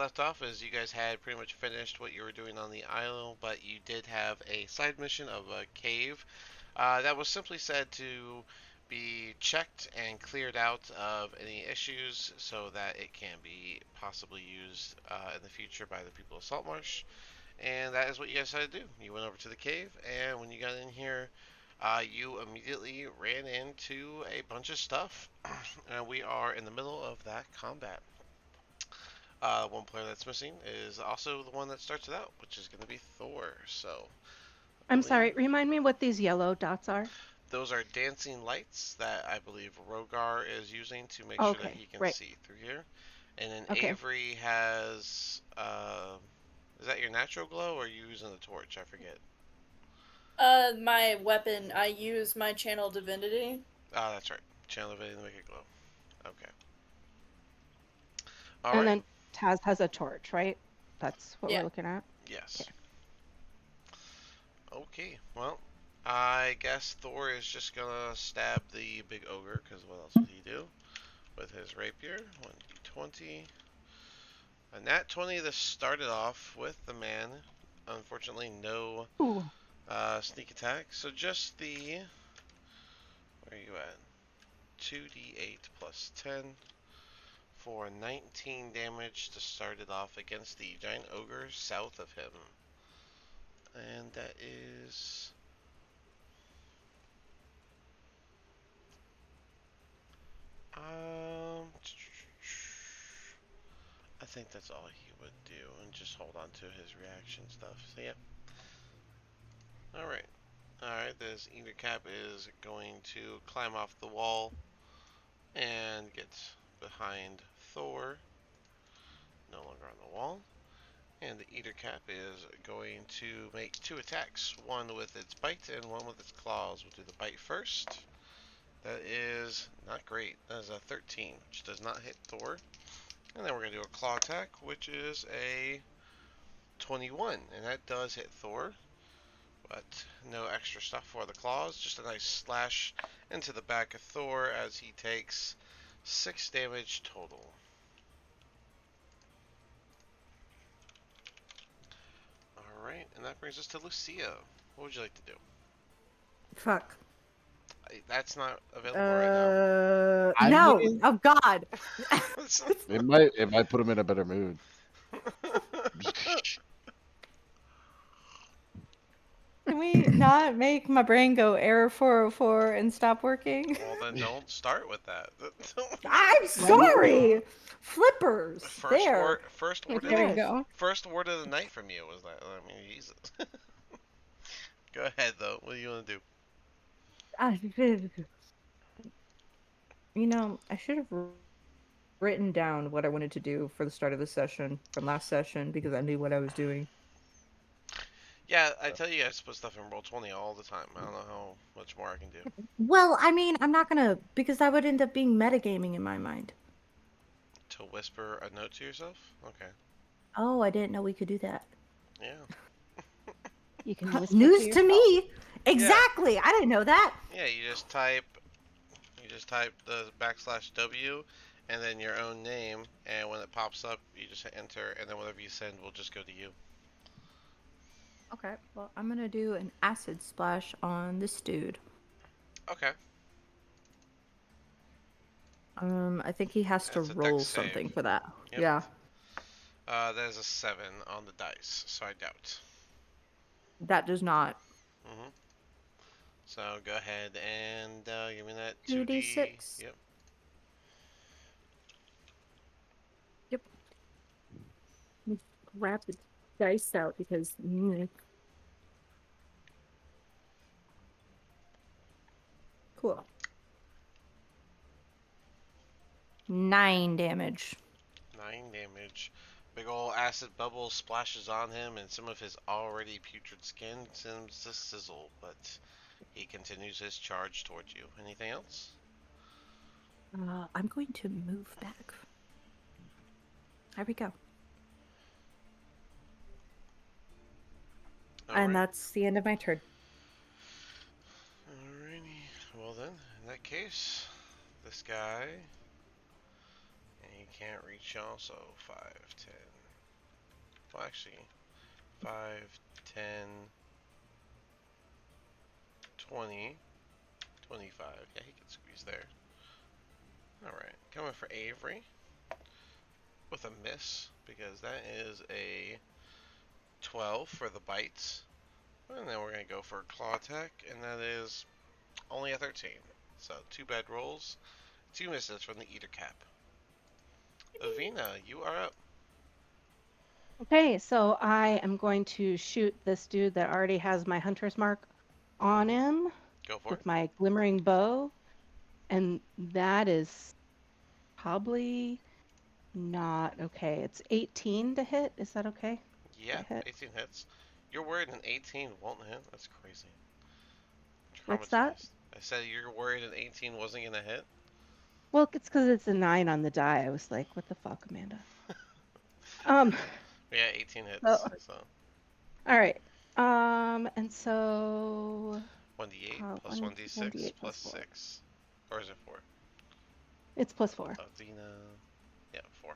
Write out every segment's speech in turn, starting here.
left off is you guys had pretty much finished what you were doing on the island, but you did have a side mission of a cave that was simply said to be checked and cleared out of any issues so that it can be possibly used in the future by the people of Saltmarsh. And that is what you guys had to do. You went over to the cave, and when you got in here, you immediately ran into a bunch of stuff. And we are in the middle of that combat. One player that's missing is also the one that starts it out, which is going to be Thor. So, I I'm believe sorry, remind me what these yellow dots are. those are dancing lights that I believe Rogar is using to make sure that Okay, he can right. see through here. And then Okay. Avery has, is that your natural glow or are you using the torch? I forget. My weapon, I use my channel divinity. Ah, that's right. Channel of it and make it glow. Okay. All And right. then Taz has a torch, right? That's what we're Yeah. looking at. Yes. Okay. Okay. Well, I guess Thor is just gonna stab the big ogre, because what else would he do? With his rapier. 1d20. A nat 20 that started off with the man. Unfortunately, no Ooh. sneak attack. So just the. Where are you at? 2d8 plus 10 for 19 damage to start it off against the giant ogre south of him. And that is. Um. I think that's all he would do, and just hold on to his reaction stuff. So, yeah. Alright. Alright, this Eater Cap is going to climb off the wall and get behind Thor. No longer on the wall. And the Eater Cap is going to make two attacks. One with its bite and one with its claws. We'll do the bite first. That is not great. That is a 13, which does not hit Thor. And then we're going to do a claw attack, which is a 21. And that does hit Thor. But no extra stuff for the claws. Just a nice slash into the back of Thor as he takes 6 damage total. Alright, and that brings us to Lucia. What would you like to do? Fuck. That's not available right now. I No. mean, Oh God. it might put him in a better mood. Can we not make my brain go error 404 and stop working? Well, then don't start with that. I'm sorry. Flippers. First There. word, first word of There the you Yes. go. first word of the night from you was that. I mean, Jesus. Go ahead though. What do you want to do? I should have written down what I wanted to do for the start of the session from last session because I knew what I was doing. Yeah, I tell you guys to put stuff in Roll20 all the time. I don't know how much more I can do. Well, I mean, I'm not gonna because that would end up being metagaming in my mind. To whisper a note to yourself? Okay. Oh, I didn't know we could do that. Yeah. You can whisper News to yourself. me. Exactly. I didn't know that. Yeah, you just type the \W and then your own name, and when it pops up, you just hit enter, and then whatever you send will just go to you. Okay. Well, I'm gonna do an acid splash on this dude. Okay. I think he has to That's a roll dex save. something for that. Yep. Yeah. That is a 7 on the dice, so I doubt. That does not. Mm-hmm. So go ahead and give me that 2d6. Yep. Yep. Let me grab the dice out because. Cool. 9 damage. 9 damage. Big ol' acid bubble splashes on him, and some of his already putrid skin seems to sizzle, but he continues his charge towards you. Anything else? I'm going to move back. There we go. Alright. And that's the end of my turn. Alrighty. Well then, in that case, this guy, and he can't reach y'all, so 5, 10, well, actually, 5, 10, 20, 25. Yeah, he can squeeze there. Alright, coming for Avery with a miss because that is a 12 for the bites. And then we're going to go for a claw attack, and that is only a 13. So 2 bad rolls, 2 misses from the Eater Cap. Avina, you are up. Okay, so I am going to shoot this dude that already has my hunter's mark on him Go for it. with my glimmering bow. And that is probably not okay. It's 18 to hit. Is that okay? Yeah, That hit? 18 hits. You're worried an 18 won't hit? That's crazy. What's that? Traumatized. I said you're worried an 18 wasn't going to hit? Well, it's because it's a 9 on the die. I was like, what the fuck, Amanda? Um, Yeah, 18 hits. so, So all right. And so 1d8 plus 1d6 1d8 plus plus 4. 6. Or is it 4? It's plus 4. Avina. Yeah, 4.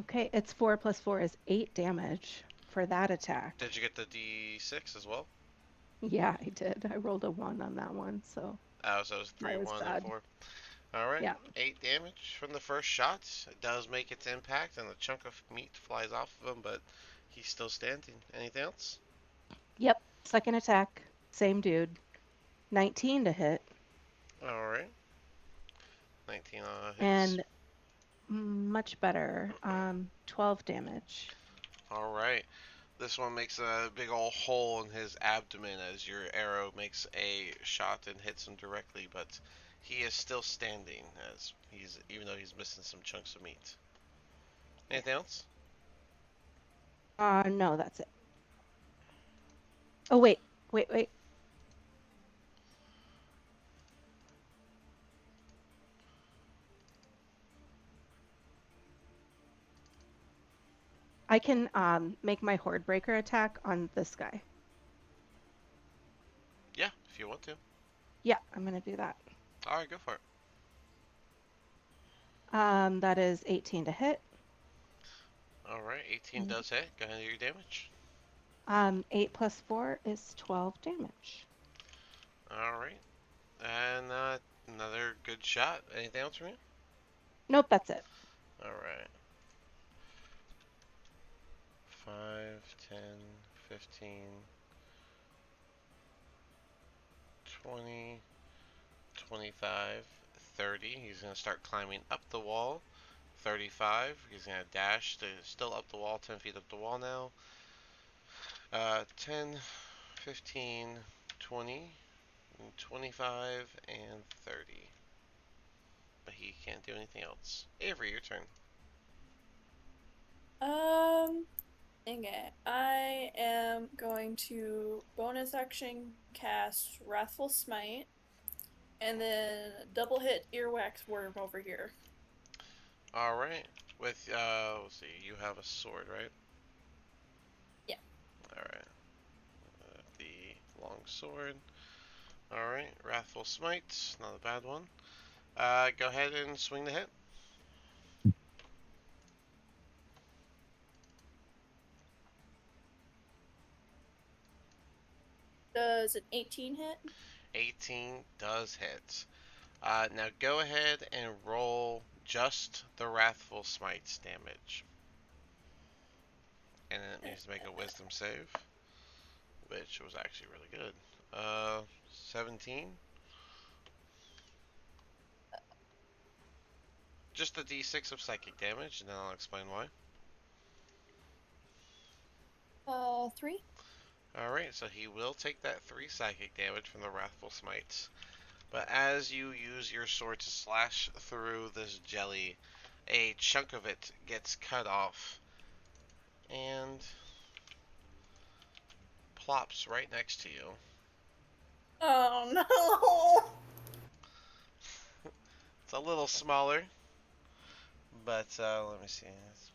Okay, it's 4 plus 4 is 8 damage for that attack. Did you get the d6 as well? Yeah, I did. I rolled a 1 on that one, so Oh, so it was 3, that was 1, and bad. 4. Alright, Yeah. 8 damage from the first shot. It does make its impact, and a chunk of meat flies off of him, but he's still standing. Anything else? Yep. Second attack. Same dude. 19 to hit. Alright. 19 hits. And much better. 12 damage. Alright. This one makes a big old hole in his abdomen as your arrow makes a shot and hits him directly, but he is still standing as even though he's missing some chunks of meat. Anything else? No, that's it. Oh, wait. I can make my Horde Breaker attack on this guy. Yeah, if you want to. Yeah, I'm gonna do that. Alright, go for it. That is 18 to hit. Alright, 18 does hit. Go ahead and do your damage. 8 plus 4 is 12 damage. Alright. And another good shot. Anything else from you? Nope, that's it. Alright. 5, 10, 15, 20, 25, 30. He's going to start climbing up the wall. 35. He's going to dash to still up the wall, 10 feet up the wall now. 10, 15, 20, 25, and 30. But he can't do anything else. Avery, your turn. Okay. I am going to bonus action cast Wrathful Smite, and then double hit Earwax Worm over here. Alright. With, let's see, you have a sword, right? Yeah. Alright. The long sword. Alright, Wrathful Smite, not a bad one. Go ahead and swing the hit. Does an 18 hit? 18 does hit. Now go ahead and roll just the Wrathful Smite's damage. And then it needs to make a wisdom save, which was actually really good. 17. Just a d6 of psychic damage, and then I'll explain why. 3. Alright, so he will take that 3 psychic damage from the Wrathful Smite. But as you use your sword to slash through this jelly, a chunk of it gets cut off and plops right next to you. Oh no! It's a little smaller, but let me see. It's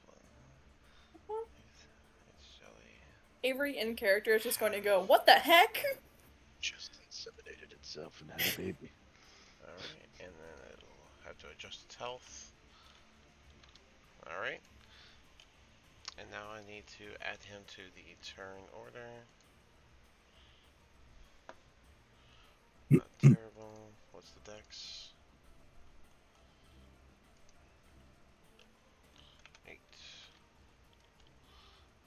jelly. Avery in character is just going to go, what the heck? Just inseminated itself and had a baby. Alright, and then it'll have to adjust its health. Alright. And now I need to add him to the turn order. Not terrible. What's the dex? 8.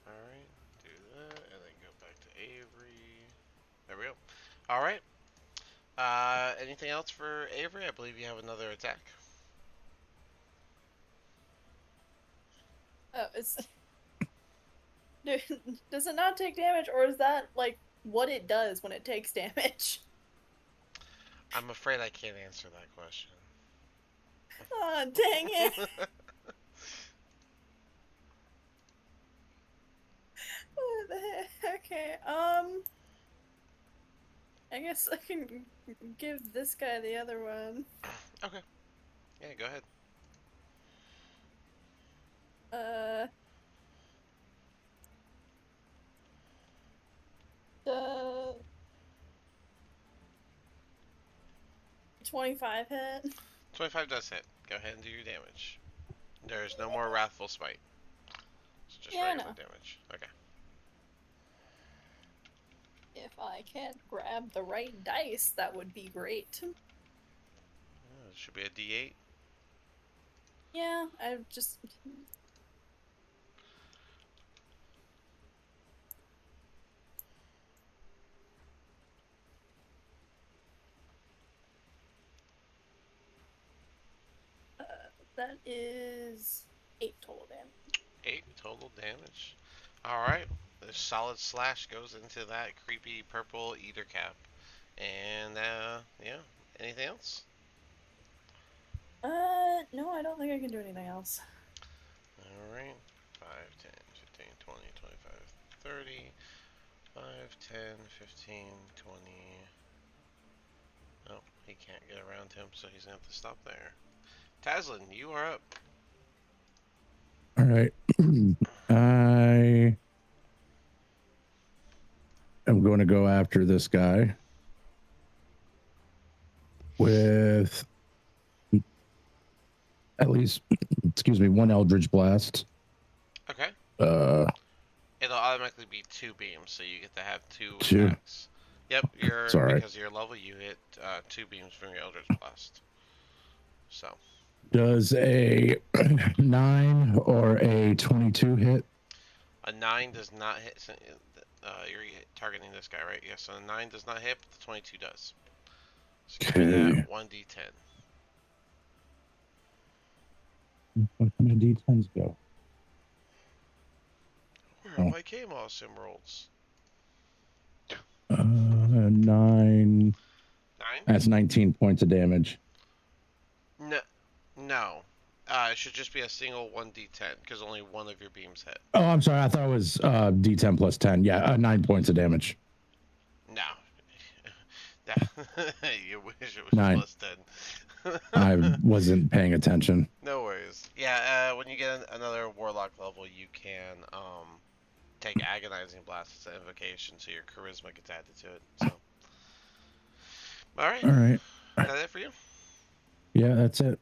Alright, do that, and then go back to Avery. There we go. Alright. Anything else for Avery? I believe you have another attack. Oh, it's. Does it not take damage, or is that like what it does when it takes damage? I'm afraid I can't answer that question. Oh, dang it. What the heck? Okay, I guess I can give this guy the other one. Okay. Yeah, go ahead. The 25 hit. 25 does hit. Go ahead and do your damage. There's no more Wrathful Smite. It's just Yeah, I regular know. damage. Okay. If I can't grab the right dice, that would be great. It should be a D8. Yeah, I just. That is 8 total damage. 8 total damage. Alright. The solid slash goes into that creepy purple eater cap. And, yeah. Anything else? No, I don't think I can do anything else. Alright. 5, 10, 15, 20, 25, 30. 5, 10, 15, 20. Oh, he can't get around him, so he's going to have to stop there. Tazlin, you are up. All right. I am going to go after this guy with at least, excuse me, one Eldritch Blast. Okay. It'll automatically be 2 beams, so you get to have 2 attacks. Yep, It's all right. because of your level, you hit 2 beams from your Eldritch Blast. So. Does a 9 or a 22 hit? A 9 does not hit. You're targeting this guy, right? Yes, so a 9 does not hit, but the 22 does. So give me that 1d10. Where my d10s go? Where are my Chaos Emeralds? 9. 9? That's 19 points of damage. No. It should just be a single 1d10, because only one of your beams hit. Oh, I'm sorry. I thought it was d10 plus 10. Yeah, 9 points of damage. No. You wish it was 9. plus 10. I wasn't paying attention. No worries. Yeah, when you get another Warlock level, you can take Agonizing Blast as an invocation, so your Charisma gets added to it. So. Alright. Alright. Is that it for you? Yeah, that's it.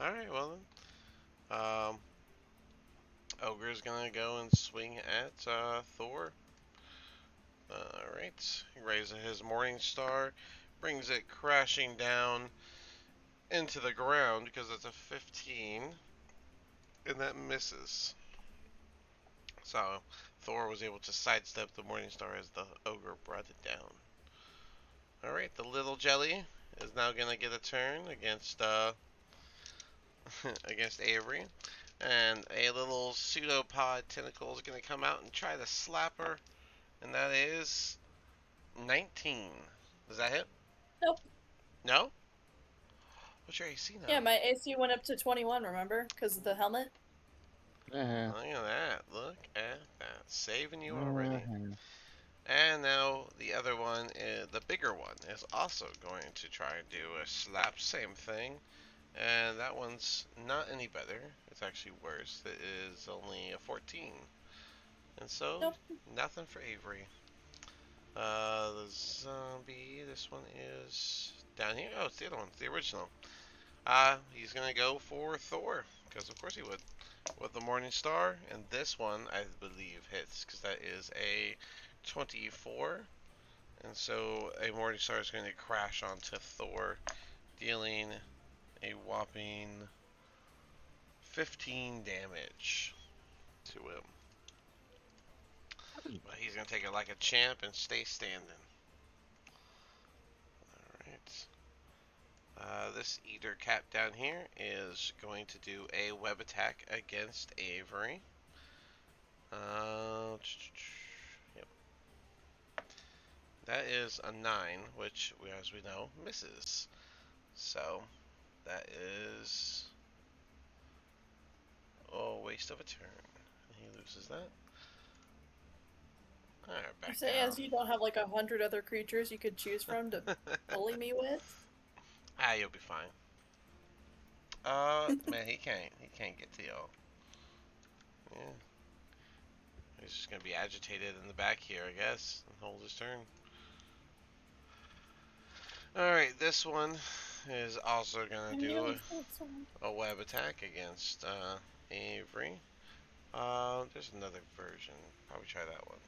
Alright, well then. Ogre's gonna go and swing at Thor. Alright. He raises his Morning Star, brings it crashing down into the ground because it's a 15. And that misses. So Thor was able to sidestep the Morning Star as the ogre brought it down. Alright, the little jelly is now gonna get a turn against against Avery. And a little pseudopod tentacle is gonna come out and try to slap her. And that is 19. Does that hit? Nope. No? What's your AC now? Yeah, my AC went up to 21, remember? Because of the helmet. Look at that. Look at that. Saving you already. And now the other one, the bigger one, is also going to try and do a slap. Same thing. And that one's not any better. It's actually worse. It is only a 14. And so, Nope. nothing for Avery. The zombie, this one is down here. Oh, it's the other one. It's the original. He's going to go for Thor. Because of course he would. with the Morning Star, and this one I believe hits because that is a 24, and so a Morning Star is going to crash onto Thor, dealing a whopping 15 damage to him. But he's going to take it like a champ and stay standing. Alright. This Eater Cap down here is going to do a web attack against Avery. Yep. That is a 9, which, as we know, misses. So, that is... oh, waste of a turn. He loses that. Alright, You back say down. as you don't have like 100 other creatures you could choose from to bully me with? You'll be fine. Man, he can't get to y'all. Yeah. He's just gonna be agitated in the back here, I guess, and hold his turn. Alright, this one is also gonna do a web attack against Avery. There's another version. Probably try that one.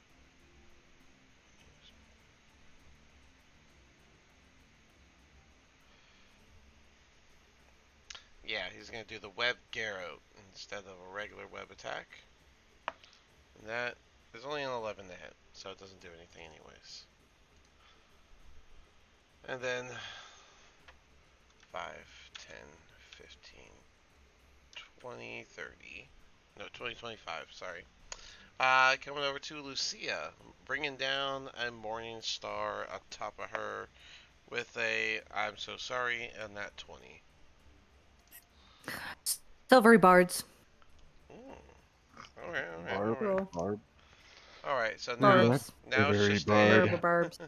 Yeah, he's gonna do the web Garrote instead of a regular web attack. And that is only an 11 to hit, so it doesn't do anything anyways. And then 5, 10, 15, 20, 30. No, 20, 25, sorry. Coming over to Lucia, bringing down a Morning Star up top of her with a I'm so sorry and that 20. Silvery bards. Okay, Barb, Cool. barb. Alright, so Barbs. now it's Very just barb. a Barbs.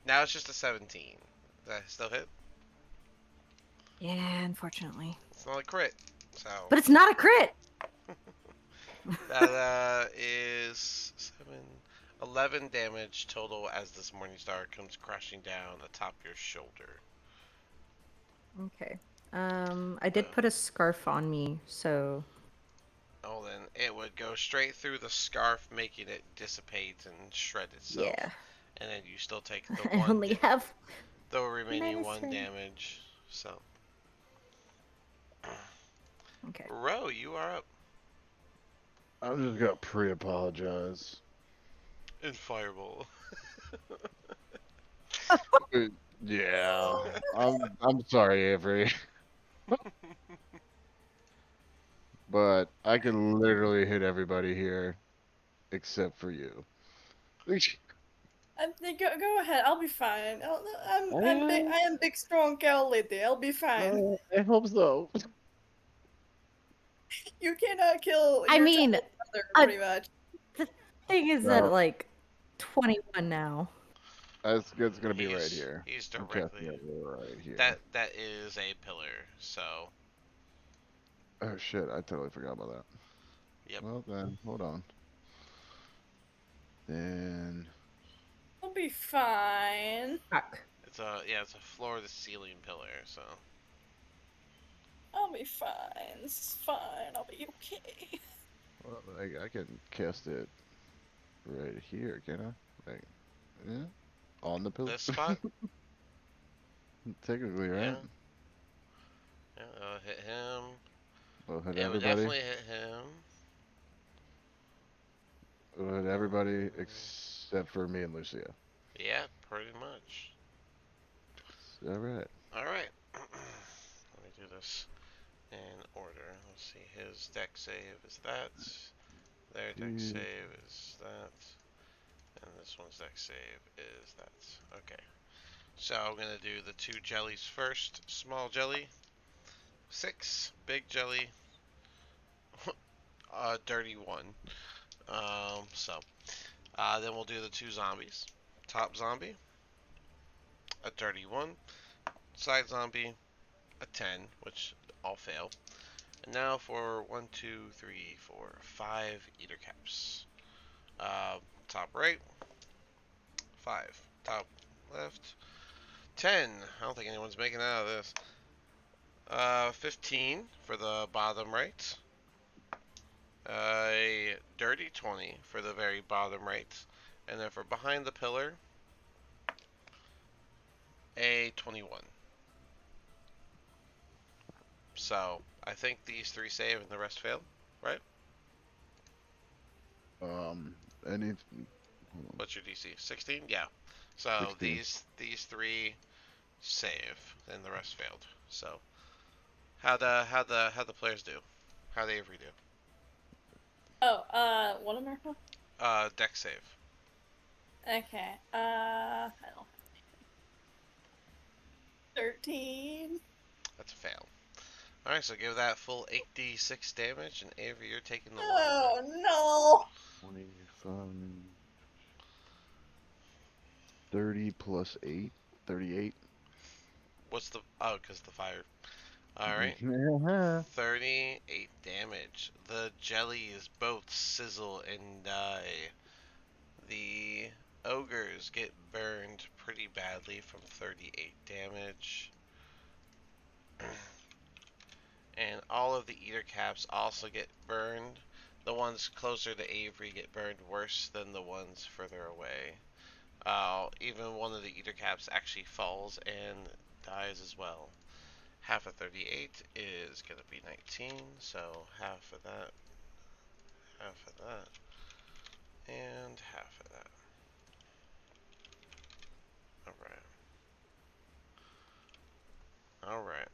now it's just a 17. Does that still hit? Yeah, unfortunately. It's not a crit. So But it's not a crit! that is 11 damage total as this Morning Star comes crashing down atop your shoulder. Okay. I did put a scarf on me, so... Oh, then it would go straight through the scarf, making it dissipate and shred itself. Yeah. And then you still take the I only have... the remaining minus 1 3. damage. So, Okay. Ro, you are up. I'm just gonna pre-apologize. In Fireball. Yeah, I'm sorry, Avery. But I can literally hit everybody here, except for you. Go ahead. I'll be fine. I am big, strong cow lady. I'll be fine. I hope so. You cannot kill I your mean, tiny brother, pretty much. the thing is No. that, like, 21 now. It's gonna be right He's- here. He's I'm directly. casting it right here. That is a pillar. So, Oh shit! I totally forgot about that. yep. Well then, hold on. Then I'll be fine. Fuck. It's a floor to ceiling pillar. So, I'll be fine. It's fine. I'll be okay. well, I can cast it right here, can I? Like, yeah, on the pillar. this spot. Technically, right? Yeah, hit him. We'll hit It would everybody. definitely hit him. We'll hit everybody except for me and Lucia. Yeah, pretty much. All right. Alright. Let me do this in order. Let's see. His deck save is that. Their deck save is that. And this one's deck save is that. Okay. So I'm going to do the 2 jellies first. Small jelly. 6. Big jelly. Dirty 1. Then we'll do the 2 zombies. Top zombie. A dirty 1. Side zombie. A 10, which all fail. And now for 1, 2, 3, 4, 5 Eater Caps. Top right. 5. Top left. 10. I don't think anyone's making out of this. 15 for the bottom right. A dirty 20 for the very bottom right. And then for behind the pillar, a 21. So I think these three save and the rest fail, right? Any. Hold on. What's your DC? 16? Yeah. So 16. these three save and the rest failed. So how the players do? How they Avery do? Oh, what am I? Deck save. Okay. I don't have 13. That's a fail. Alright, so give that full 8d6 damage, and Avery, you're taking the one. Oh 25. 30 plus 8. 38. What's the. Oh, because the fire. Alright. Yeah. 38 damage. The jellies both sizzle and die. The ogres get burned pretty badly from 38 damage. And all of the eater caps also get burned. The ones closer to Avery get burned worse than the ones further away. Even one of the eater caps actually falls and dies as well. Half of 38 is going to be 19, so half of that, and half of that. Alright.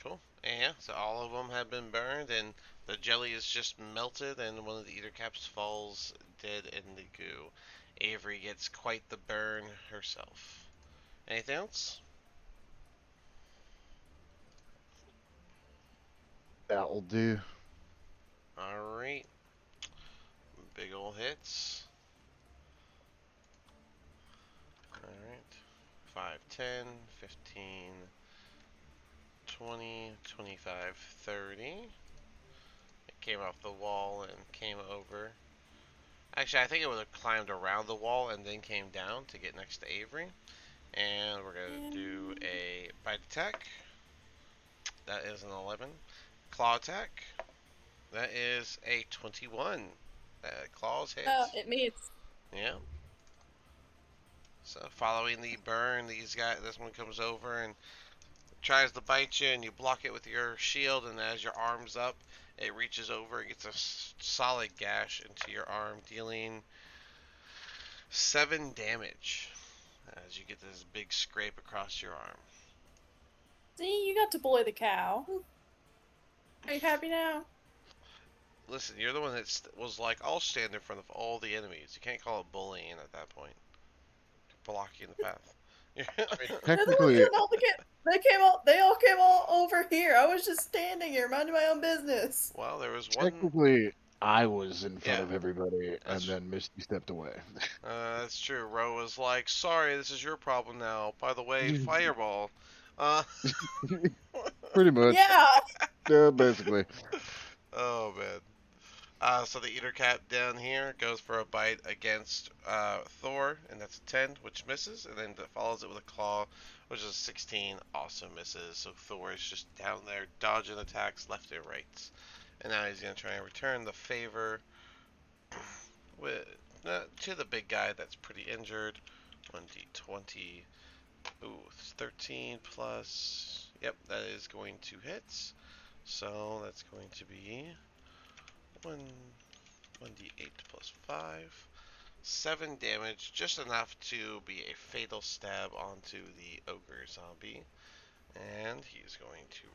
Cool. And yeah, so all of them have been burned, and the jelly is just melted, and one of the eater caps falls dead in the goo. Avery gets quite the burn herself. Anything else? That will do. Alright. Big ol' hits. Alright. 5, 10, 15, 20, 25, 30. It came off the wall and came over. Actually, I think it would have climbed around the wall and then came down to get next to Avery. And we're going to do a bite attack. That is an 11. Claw attack. That is a 21. Claws hit. Oh, it meets. Yeah. So following the burn, this one comes over and tries to bite you, and you block it with your shield, and as your arm's up, it reaches over and gets a solid gash into your arm, dealing 7 damage as you get this big scrape across your arm. See, you got to bully the cow. Are you happy now? Listen, you're the one that was like, I'll stand in front of all the enemies. You can't call it bullying at that point. Blocking the path. Technically, They all came all over here. I was just standing here, minding my own business. Well, there was one. technically, I was in front Yeah. of everybody, and That's- then Misty stepped away. That's true. Ro was like, sorry, this is your problem now. By the way, fireball. Pretty much. Yeah. Yeah, basically. Oh, man. So the eater cap down here goes for a bite against Thor, and that's a 10, which misses, and then follows it with a claw, which is a 16, also misses. So Thor is just down there dodging attacks left and right. And now he's going to try and return the favor with to the big guy that's pretty injured. 1d20. Ooh, 13 plus. Yep, that is going to hit. So that's going to be 1d8 plus 5. 7 damage, just enough to be a fatal stab onto the ogre zombie. And he's going to.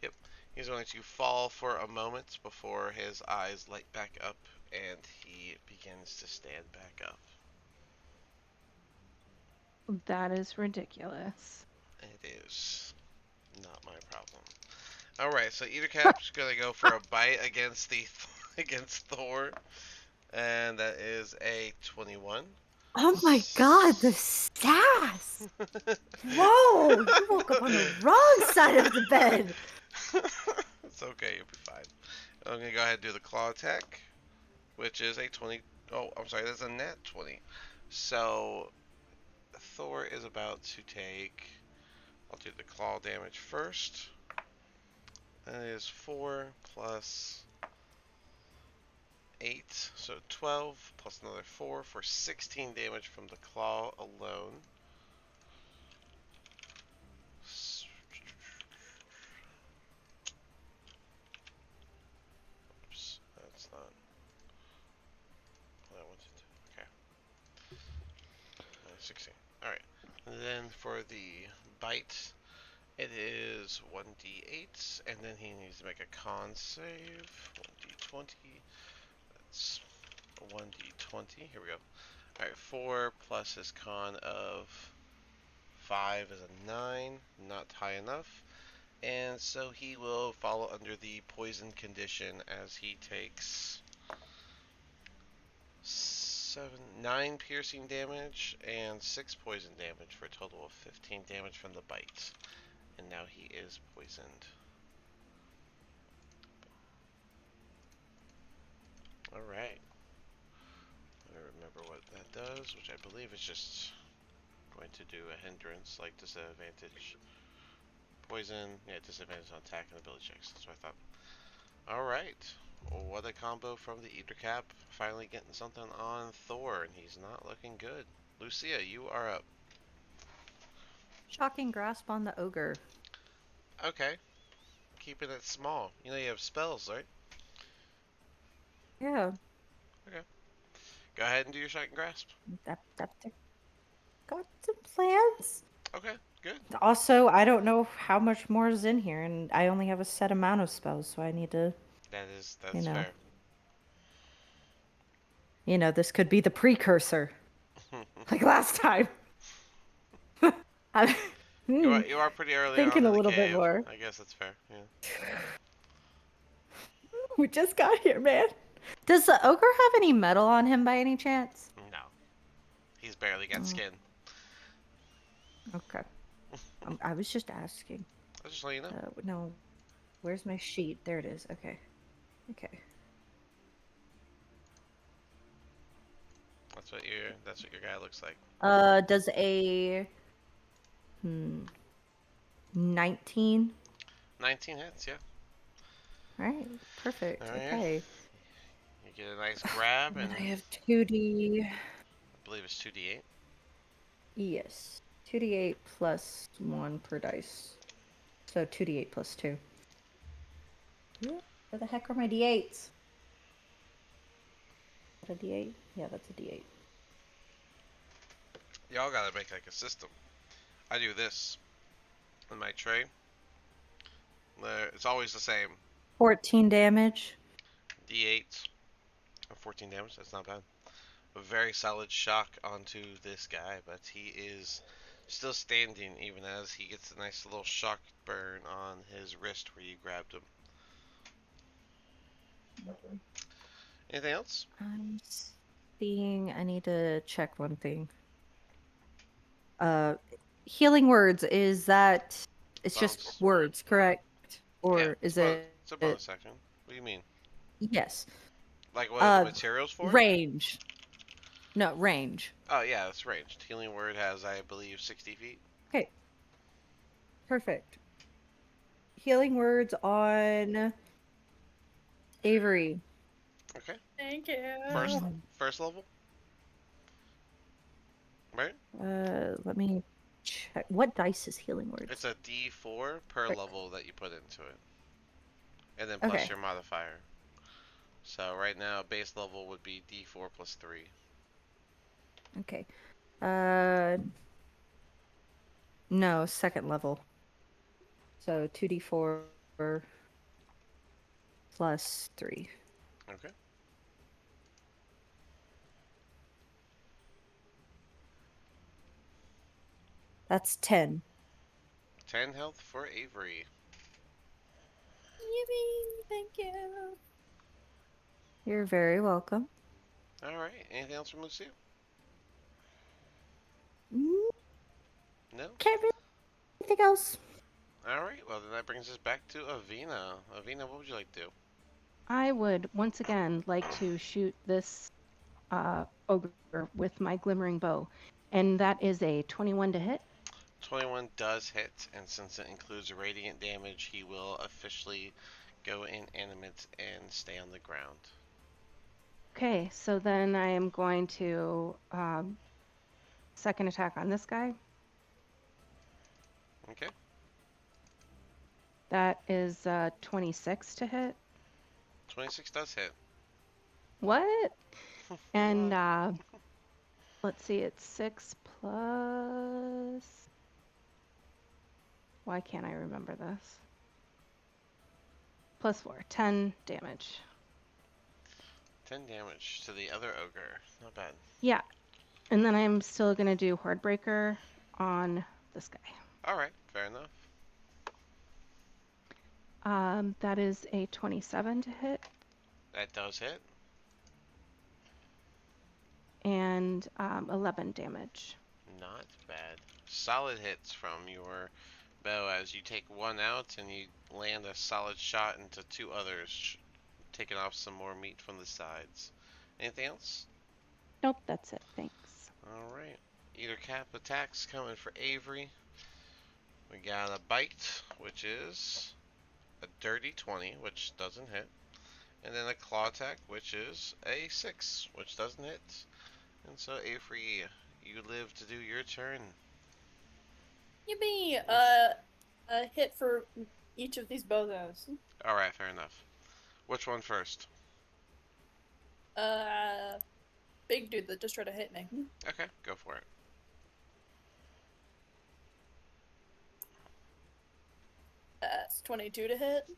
Yep, he's going to fall for a moment before his eyes light back up and he begins to stand back up. That is ridiculous. It is not my problem. Alright, so Eater Cap's gonna go for a bite against against Thor. And that is a 21. Oh my god, the sass! Whoa! You woke up on the wrong side of the bed! It's okay, you'll be fine. I'm gonna go ahead and do the claw attack, which is a 20. Oh, I'm sorry, that's a nat 20. So Thor is about to take. I'll do the claw damage first. That is 4 plus 8, so 12 plus another 4 for 16 damage from the claw alone. Oops, that's not what I wanted. Okay. 16. Alright. And then for the bite, it is 1d8, and then he needs to make a con save. 1d20. That's 1d20. Here we go. Alright, 4 plus his con of 5 is a 9. Not high enough. And so he will fall under the poison condition as he takes 9 piercing damage and 6 poison damage for a total of 15 damage from the bite. And now he is poisoned. Alright. I remember what that does, which I believe is just going to do a hindrance, like disadvantage. Poison, yeah, disadvantage on attack and ability checks. That's what I thought. Alright. Well, what a combo from the Eater Cap. Finally getting something on Thor, and he's not looking good. Lucia, you are up. Shocking grasp on the ogre. Okay. Keeping it small. You know you have spells, right? Yeah. Go ahead and do your shocking grasp. Got some plans. Okay, good. Also, I don't know how much more is in here, and I only have a set amount of spells, so I need to, That's you know. fair. You know, this could be the precursor, like last time. You are pretty early Thinking on a in the little bit cave. more. I guess that's fair. Yeah. We just got here, man. Does the ogre have any metal on him by any chance? No. He's barely got skin. Okay. I was just asking. I'll just let you know. No. Where's my sheet? There it is. Okay. Okay. That's what your guy looks like. Does a 19? 19 hits, yeah. All right. Perfect. Oh, yeah. Okay. You get a nice grab, and I have 2d. I believe it's 2d8. Yes. 2d8 plus 1 per dice. So 2d8 plus 2. Yeah. Where the heck are my d8s? Is that a d8? Yeah, that's a d8. Y'all gotta make like a system. I do this in my tray. It's always the same. 14 damage. D8 and 14 damage. That's not bad. A very solid shock onto this guy, but he is still standing even as he gets a nice little shock burn on his wrist where you grabbed him. Anything else? I'm seeing. I need to check one thing. Healing words, is that it's Bonus. just words, correct? Or Yeah, is it's a bonus action. What do you mean? Yes. Like what are the materials for? Range. No, range. Oh yeah, that's ranged. Healing word has, I believe, 60 feet. Okay. Perfect. Healing words on Avery. Okay. Thank you. First level. Right? Let me check. What dice is healing words? It's a D4 per Right. level that you put into it, and then plus Okay. your modifier. So right now, base level would be D4 plus 3. Okay. No, second level. So 2d4 plus 3. Okay. That's 10. 10 health for Avery. Yippee! Thank you. You're very welcome. All right. Anything else from Lucia? No. Can't really anything else. All right. Well, then that brings us back to Avina. Avina, what would you like to do? I would once again like to shoot this ogre with my glimmering bow, and that is a 21 to hit. 21 does hit, and since it includes radiant damage, he will officially go inanimate and stay on the ground. Okay, so then I am going to second attack on this guy. Okay. That is 26 to hit. 26 does hit. What? And let's see, it's 6 plus. Why can't I remember this? Plus 4, 10 damage. 10 damage to the other ogre. Not bad. Yeah. And then I'm still going to do Hordebreaker on this guy. Alright, fair enough. That is a 27 to hit. That does hit. And 11 damage. Not bad. Solid hits from your bow as you take one out and you land a solid shot into two others, taking off some more meat from the sides. Anything else? Nope, that's it. Thanks. Alright. Either cap attacks coming for Avery. We got a bite, which is a dirty 20, which doesn't hit. And then a claw attack, which is a 6, which doesn't hit. And so, Avery, you live to do your turn. Yippee! A hit for each of these bozos. Alright, fair enough. Which one first? Big dude that just tried to hit me. Okay, go for it. That's 22 to hit.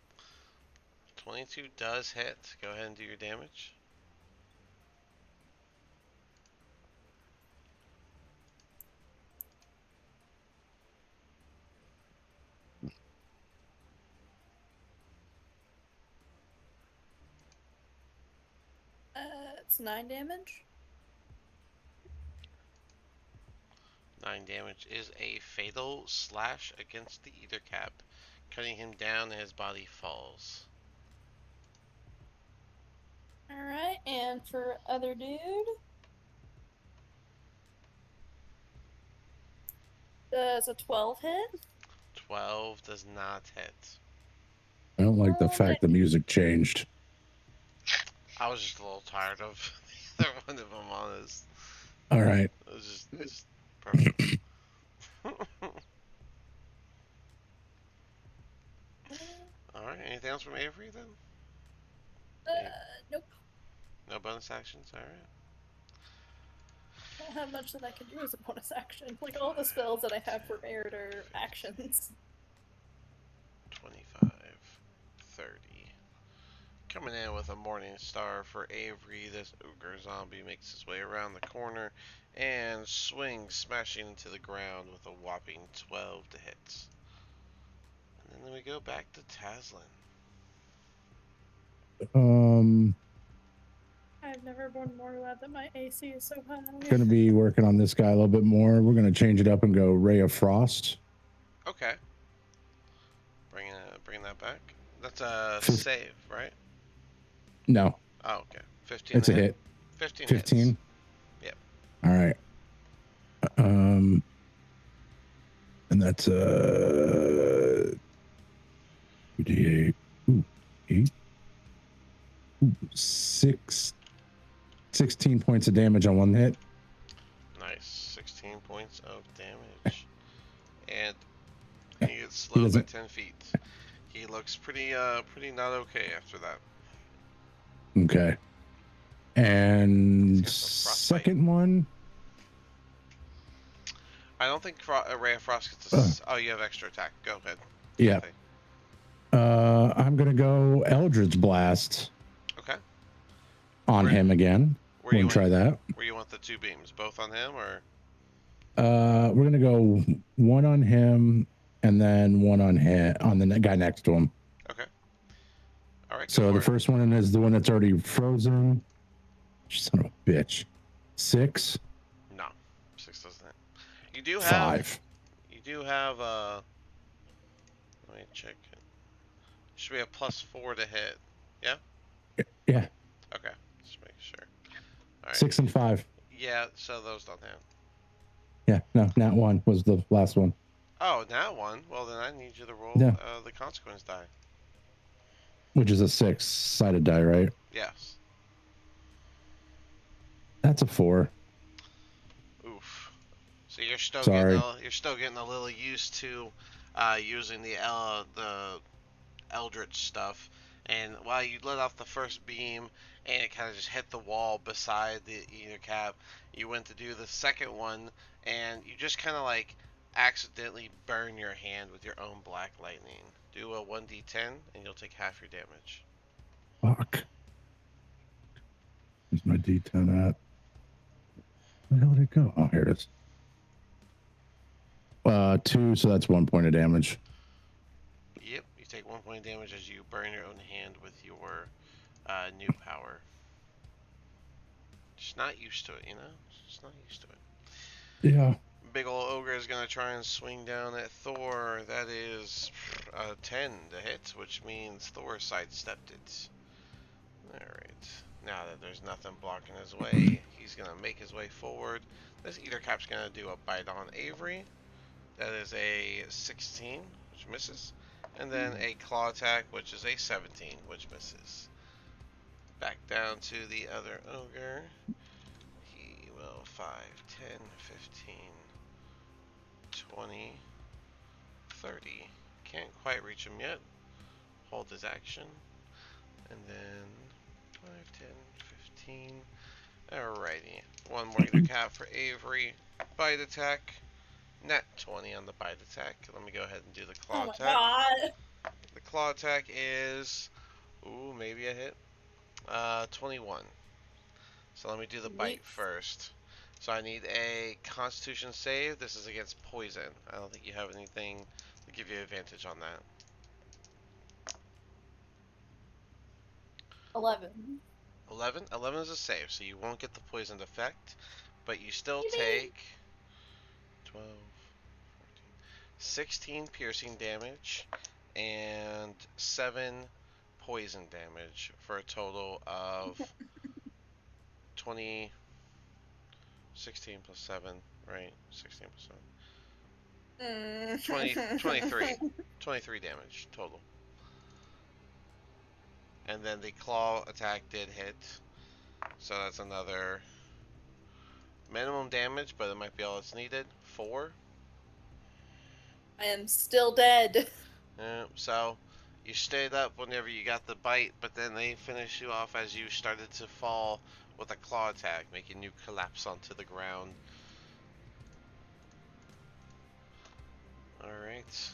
22 does hit. Go ahead and do your damage. It's 9 damage. 9 damage is a fatal slash against the Ether Cap, cutting him down and his body falls. Alright, and for other dude. Does a 12 hit? 12 does not hit. I don't like the fact the music changed. I was just a little tired of the other one, if I'm honest. All right. It was just perfect. Alright, anything else from Avery then? Nope. No bonus actions? Alright. I don't have much that I can do as a bonus action. Like, all the spells that I have prepared are actions. 25, 30. Coming in with a Morning Star for Avery, this ogre zombie makes his way around the corner and swings, smashing into the ground with a whopping 12 to hit. And then we go back to Taslin. I've never been more glad that my AC is so high. Gonna be working on this guy a little bit more. We're gonna change it up and go Ray of Frost. Okay. Bring that back. That's a save, right? No. Oh, okay. 15. It's a hit. 15. 15. Hits. Yep. All right. And that's 2d8. Ooh, 8. Ooh, 16 points of damage on one hit. Nice. 16 points of damage. And he gets slowed by 10 feet. He looks pretty not okay after that. Okay. And second one. I don't think Ray of Frost gets a... Oh, you have extra attack. Go ahead. Yeah. I'm going to go Eldritch Blast. Okay. On him again. We're going to try that. Where you want the two beams? Both on him, or? We're going to go one on him and then one on the guy next to him. Okay. All right. So the first one is the one that's already frozen. Son of a bitch. 6. No, 6 doesn't hit. You do have 5. You do have let me check it. Should be a +4 to hit. Yeah. Yeah. Okay. Just make sure. All right. 6 and 5. Yeah. So those don't hit. Yeah. No. Nat 1 was the last one. Oh, that one. Well, then I need you to roll Yeah. the consequence die. Which is a 6-sided die, right? Yes. That's a 4. Oof. So you're still Sorry. getting a little used to using the eldritch stuff, and while you let off the first beam and it kind of just hit the wall beside the ether cap, you went to do the second one and you just kind of like accidentally burn your hand with your own black lightning. Do a 1d10 and you'll take half your damage. Fuck. Where's my D10 at? Where the hell did it go? Oh, here it is. 2, so that's 1 point of damage. Yep, you take 1 point of damage as you burn your own hand with your new power. Just not used to it, you know? Just not used to it. Yeah. Big ol' ogre is gonna try and swing down at Thor. That is a 10 to hit, which means Thor sidestepped it. Alright. Now that there's nothing blocking his way, he's gonna make his way forward. This Ether Cap's gonna do a bite on Avery. That is a 16, which misses. And then a claw attack, which is a 17, which misses. Back down to the other ogre. He will 5, 10, 15, 20, 30. Can't quite reach him yet. Hold his action. And then 5, 10, 15. Alrighty. One more Ether Cap for Avery. Bite attack. Nat 20 on the bite attack. Let me go ahead and do the claw Oh my attack. god. The claw attack is... Ooh, maybe a hit. 21. So let me do the bite Neat. first. So I need a Constitution save. This is against poison. I don't think you have anything to give you advantage on that. 11. 11? 11 is a save, so you won't get the poisoned effect, but you still Yippee. take 12, 14, 16 piercing damage and 7 poison damage for a total of 20. 16 plus 7, right? 16 plus 7. 23. 23 damage total. And then the claw attack did hit. So that's another minimum damage, but it might be all that's needed. 4. I am still dead. So you stayed up whenever you got the bite, but then they finish you off as you started to fall with a claw attack, making you collapse onto the ground. Alright.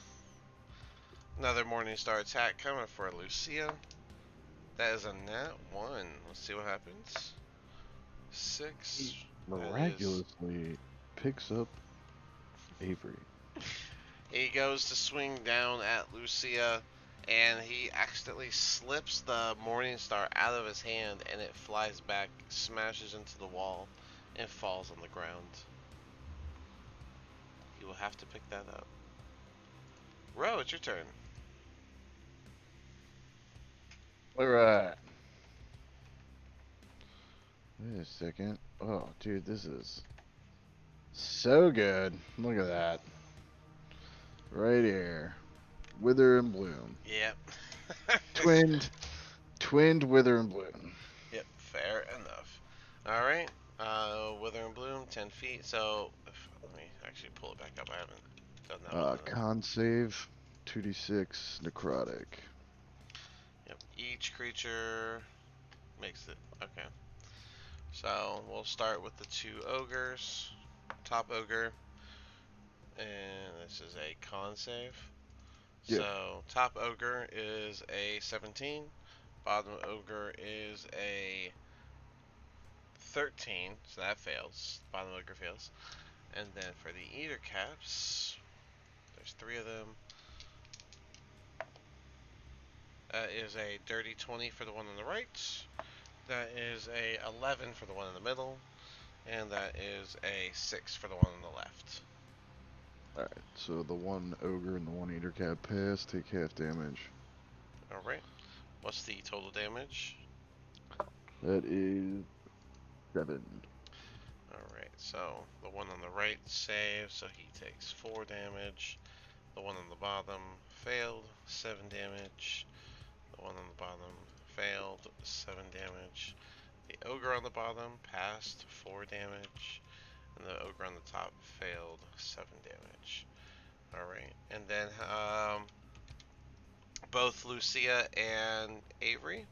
Another Morningstar attack coming for Lucia. That is a nat 1. Let's see what happens. 6. Miraculously picks up Avery. He goes to swing down at Lucia, and he accidentally slips the Morningstar out of his hand, and it flies back, smashes into the wall, and falls on the ground. He will have to pick that up. Ro, it's your turn. Alright. Wait a second. Oh, dude, this is so good. Look at that. Right here. Wither and Bloom. Yep. Twinned Wither and Bloom. Yep, fair enough. Alright, Wither and Bloom, 10 feet, so, let me actually pull it back up, I haven't done that one. Con save, 2d6 necrotic. Yep, each creature makes it, okay. So, we'll start with the 2 ogres, top ogre, and this is a con save. Yep. So, top ogre is a 17, bottom ogre is a 13, so that fails. Bottom ogre fails. And then for the Ether Caps, there's 3 of them. That is a dirty 20 for the one on the right. That is a 11 for the one in the middle. And that is a 6 for the one on the left. Alright, so the one ogre and the one eater cap pass, take half damage. Alright. What's the total damage? That is 7. Alright, so the one on the right saves, so he takes 4 damage. The one on the bottom failed, 7 damage. The one on the bottom failed, 7 damage. The ogre on the bottom passed, 4 damage. And the ogre on the top failed, 7 damage. Alright, and then both Lucia and Avery?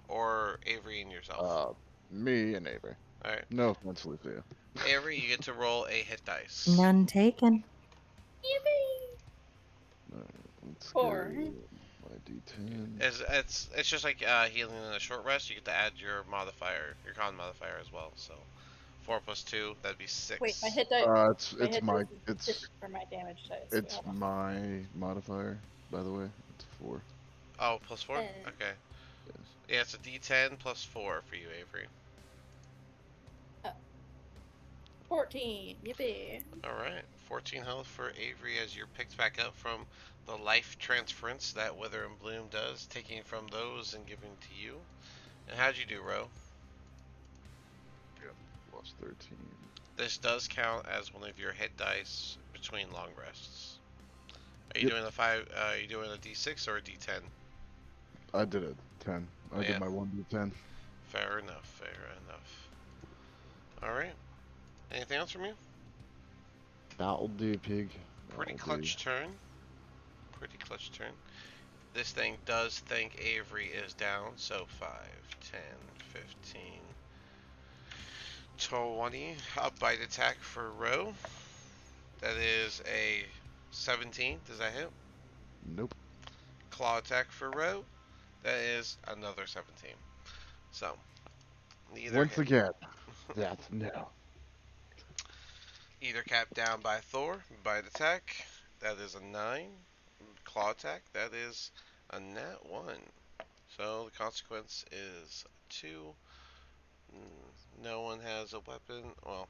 Or Avery and yourself? Me and Avery. Alright. No offense, Lucia. Avery, you get to roll a hit dice. None taken. Yippee! Alright, let's 4. go. My D10. It's just like healing in a short rest. You get to add your modifier, your con modifier as well. So 4 plus 2, that'd be 6. Wait, my hit dice. It's my dice is different from my damage dice. Wait, it's hold on. my modifier, by the way. It's 4. Oh, plus 4? And- Okay. Yes. Yeah, it's a D10 plus 4 for you, Avery. 14. Yippee! Alright, 14 health for Avery as you're picked back up from the life transference that Wither and Bloom does, taking from those and giving to you. And how'd you do, Ro? Yep. Plus 13. This does count as one of your hit dice between long rests. Are you Yep. doing a 5? Are you doing a D6 or a D10? I did it. 10. I Yeah. did my 1D10. Fair enough. Fair enough. All right. Anything else from you? That'll do, pig. Pretty That'll clutch turn. Pretty clutch turn. This thing does think Avery is down, so 5, 10, 15, 20. Up bite attack for Ro. That is a 17. Does that hit? do. Nope. Claw attack for Ro. That is another 17. So, neither Once hit. again, that's no. Either cap down by Thor, bite attack. That is a 9. Claw attack. That is a nat 1. So the consequence is 2. No one has a weapon. Well,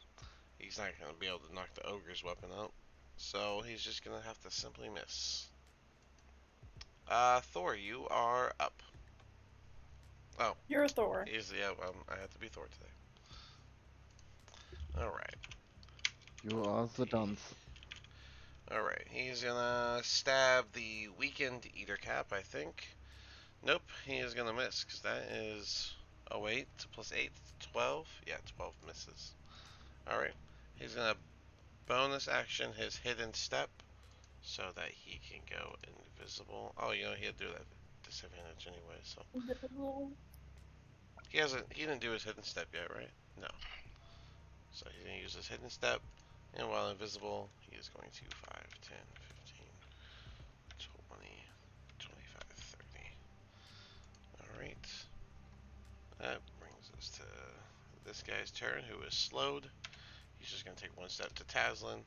he's not going to be able to knock the ogre's weapon out. So he's just going to have to simply miss. Thor, you are up. Oh, You're a Thor. yeah, I have to be Thor today. Alright. You are the dunce. Alright, he's gonna stab the weakened Eater Cap, I think. Nope, he is gonna miss, because that is... Oh wait, plus 8, 12? Yeah, 12 misses. Alright, he's gonna bonus action his hidden step, so that he can go invisible. Oh, you know, he'll do that disadvantage anyway, so... He didn't do his hidden step yet, right? No. So he's gonna use his hidden step, and while invisible, he is going to 5, 10, 15, 20, 25, 30. Alright. That brings us to this guy's turn, who is slowed. He's just going to take 1 step to Taslin.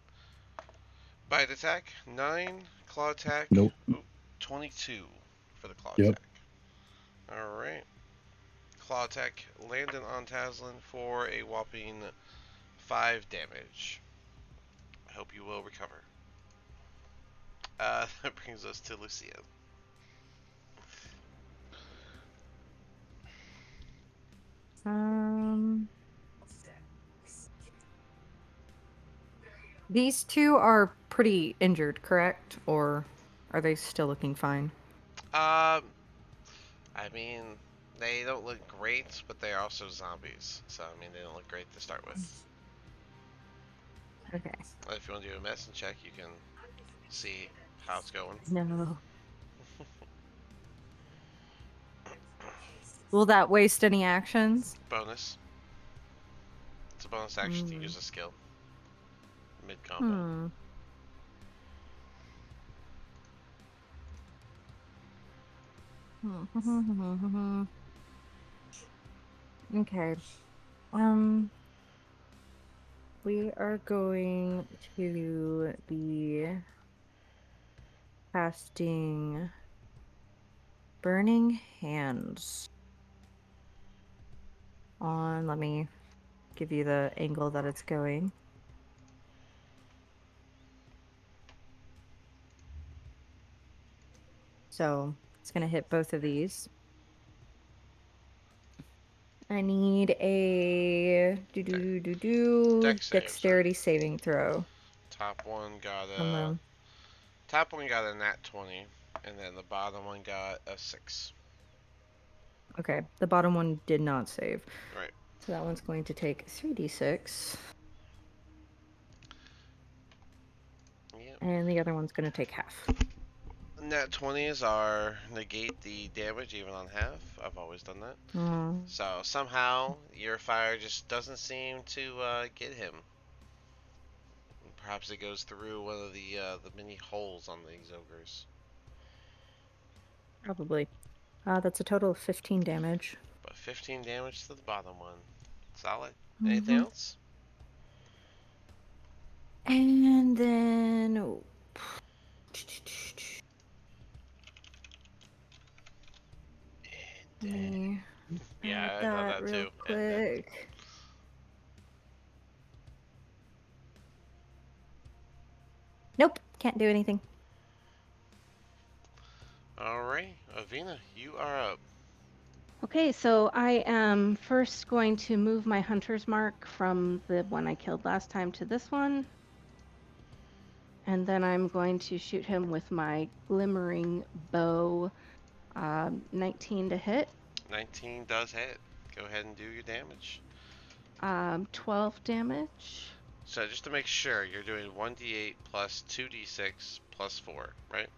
Bite attack, 9. Claw attack, Nope. 22 for the claw Yep. attack. Alright. Claw attack landed on Taslin for a whopping 5 damage. I hope you will recover. That brings us to Lucia. These two are pretty injured, correct? Or are they still looking fine? I mean, they don't look great, but they're also zombies. So, I mean, they don't look great to start with. Okay. If you want to do a medicine check, you can see how it's going. No. Will that waste any actions? Bonus. It's a bonus action to use a skill. Mid-combat. Okay. We are going to be casting Burning Hands on, let me give you the angle that it's going. So it's going to hit both of these. I need a Dex save, dexterity saving throw. Top one got On Top one got a nat 20, and then the bottom one got a 6. Okay, the bottom one did not save. Right. So that one's going to take 3d6. Yep. And the other one's going to take half. Nat 20s are negate the damage even on half. I've always done that. So somehow your fire just doesn't seem to get him. Perhaps it goes through one of the many holes on these ogres. Probably. That's a total of 15 damage. But 15 damage to the bottom one. Solid. Anything else? And then... Let me Yeah, add I love that that real too. quick. Nope, can't do anything. Alright, Avina, you are up. Okay, so I am first going to move my hunter's mark from the one I killed last time to this one. And then I'm going to shoot him with my glimmering bow. 19 to hit. 19 does hit. Go ahead and do your damage. 12 damage. So just to make sure, you're doing 1d8 plus 2d6 plus 4, right?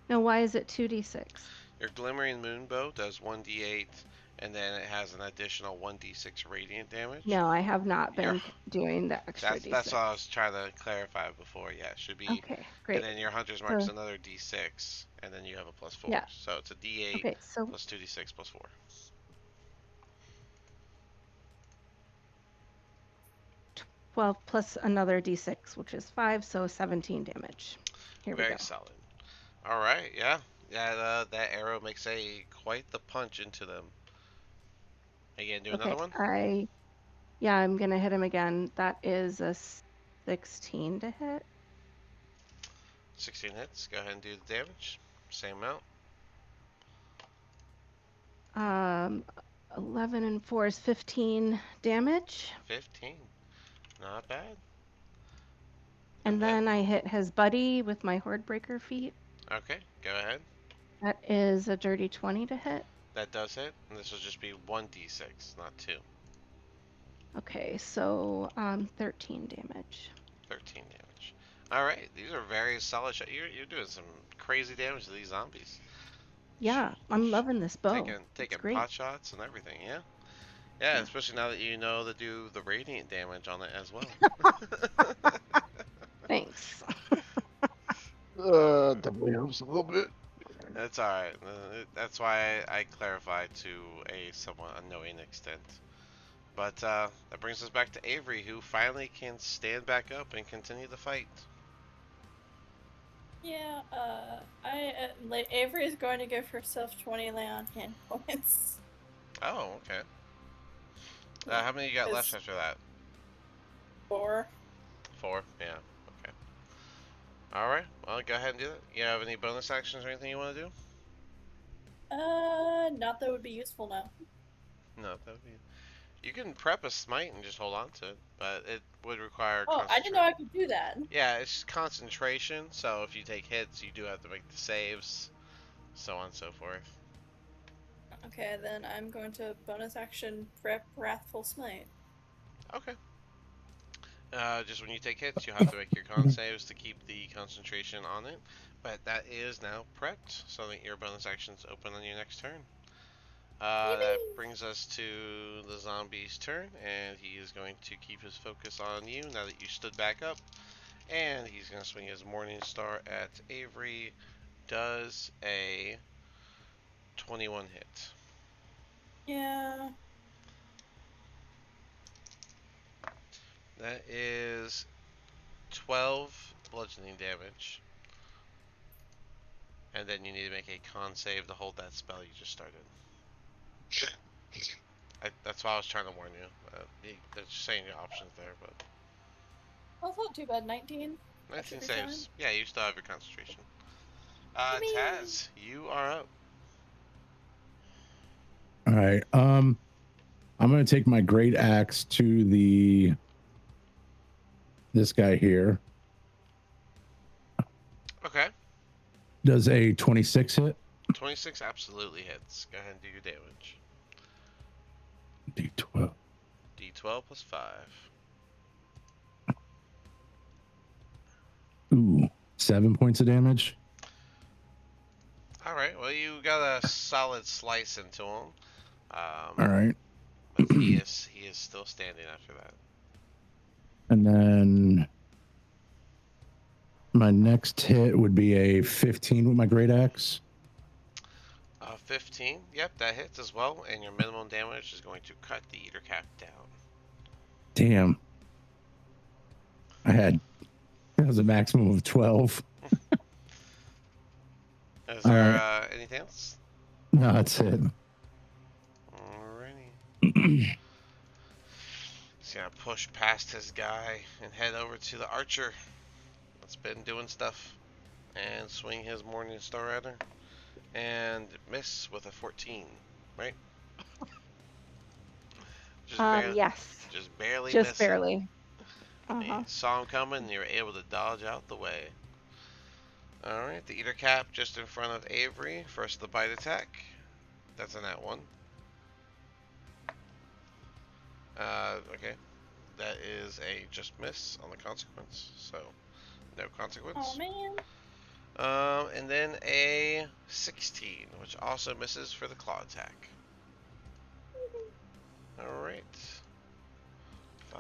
No, why is it 2d6? Your Glimmering Moonbow does 1d8, and then it has an additional 1d6 radiant damage. No, I have not been doing the extra d6. That's what I was trying to clarify before. Yeah, it should be. Okay, great. And then your Hunter's Mark is another d6, and then you have a plus 4. Yeah. So it's a d8 okay, so plus 2d6 plus 4. 12 plus another d6, which is 5, so 17 damage. Here we go. Very solid. All right, yeah. Yeah, that arrow makes quite the punch into them. Are you gonna do another one? I'm gonna hit him again. That is a 16 to hit. 16 hits. Go ahead and do the damage. Same amount. 11 and 4 is 15 damage. 15. Not bad. And then I hit his buddy with my Hordebreaker feat. Okay, go ahead. That is a dirty 20 to hit. That does hit, and this will just be 1d6, not 2. Okay, so 13 damage. 13 damage. Alright, these are very solid shots. You're doing some crazy damage to these zombies. Yeah, I'm loving this bow. Taking pot shots and everything, yeah? Yeah, especially now that you know to do the radiant damage on it as well. Thanks. Definitely helps a little bit. That's alright. That's why I clarified to a somewhat unknowing extent. But that brings us back to Avery, who finally can stand back up and continue the fight. Yeah, Avery is going to give herself 20 lay on hand points. Oh, okay. How many you got left after that? 4. 4? Yeah, okay. Alright, well, go ahead and do that. You have any bonus actions or anything you want to do? Not that would be useful now. No, that would be... You can prep a smite and just hold on to it, but it would require I didn't know I could do that. Yeah, it's just concentration, so if you take hits, you do have to make the saves, so on and so forth. Okay, then I'm going to bonus action prep Wrathful Smite. Okay. Just when you take hits, you have to make your con saves to keep the concentration on it, but that is now prepped, so that your bonus actions open on your next turn. That brings us to the zombie's turn, and he is going to keep his focus on you now that you stood back up. And he's going to swing his Morning Star at Avery. Does a 21 hit. Yeah. That is 12 bludgeoning damage. And then you need to make a con save to hold that spell you just started. That's why I was trying to warn you. They're just saying your options there, but... Well, it's not too bad. 19? 19 saves. Yeah, you still have your concentration. Taz, you are up. Alright, I'm gonna take my great axe to this guy here. Does a 26 hit? 26 absolutely hits. Go ahead and do your damage. D12. D12 plus 5. Ooh, 7 points of damage. All right. Well, you got a solid slice into him. All right. But he is still standing after that. And then my next hit would be a 15 with my great axe. 15. Yep, that hits as well. And your minimum damage is going to cut the eater cap down. Damn. That was a maximum of 12. Is All there right. anything else? No, that's it. Alrighty. He's gonna push past his guy and head over to the archer that's been doing stuff and swing his morning star at her and miss with a 14, right? Yes. Just barely Just missing. barely. You saw him coming and you were able to dodge out the way. Alright, the eater cap just in front of Avery. First the bite attack. That's a nat 1. Okay. That is a just miss on the consequence. So, no consequence. Oh man. And then a 16, which also misses for the claw attack. Alright. 5,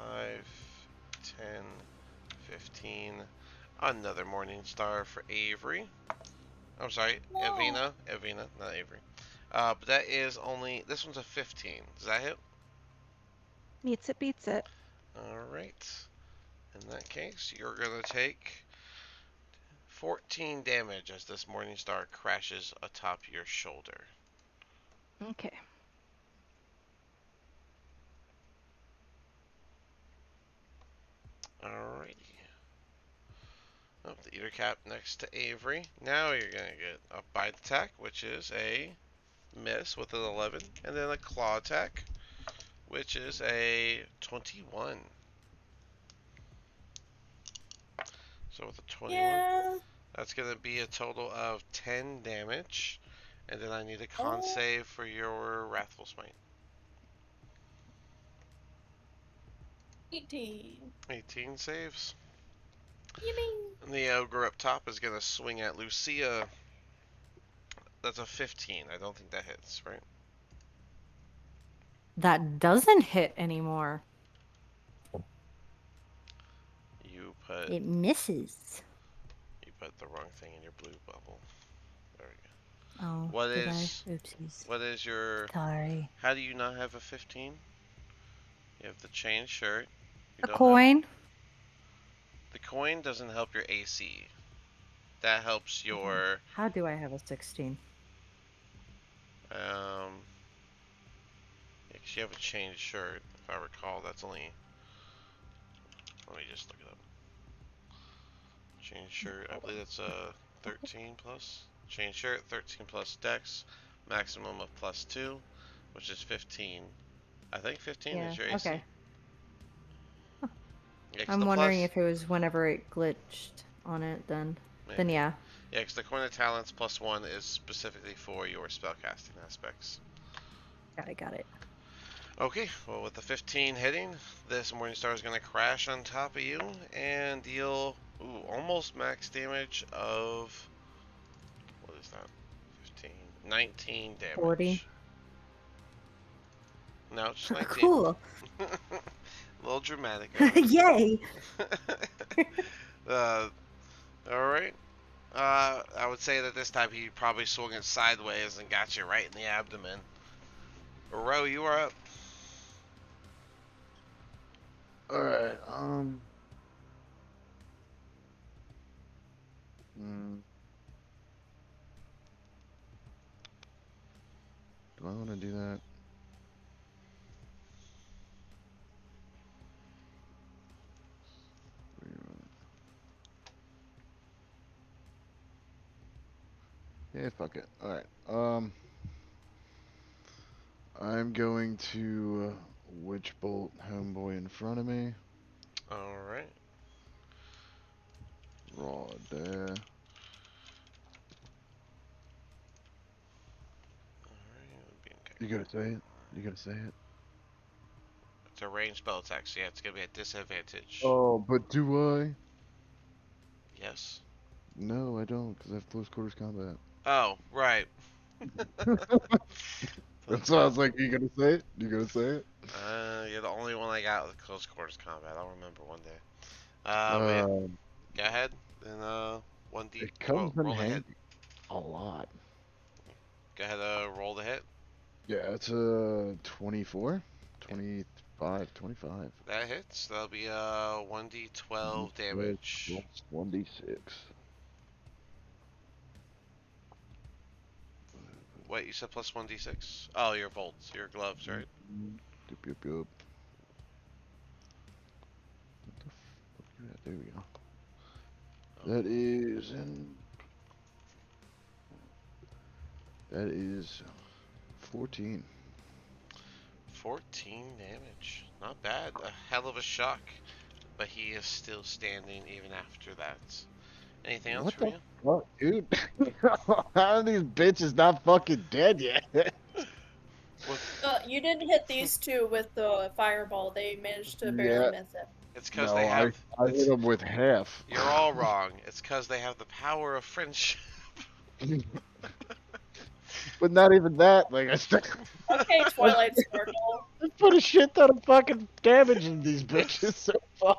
10, 15. Another morning star for Avery. I'm sorry, No. Evina, not Avery. But that is only, this one's a 15. Does that hit? Meets it, beats it. Alright. In that case, you're going to take 14 damage as this morning star crashes atop your shoulder. Okay. Alrighty. Oh, the eater cap next to Avery. Now you're going to get a bite attack, which is a miss with an 11, and then a claw attack, which is a 21. So with a 21, Yeah. that's going to be a total of 10 damage, and then I need a con save for your Wrathful Smite. 18. 18 saves. Yippee. And the ogre up top is going to swing at Lucia. That's a 15. I don't think that hits, right? That doesn't hit anymore. You put It misses. you put the wrong thing in your blue bubble. There we go. Oh, What did is I? Oopsies. what is your? Sorry. How do you not have a 15? You have the chain shirt. You A don't coin. Have, the coin doesn't help your AC. That helps your. How do I have a 16? Um. Yeah, 'cause you have a chain shirt. If I recall, that's only. Let me just look it up. Chain shirt. I believe that's a 13 plus. Chain shirt 13 plus dex, maximum of +2, which is 15. I think 15 is your AC. Okay. Yeah, 'cause I'm the wondering plus, if it was whenever it glitched on it then. maybe. Then yeah. Yeah, because the coin of talents +1 is specifically for your spellcasting aspects. Got it. Okay, well with the 15 hitting, this Morningstar is going to crash on top of you and deal almost max damage of, what is that? 15, 19 damage. 40. No, just 19. Cool. A little dramatic. Yay! Alright. I would say that this time he probably swung it sideways and got you right in the abdomen. Ro, you are up. Alright, do I want to do that? Yeah, fuck it. Alright, I'm going to Witch Bolt Homeboy in front of me. Alright. Raw there. You gotta say it. You gotta say it. It's a ranged spell attack, so yeah, it's gonna be at disadvantage. Oh, but do I? Yes. No, I don't, because I have close quarters combat. Oh, right. That's why I was like, you gonna say it? You gonna say it? You're the only one I got with close quarters combat. I'll remember one day. But yeah, Um, go ahead and 1d. it comes in Roll the hit. handy a lot. Go ahead, roll the hit. Yeah, it's a 24, Yeah, 25, 25. that hits. That'll be 1d12 damage. 1d6. Wait, you said plus 1d6? Oh, your bolts, your gloves, right? Yup, yup, yup. What the fuck you at? There we go. That is in. That is 14. 14 damage. Not bad. A hell of a shock. But he is still standing even after that. Anything else What from the you? fuck, dude? How are these bitches not fucking dead yet? You didn't hit these two with the fireball. They managed to barely Yeah. miss it. It's because they No, I have. I hit them with half. You're all wrong. It's because they have the power of friendship. But not even that. Like I said, Okay, Twilight Sparkle. I put a shit ton of fucking damage in these bitches so far.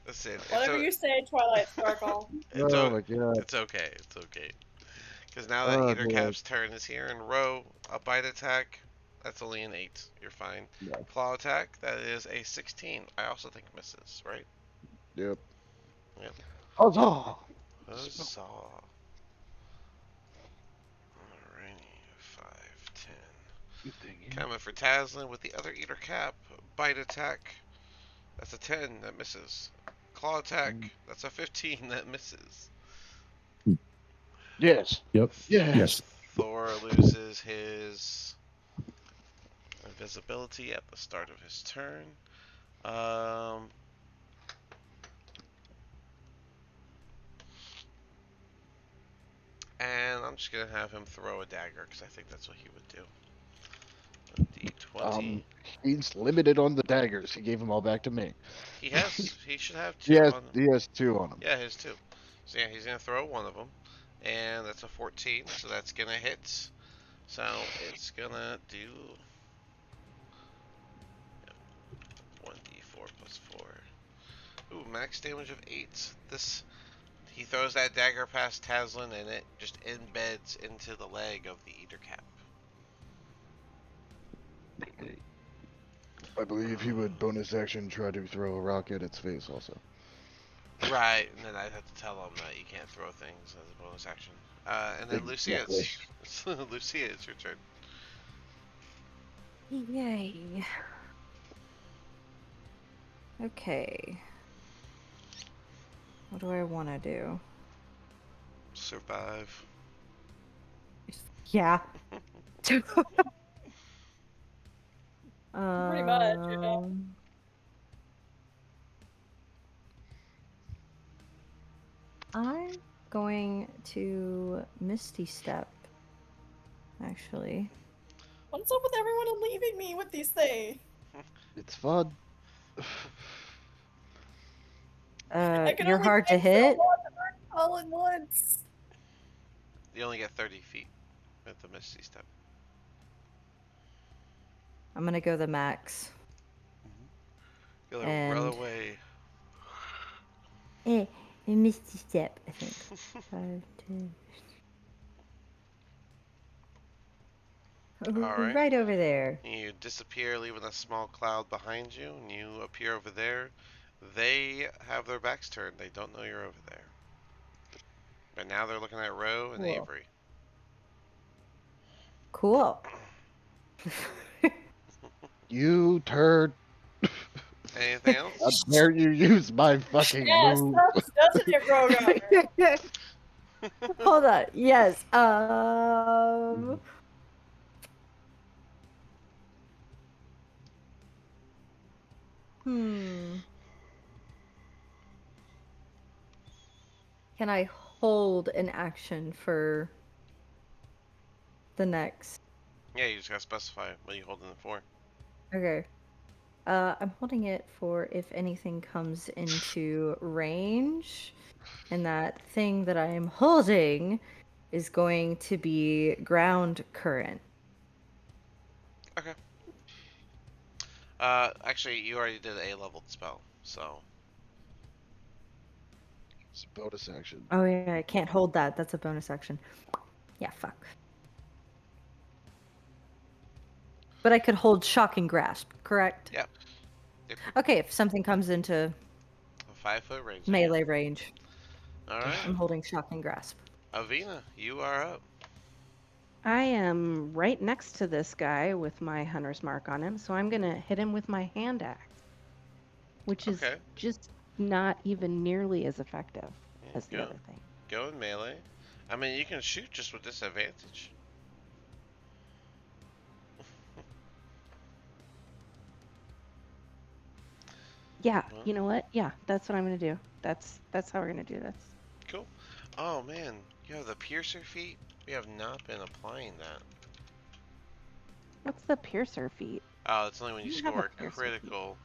Listen, Whatever you say, Twilight Sparkle. it's Oh my god. it's okay. It's okay. Because now that Oh Eater man. Cap's turn is here in row, a bite attack, that's only an 8. You're fine. Yeah. Claw attack, that is a 16. I also think misses, right? Yep. Yep. Huzzah! Huzzah. Alrighty, 5, 10. Good thing, yeah. Coming for Taslin with the other Eater Cap. Bite attack, that's a 10, that misses. Claw attack, that's a 15, that misses. Yes. Yep. Yes. Yes. Thor loses his invisibility at the start of his turn. Um, and I'm just gonna have him throw a dagger because I think that's what he would do. D20. He's limited on the daggers. He gave them all back to me. He should have He 2 has on him. he has 2 on him. Yeah, his 2. So yeah, he's gonna throw one of them, and that's a 14. So that's gonna hit. So it's gonna do 1d4 plus 4. Ooh, max damage of 8. He throws that dagger past Taslin, and it just embeds into the leg of the Eater Cap. I believe he would bonus action try to throw a rock at its face also. Right, and then I'd have to tell him that you can't throw things as a bonus action. And then Lucia, Exactly. Lucia, it's your turn. Yay. Okay. What do I want to do? Survive. Yeah. Pretty much, yeah. I'm going to Misty Step, actually. What's up with everyone leaving me with these things? It's fun. I can You're only hard to take so hit. long to learn all at once. You only get 30 feet with the Misty Step. I'm gonna go the max. Gonna run And- away. Misty Step, I think. 5, 2. Alright. Right over there. You disappear, leaving a small cloud behind you, and you appear over there. They have their backs turned. They don't know you're over there. But now they're looking at Roe and Cool. Avery. Cool. You turd. Anything else? How dare you use my fucking Yes, move? doesn't it, Rogar? Hold on. Yes. Can I hold an action for the next Yeah, you just gotta specify what you holding it for. Okay. I'm holding it for if anything comes into range, and that thing that I am holding is going to be ground current. Okay. Actually, you already did a leveled spell, so It's a bonus action. Oh yeah, I can't hold that. That's a bonus action. Yeah, fuck. But I could hold shocking grasp, correct? yep. Yep. Okay, if something comes into A 5-foot range. There you melee range, go. All right. I'm holding shocking grasp. Avina, you are up. I am right next to this guy with my hunter's mark on him, so I'm gonna hit him with my hand axe, which is Okay. just not even nearly as effective Yeah, as the other thing. go in melee. I mean, you can shoot just with disadvantage. Yeah, Well, you know what? Yeah, that's what I'm gonna do. That's how we're gonna do this. cool. Oh man, you have the piercer feat. We have not been applying that. What's the piercer feat? Oh, it's only when I you don't have a score a piercer feat. critical.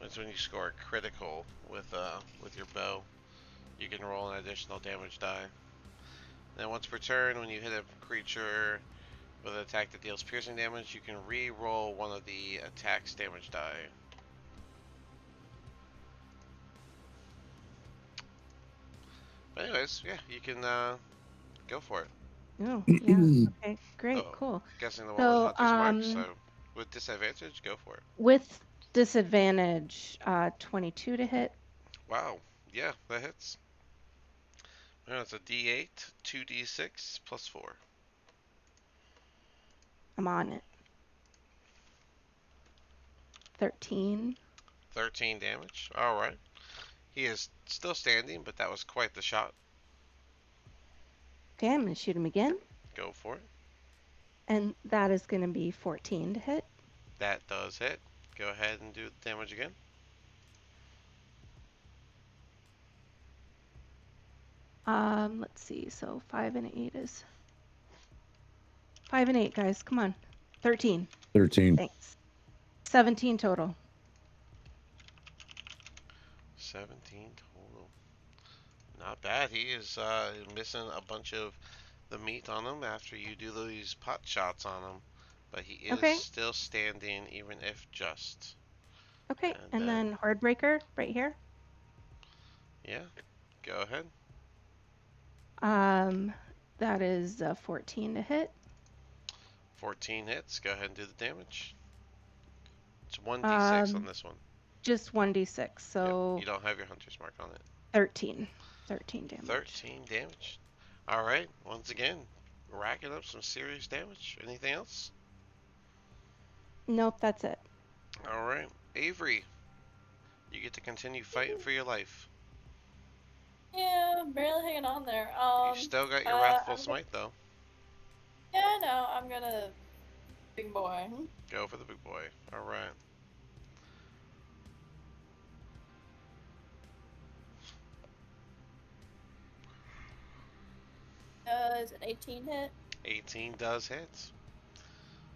It's when you score a critical with your bow. You can roll an additional damage die. Then once per turn, when you hit a creature with an attack that deals piercing damage, you can re-roll one of the attack's damage die. But anyways, yeah, you can go for it. Oh, yeah. Okay, great, Oh, cool. guessing the one with So, Hunter's Mark, so with disadvantage, go for it. with disadvantage, 22 to hit. Wow, yeah, that hits. It's a D8, 2d6 plus 4. I'm on it. 13. 13 damage. Alright. He is still standing, but that was quite the shot. Okay, I'm gonna shoot him again, Go for it. and that is gonna be 14 to hit. That does hit. Go ahead and do the damage again. Let's see. So 5 and 8 is 5 and 8, guys. Come on. 13. 13. Thanks. 17 total. 17 total. Not bad. He is missing a bunch of the meat on him after you do these pot shots on him. But he is Okay. still standing, even if just. Okay. And And then, then Horde Breaker right here. yeah, go ahead. Um, that is 14 to hit. 14 hits. Go ahead and do the damage. It's 1d6 on Um, this one. just 1d6. Yep, So you don't have your hunter's mark on it. 13. 13 damage. 13 damage. Alright, once again, racking up some serious damage. Anything else? Nope, that's it. Alright, Avery, you get to continue fighting for your life. Yeah, I'm barely hanging on there. You still got your Wrathful I'm gonna, Smite, though. yeah, I know. I'm gonna big boy. Go for the big boy. Alright. Is an 18 hit? 18 does hit.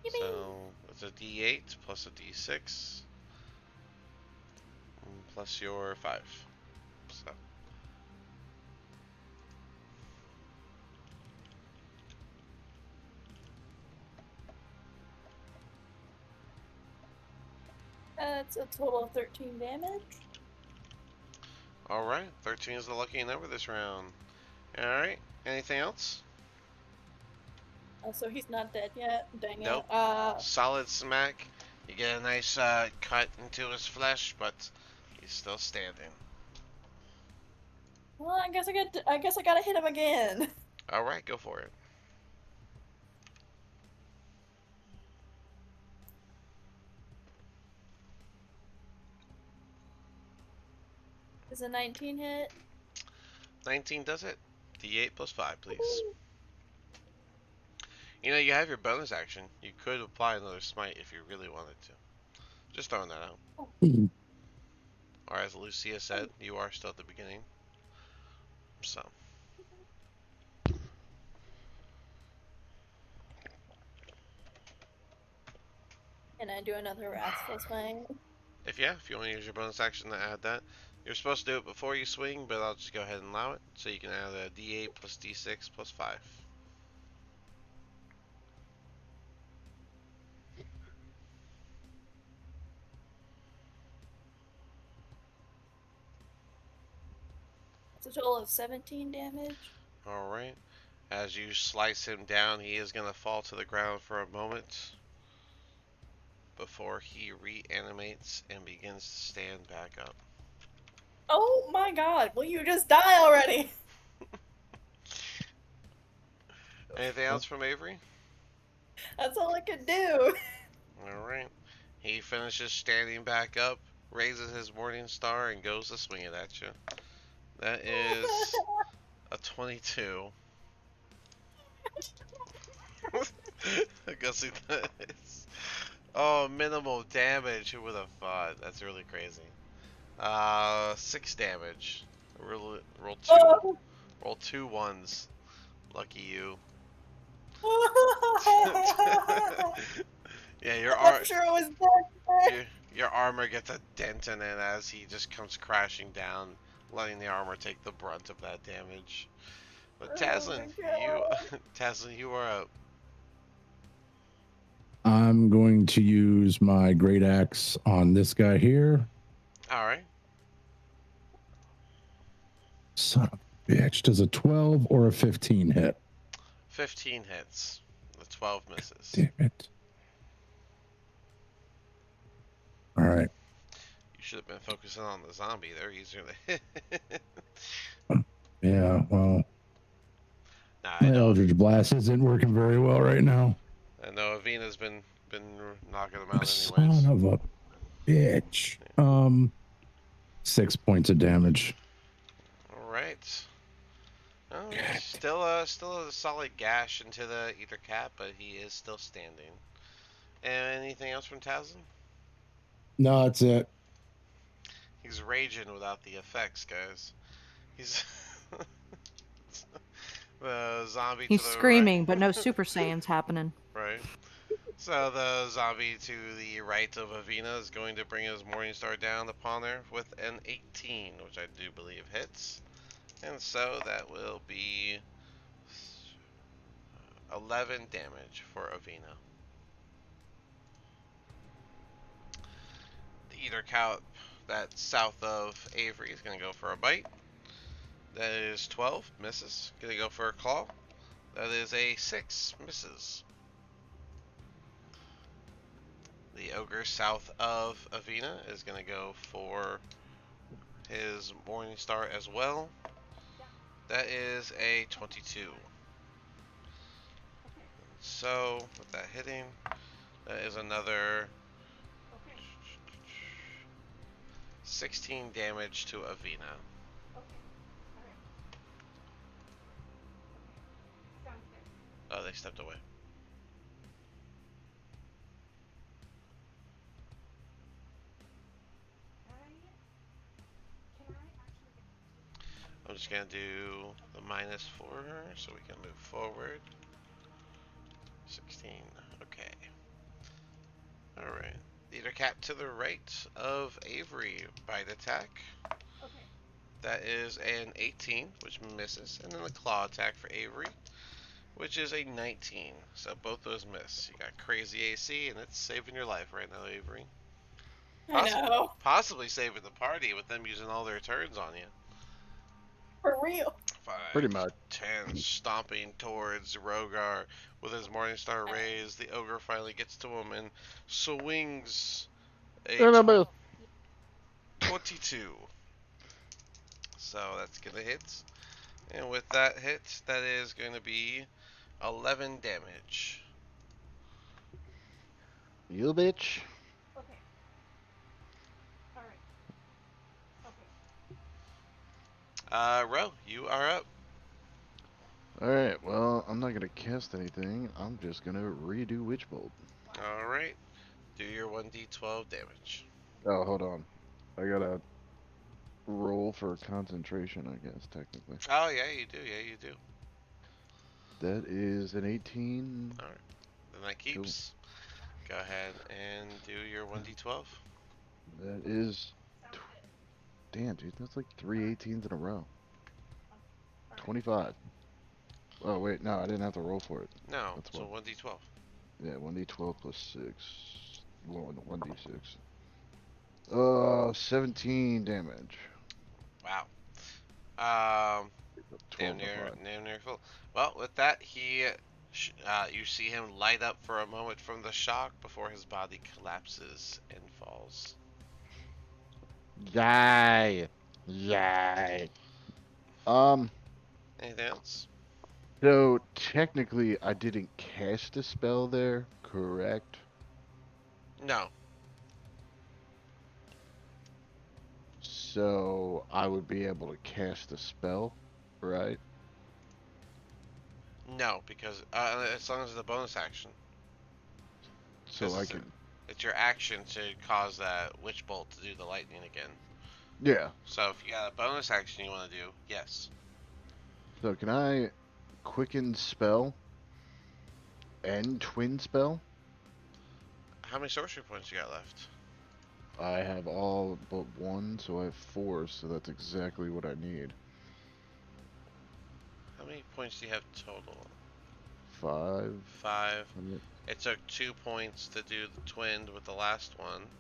Yippee! So, it's a d8 plus a d6 plus your 5. So, That's a total of 13 damage. alright, 13 is the lucky number this round. Alright, anything else? So he's not dead yet. Dang Nope. it. Solid smack. You get a nice cut into his flesh, but he's still standing. Well, I guess I gotta hit him again. Alright, go for it. Is a 19 hit? 19 does it. D8 plus 5, please. You know, you have your bonus action. You could apply another smite if you really wanted to. Just throwing that out. Or as Lucia said, you are still at the beginning. So. Can I do another Wrathful Smite? If you want to use your bonus action to add that, you're supposed to do it before you swing, but I'll just go ahead and allow it. So you can add a D8 plus D6 plus 5. It's a total of 17 damage. Alright. As you slice him down, he is going to fall to the ground for a moment before he reanimates and begins to stand back up. Oh my god, will you just die already? Anything else from Avery? That's all I can do. Alright. He finishes standing back up, raises his morning star, and goes to swing it at you. That is a 22. I guess it is. Oh, minimal damage. Who would have thought? That's really crazy. 6 damage. Roll two. Oh. Roll 2 ones. Lucky you. Yeah, I'm sure it was dead. your armor gets a dent in it as he just comes crashing down, letting the armor take the brunt of that damage. But Tazlin, Tazlin, you are up. I'm going to use my great axe on this guy here. All right. Son of a bitch. Does a 12 or a 15 hit? 15 hits. The 12 misses. Damn it. All right. You should have been focusing on the zombie. They're easier to hit. Yeah, well, Nah, my Eldritch Blast isn't working very well right now. I know Avina's been knocking them out anyways. Son of a bitch. 6 points of damage. All right. Oh, still a solid gash into the ether cap, but he is still standing. And anything else from Tazlin? No, that's it. He's raging without the effects, guys. He's the zombie. He's to the screaming, right. but no Super Saiyans happening. Right. So the zombie to the right of Avina is going to bring his Morningstar down upon her with an 18, which I do believe hits. And so that will be 11 damage for Avina. The Eater Cow that's south of Avery is going to go for a bite. That is 12, misses. Going to go for a claw. That is a 6, misses. The ogre south of Avina is going to go for his Morningstar as well. That is a 22. So, with that hitting, that is another 16 damage to Avina. Oh, they stepped away. I'm just gonna do the minus for her so we can move forward. 16. Okay. Alright. Leader Cat to the right of Avery. Bite attack. Okay. That is an 18, which misses. And then the claw attack for Avery, which is a 19. So both those miss. You got crazy AC, and it's saving your life right now, Avery. I know. Possibly saving the party with them using all their turns on you. For real. 5, Pretty much. 10, stomping towards Rogar with his Morningstar raised. The ogre finally gets to him and swings a 22. So that's gonna hit. And with that hit, that is going to be 11 damage. You bitch. Okay. All right. Okay. Ro, you are up. Alright, well, I'm not gonna cast anything. I'm just gonna redo Witch Bolt. Alright. Do your 1d12 damage. Oh, hold on. I gotta roll for concentration, I guess, technically. Oh, yeah, you do. Yeah, you do. That is an 18. Alright. Then that keeps. Go ahead and do your 1d12. That is. Damn, dude, that's like 3 18s in a row. 25. Oh, wait, no, I didn't have to roll for it. No, That's so what. 1d12. Yeah, 1d12 plus 6. 1d6. 17 damage. Wow. Damn 12 to near, 5. damn near full. Well, with that, you see him light up for a moment from the shock before his body collapses and falls. Yay! Yay! Um, Anything else? so technically I didn't cast a spell there, correct? No, So I would be able to cast a spell, right? no, because as long as it's a bonus action, So because I it's can, it's your action to cause that witch bolt to do the lightning again. yeah. So if you got a bonus action you want to do, yes. So can I quicken spell and twin spell? How many sorcery points you got left? I have all but one, so I have four, so that's exactly what I need. How many points do you have total? 5. 5. I'm It took 2 points to do the twinned with the last one,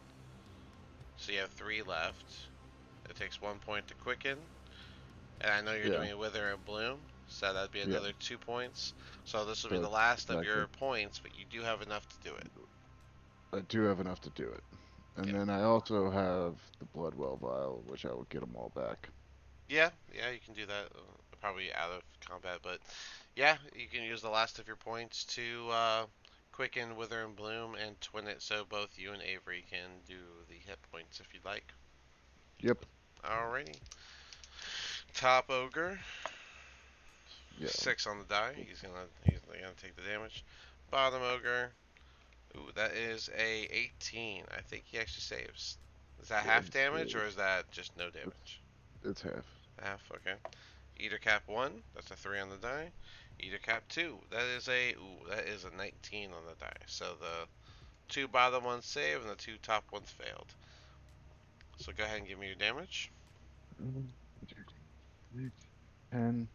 so you have 3 left. It takes 1 point to quicken, and I know you're Yeah, doing a wither and bloom, so that'd be yeah. another 2 points. So this will be So the last of exactly. your points, but you do have enough to do it. I do have enough to do it. And Okay. then I also have the Bloodwell vial, which I will get them all back. Yeah, yeah, you can do that. Probably out of combat, but yeah, you can use the last of your points to quicken Wither and Bloom and twin it so both you and Avery can do the hit points if you'd like. Yep. Alrighty. Top Ogre, Yeah. 6 on the die. He's gonna take the damage. Bottom Ogre, ooh, that is a 18. I think he actually saves. Is that Yeah, half he damage or saves. is that just no It's, damage? it's half. Half, okay. Eater cap 1, that's a 3 on the die. Eater cap 2, that is a 19 on the die. So the 2 bottom ones save and the 2 top ones failed. So go ahead and give me your damage. 10.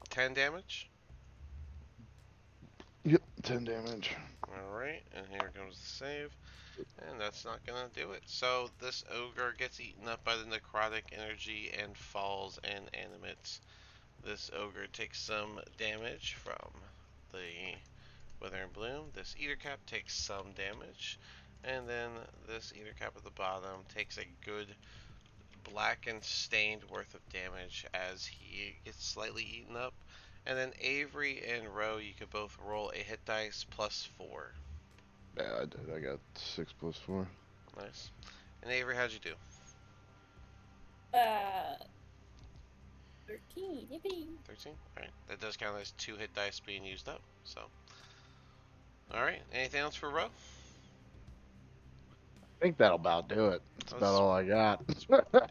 10 damage. Yep, 10 damage. Alright, and here comes the save. And that's not gonna do it. So this ogre gets eaten up by the necrotic energy and falls and animates. This ogre takes some damage from the Wither and Bloom. This Eater Cap takes some damage. And then this Eater Cap at the bottom takes a good black and stained worth of damage as he gets slightly eaten up. And then Avery and Roe, you could both roll a hit dice plus 4. Yeah, I did. I got 6 plus 4. Nice. And Avery, how'd you do? Uh, 13. Yippee. 13? Alright. That does count as 2 hit dice being used up. So, alright. Anything else for Roe? I think that'll about do it. That's about all I got.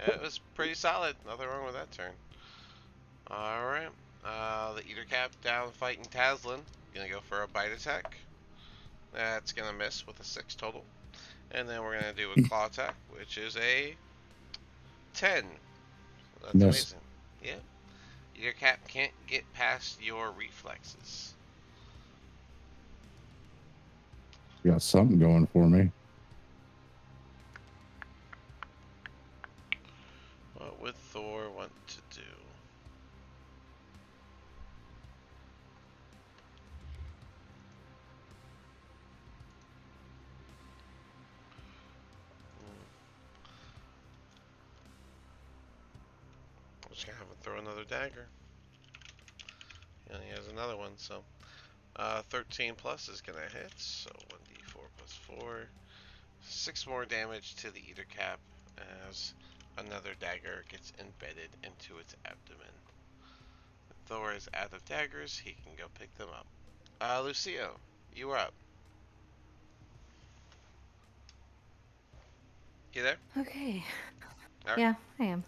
It was pretty solid. Nothing wrong with that turn. Alright. The Eater Cap down fighting Taslin. Gonna go for a bite attack. That's gonna miss with a 6 total. And then we're gonna do a claw attack, which is a 10. That's Miss. amazing. Yeah. Eater Cap can't get past your reflexes. Got something going for me. What would Thor want to do? I'm just gonna have him throw another dagger. He only has another one, so 13 plus is gonna hit. So 1d4 plus 4, 6 more damage to the Eater Cap as another dagger gets embedded into its abdomen. Thor is out of daggers. He can go pick them up. Lucio, you are up. You there? Okay. All right. Yeah, I am.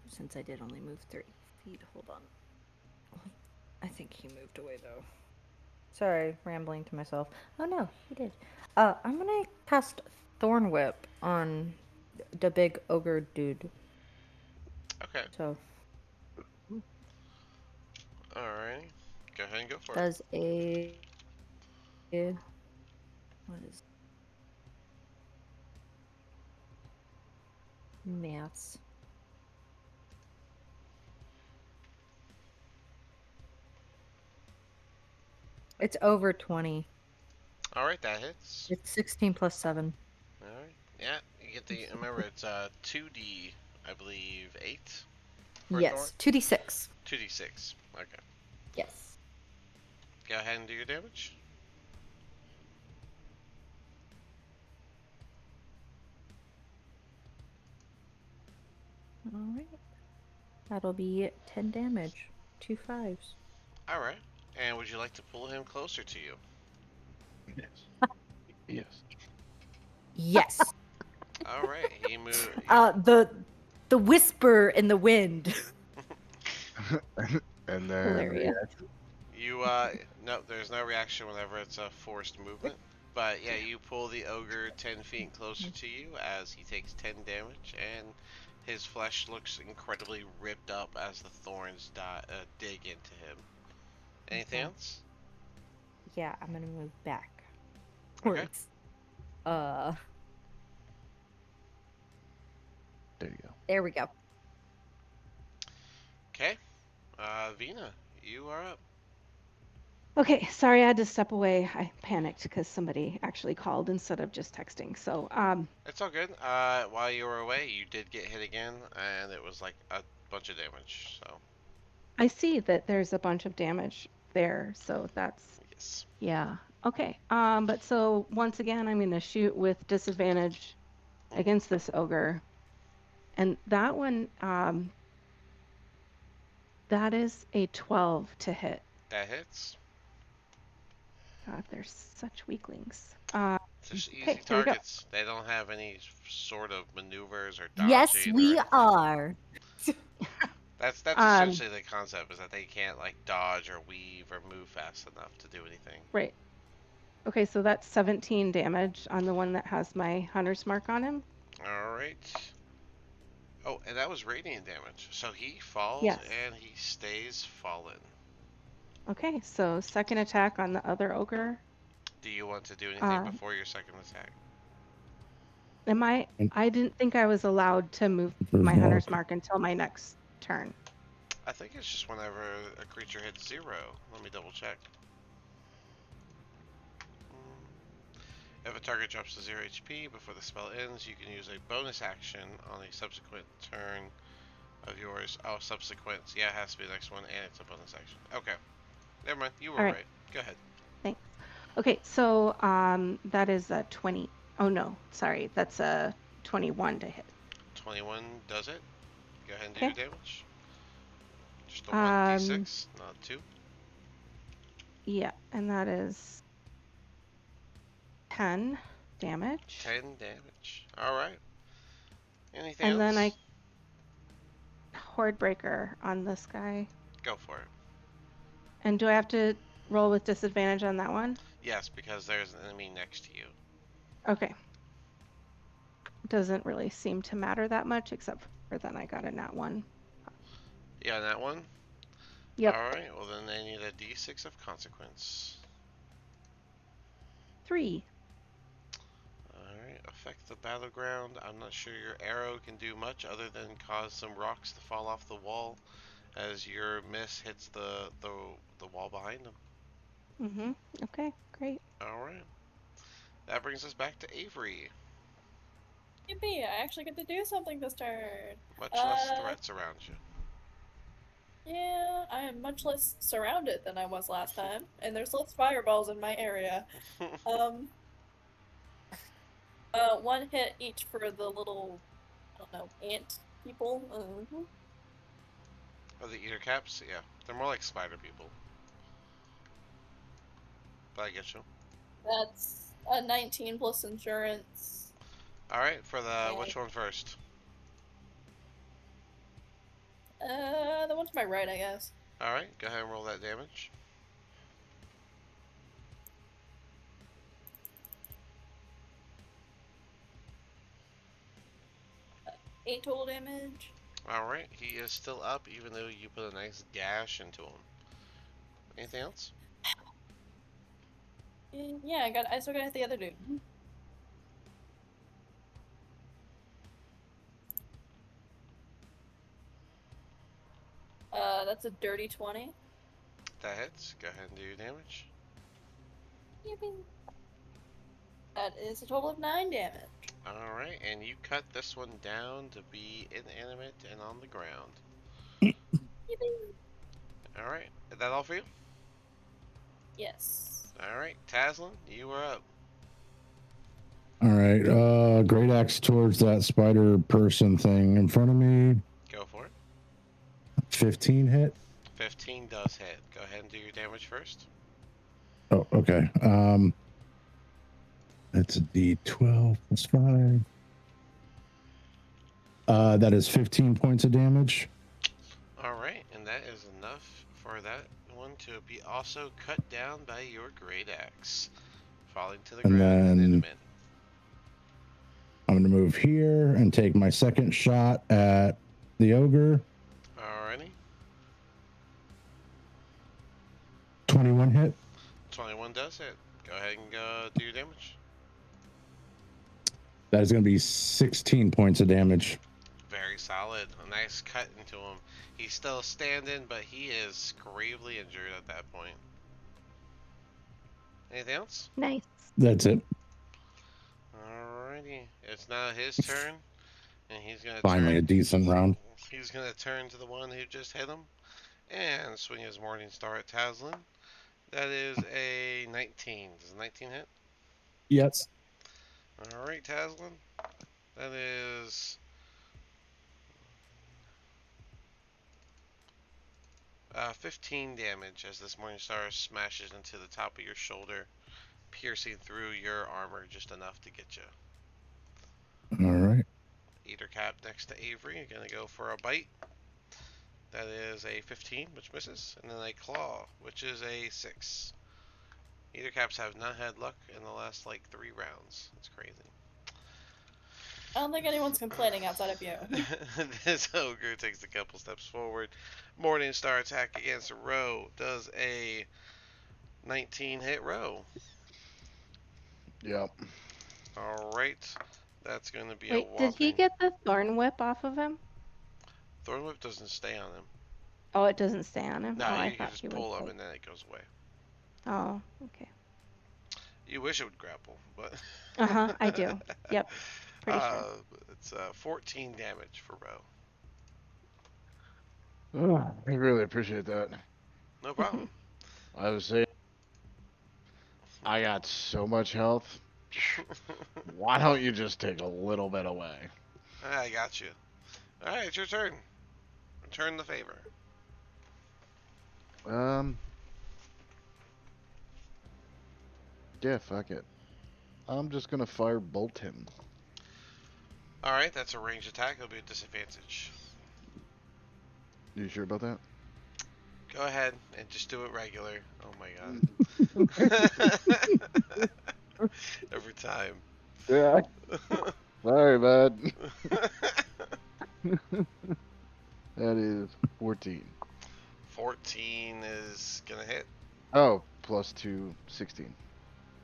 Since I did only move 30 feet, hold on. I think he moved away though. Sorry, rambling to myself. Oh no, he did. I'm gonna cast Thorn Whip on the big ogre dude. Okay. So Alrighty. Go ahead and go for it. does a what is maths? It's over 20. Alright, that hits. It's 16 plus 7. Alright. Yeah, you get the. Remember, it's 2d, I believe, 8 for Thorn? Yes, 2d6. 2d6. Okay. Yes. Go ahead and do your damage. All right. That'll be 10 damage. 2 5s. Alright. And would you like to pull him closer to you? Yes. Yes. Yes. Alright, he moved. The whisper in the wind. And then Hilarious. You, no, there's no reaction whenever it's a forced movement. But yeah, you pull the ogre 10 feet closer to you as he takes 10 damage, and his flesh looks incredibly ripped up as the thorns dig into him. Anything Okay. else? Yeah, I'm gonna move back. Okay. Towards. there you go. There we go. Okay. Vina, you are up. Okay, sorry I had to step away. I panicked because somebody actually called instead of just texting. So, It's all good. While you were away, you did get hit again, and it was like a bunch of damage. So, I see that there's a bunch of damage there. So that's, yes. yeah. Okay. But so once again, I'm going to shoot with disadvantage against this ogre. And that one, that is a 12 to hit. That hits. God, they're such weaklings. Just easy Okay, here we go. targets. They don't have any sort of maneuvers or Yes, dodging or we anything. are. That's Um, essentially the concept, is that they can't like dodge or weave or move fast enough to do anything. Right. Okay, so that's 17 damage on the one that has my hunter's mark on him. All right. Oh, and that was radiant damage. So he falls Yes. and he stays fallen. Okay, so second attack on the other ogre. Do you want to do anything Uh, before your second attack? I didn't think I was allowed to move Hunter's my hunter's mark. mark until my next turn. I think it's just whenever a creature hits 0. Let me double check. If a target drops to 0 HP before the spell ends, you can use a bonus action on a subsequent turn of yours. Oh, subsequent. Yeah, it has to be the next one, and it's a bonus action. Okay. Never mind. You were All right. right. Go ahead. Thanks. Okay, so that is a 20. Oh no, sorry, that's a 21 to hit. 21 does it. Go ahead and do Okay. your damage. Just a 1d6, not 2. Yeah, and that is 10 damage. 10 damage. Alright. Anything And else? then I horde breaker on this guy. Go for it. And do I have to roll with disadvantage on that one? Yes, because there's an enemy next to you. Okay. Doesn't really seem to matter that much, except for then I got a nat 1. Yeah, that one? Yep. Alright, well then they need a d6 of consequence. 3. Alright, affect the battleground. I'm not sure your arrow can do much other than cause some rocks to fall off the wall as your miss hits the wall behind them. Mm-hmm. Okay, great. Alright. That brings us back to Avery. Yippee! I actually get to do something this turn. Much less threats around you. Yeah, I am much less surrounded than I was last time, and there's less fireballs in my area. One hit each for the little, I don't know, ant people. Oh, the eater caps? Yeah. They're more like spider people. But I get you. That's a 19 plus insurance. Alright, for the And, which one first? the one to my right, I guess. Alright, go ahead and roll that damage. 8 total damage. Alright, he is still up even though you put a nice gash into him. Anything else? Yeah, I still gotta hit the other dude. That's a dirty 20. That hits. Go ahead and do your damage. Yippee. That is a total of 9 damage. Alright, and you cut this one down to be inanimate and on the ground. Yippee. Alright, is that all for you? Yes. Alright, Taslin, you are up. All right. Great axe towards that spider person thing in front of me. Go for it. 15 hit. 15 does hit. Go ahead and do your damage first. Oh, okay. That's a D12 plus 5. That is 15 points of damage. Alright, and that is enough for that one to be also cut down by your great axe. Falling to the And ground then- inanimate. I'm going to move here and take my second shot at the ogre. Alrighty. 21 hit. 21 does hit. Go ahead and go do your damage. That is going to be 16 points of damage. Very solid. A nice cut into him. He's still standing, but he is gravely injured at that point. Anything else? Nice. That's it. Alrighty. It's now his turn. And he's going to Finally, a turn. decent round. He's going to turn to the one who just hit him. And swing his Morning Star at Taslin. That is a 19. Does a 19 hit? Yes. Alright, Taslin. That is 15 damage as this Morning Star smashes into the top of your shoulder, piercing through your armor just enough to get you. All right. Eater Cap next to Avery, you're going to go for a bite. That is a 15, which misses, and then a claw, which is a 6. Eater Caps have not had luck in the last, 3 rounds. It's crazy. I don't think anyone's complaining outside of you. This ogre takes a couple steps forward. Morning Star attack against Roe. Does a 19 hit Roe. Yep. Alright. That's going to be Wait, a whopping... did he get the thorn whip off of him? Thorn Whip doesn't stay on him. Oh, it doesn't stay on him? No, Oh, I you can thought just he pull would. him and then it goes away. Oh, okay. You wish it would grapple, but... Uh-huh, I do. Yep. Pretty sure. It's 14 damage for Roe. Oh, I really appreciate that. No problem. I was saying, I got so much health. Why don't you just take a little bit away? I got you. Alright, it's your turn. Return the favor. Yeah, fuck it. I'm just gonna fire bolt him. Alright, that's a range attack. It'll be a disadvantage. You sure about that? Go ahead and just do it regular. Oh my god. Every time. Yeah. Sorry, bud. That is 14. 14 is gonna hit. Oh, plus 2, 16.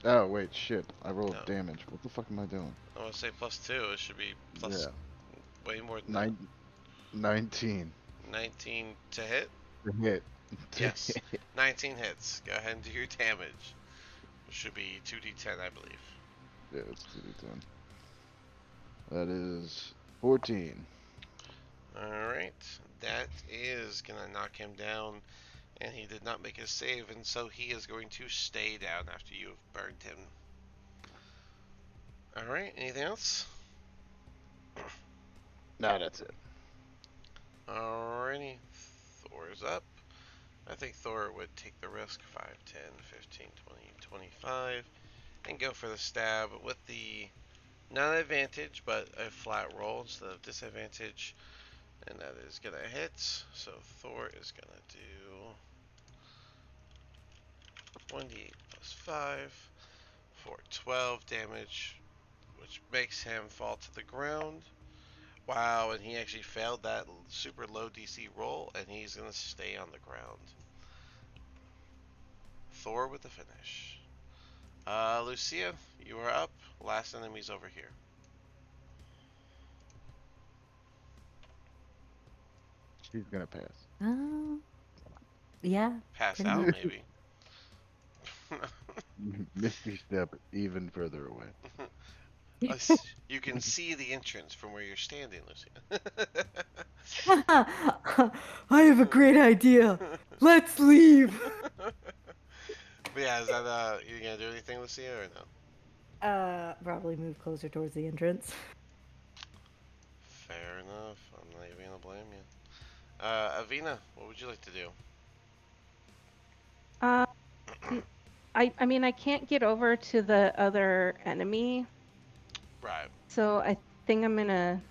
Oh, wait, shit. I rolled No. damage. What the fuck am I doing? I want to say plus 2. It should be plus way more than Nine, 19. that. 19 to hit? To hit. Yes. 19 hits. Go ahead and do your damage. It should be 2d10, I believe. Yeah, it's 2d10. That is 14. Alright. That is going to knock him down. And he did not make a save, and so he is going to stay down after you have burned him. Alright, anything else? No, that's it. Alrighty. Thor's up. I think Thor would take the risk. 5, 10, 15, 20, 25. And go for the stab with the not advantage, but a flat roll instead of disadvantage. And that is going to hit. So Thor is going to do 1d8 plus 5 for 12 damage, which makes him fall to the ground. Wow, and he actually failed that super low DC roll, and he's gonna stay on the ground. Thor with the finish. Lucia, you are up. Last enemy's over here. She's gonna pass. Yeah. Pass Pretty out, much. maybe. Misty step even further away. You can see the entrance from where you're standing, Lucia. I have a great idea. Let's leave. But yeah, is that you gonna do anything, Lucia, or no? Probably move closer towards the entrance. Fair enough. I'm not even gonna blame you. Avina, what would you like to do? Uh, I mean, I can't get over to the other enemy, Right. so I think I'm gonna.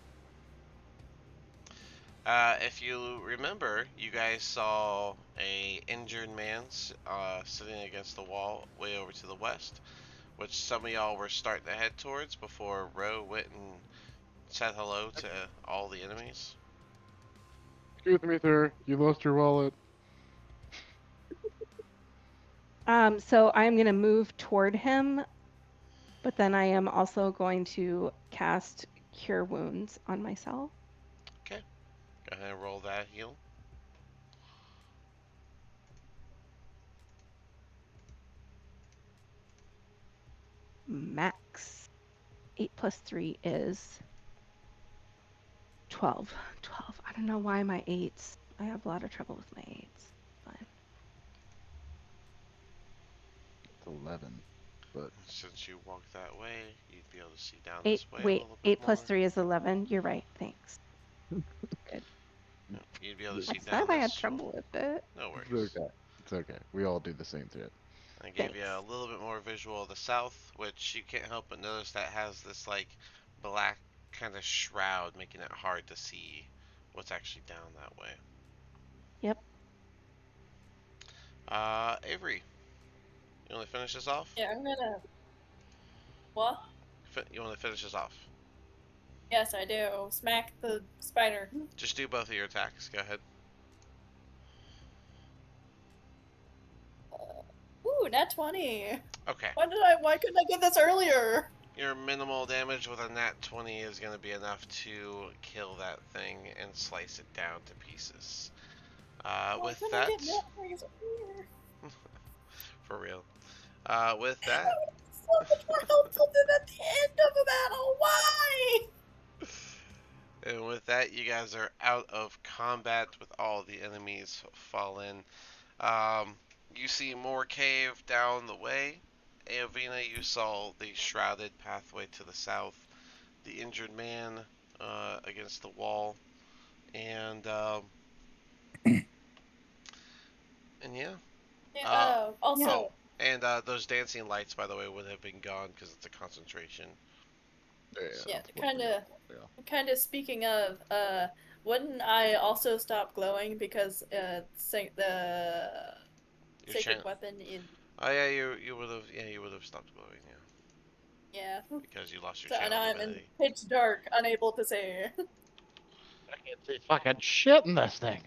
If you remember, you guys saw a injured man sitting against the wall way over to the west, which some of y'all were starting to head towards before Ro went and said hello to all the enemies. Excuse me, sir. You lost your wallet. So I'm gonna move toward him, but then I am also going to cast Cure Wounds on myself. Okay. Go ahead and roll that heal. Max. 8 plus 3 is 12. 12. I don't know why my 8s. I have a lot of trouble with my 8s. Fine. It's 11. But Since you walked that way, you'd be able to see down 8. this way a Wait. little bit 8 more. plus 3 is 11. You're right. Thanks. Good. Yep, you'd be able to I see said down I had this. trouble with it. No it's worries. okay. It's okay. We all do the same shit. I gave you a Thanks. little bit more visual of the south, which you can't help but notice that has this like black kind of shroud, making it hard to see what's actually down that way. Yep. Avery, you want to finish this off? Yeah, I'm gonna. What? You want to finish this off? Yes, I do. Smack the spider. Just do both of your attacks. Go ahead. Ooh, nat 20. Okay. Why couldn't I get this earlier? Your minimal damage with a nat 20 is going to be enough to kill that thing and slice it down to pieces. Why With couldn't that, I get nat 20s earlier? for real. With that, So much more helpful than at the end of a battle. Why? and with that, you guys are out of combat with all the enemies fallen. You see more cave down the way. Eovina, you saw the shrouded pathway to the south, the injured man against the wall, and yeah. Also, Oh, and those dancing lights, by the way, would have been gone because it's a concentration. Yeah. yeah, that's what we got. Yeah. kind of speaking of, wouldn't I also stop glowing because the Your sacred weapon in Oh yeah, you would have stopped glowing, yeah, yeah. because you lost your So channel now I'm in divinity. pitch dark, unable to see. I can't see fucking shit in this thing.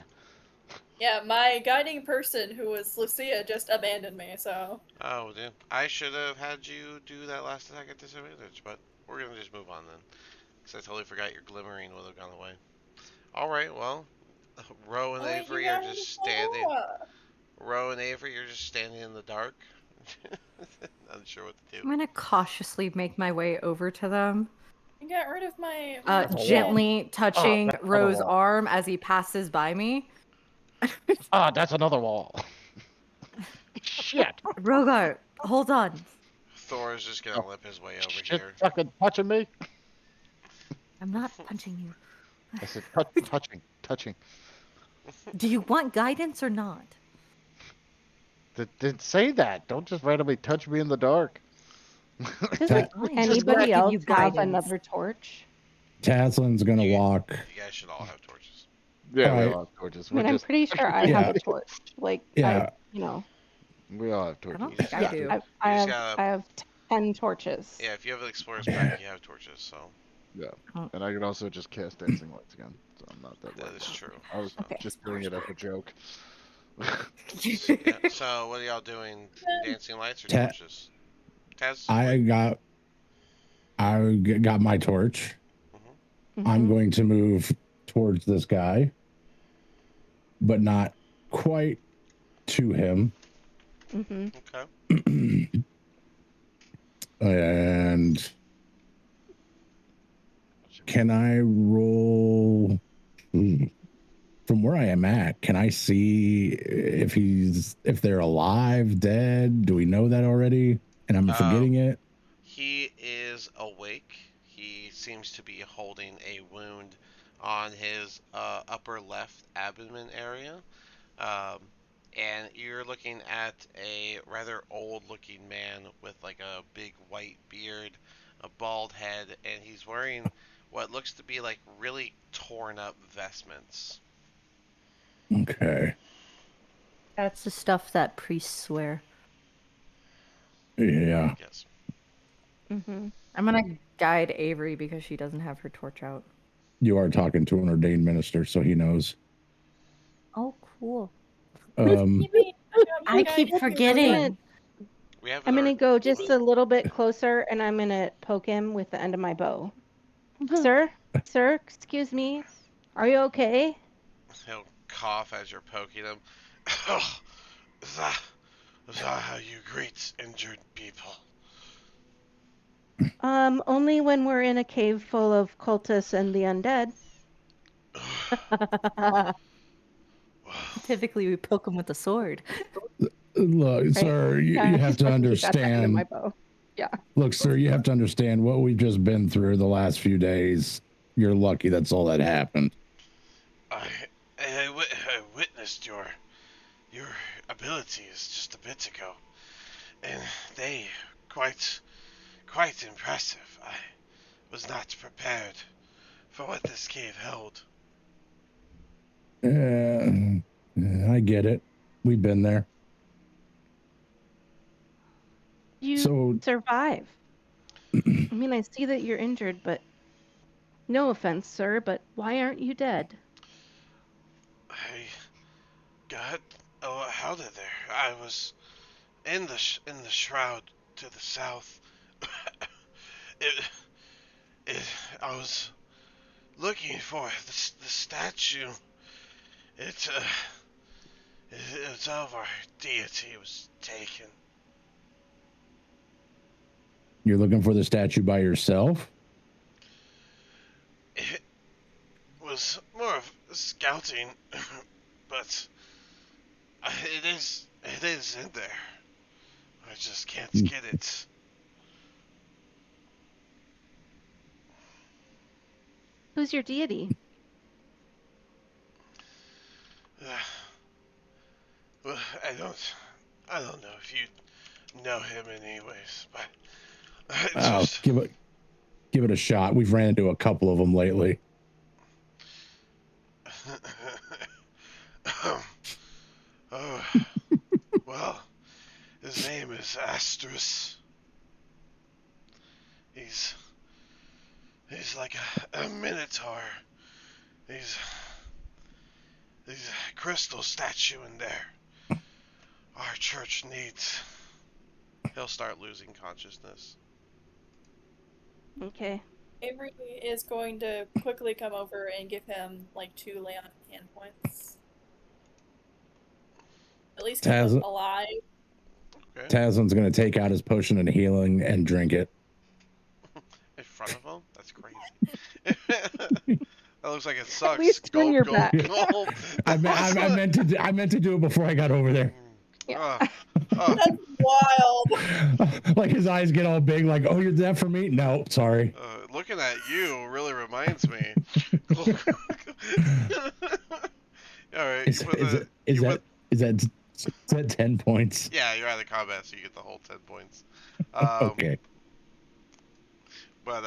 Yeah, my guiding person, who was Lucia, just abandoned me. So Oh, dude. I should have had you do that last attack at disadvantage, but we're gonna just move on then. Because I totally forgot your glimmering would have gone away. Alright, well, Ro and oh wait, you Avery are got rid of just standing. Flora. Ro and Avery, you're just standing in the dark. Unsure what to do. I'm gonna cautiously make my way over to them, You got rid of my. gently touching that's another Ro's wall. arm as he passes by me. Ah, that's another wall. Shit. Rogar, hold on. Thor is just gonna lip his way over Shit here. fucking touching me. I'm not punching you. I said touching. Do you want guidance or not? Didn't say that. Don't just randomly touch me in the dark. Doesn't Fine. anybody Give else you have guidance. another torch? Taslin's gonna You- walk. You guys should all have torches. Yeah, we Alright. all have torches. I mean, I'm pretty sure I Yeah. have a torch. Like, Yeah. we all have I torches. don't think Yeah. I do. I just have gotta- I have 10 torches. Yeah, if you have an explorer's pack, you have torches, so. Yeah. Oh. And I can also just cast Dancing Lights again, so I'm not that That worried. is true. I was Okay. just doing it as a joke. Yeah. So what are y'all doing? Dancing lights or Ta- torches? Taz. I got my torch. Mm-hmm. I'm Mhm. going to move towards this guy, but not quite to him. Mhm. Okay. And can I roll? From where I am at, can I see if they're alive, dead? Do we know that already? And I'm Uh, forgetting it. he is awake. He seems to be holding a wound on his upper left abdomen area. Um, and you're looking at a rather old-looking man with like a big white beard, a bald head, and he's wearing what looks to be like really torn up vestments. Okay. That's the stuff that priests wear. Yeah. Yes. Mhm. I'm gonna guide Avery because she doesn't have her torch out. You are talking to an ordained minister, so he knows. Oh, cool. Um, You mean I got my I guy keep here. I'm gonna forgetting. We have I'm an gonna art. go just a little bit closer, and I'm gonna poke him with the end of my bow. Sir, sir, excuse me. Are you okay? He'll cough as you're poking him. Oh, that, is that how you greet injured people? Only when we're in a cave full of cultists and the undead. Well, Typically, we poke him with a sword. look, Right? sir, Yeah, you have to especially he got the end of my understand. bow. Yeah. Look, sir, you have to understand what we've just been through the last few days. You're lucky that's all that happened. I, I witnessed your abilities just a bit ago, and they quite quite impressive. I was not prepared for what this cave held. I get it. We've been there. You So, survive. I mean, I see that you're injured, but no offense, sir, but why aren't you dead? I got out of there. I was in the shroud to the south. it, it I was looking for the statue. It it's of our deity. It was taken. you're looking for the statue by yourself? It was more of scouting, but it is in there. I just can't get it. Who's your deity? Well, I don't know if you know him anyways, but it's Oh, just give it a shot. We've ran into a couple of them lately. oh, well, his name is Astrus. He's he's like a minotaur. He's a crystal statue in there. Our church needs. He'll start losing consciousness. Okay. Avery is going to quickly come over and give him like 2 lay on hand points. At least keep him Taz, alive. Okay, Tazlin's going to take out his potion of healing and drink it. in front of him. That's crazy. That looks like it sucks. least when Gulp, you're gulp, back. gulp. I meant to do it before I got over there. Yeah. That's wild. Like his eyes get all big, like, oh, you're that for me? No, sorry. Looking at you really reminds me. All right, Is, you put is, the it, is, you put. that, is that 10 points? Yeah, you're out of combat, so you get the whole 10 points. Okay. But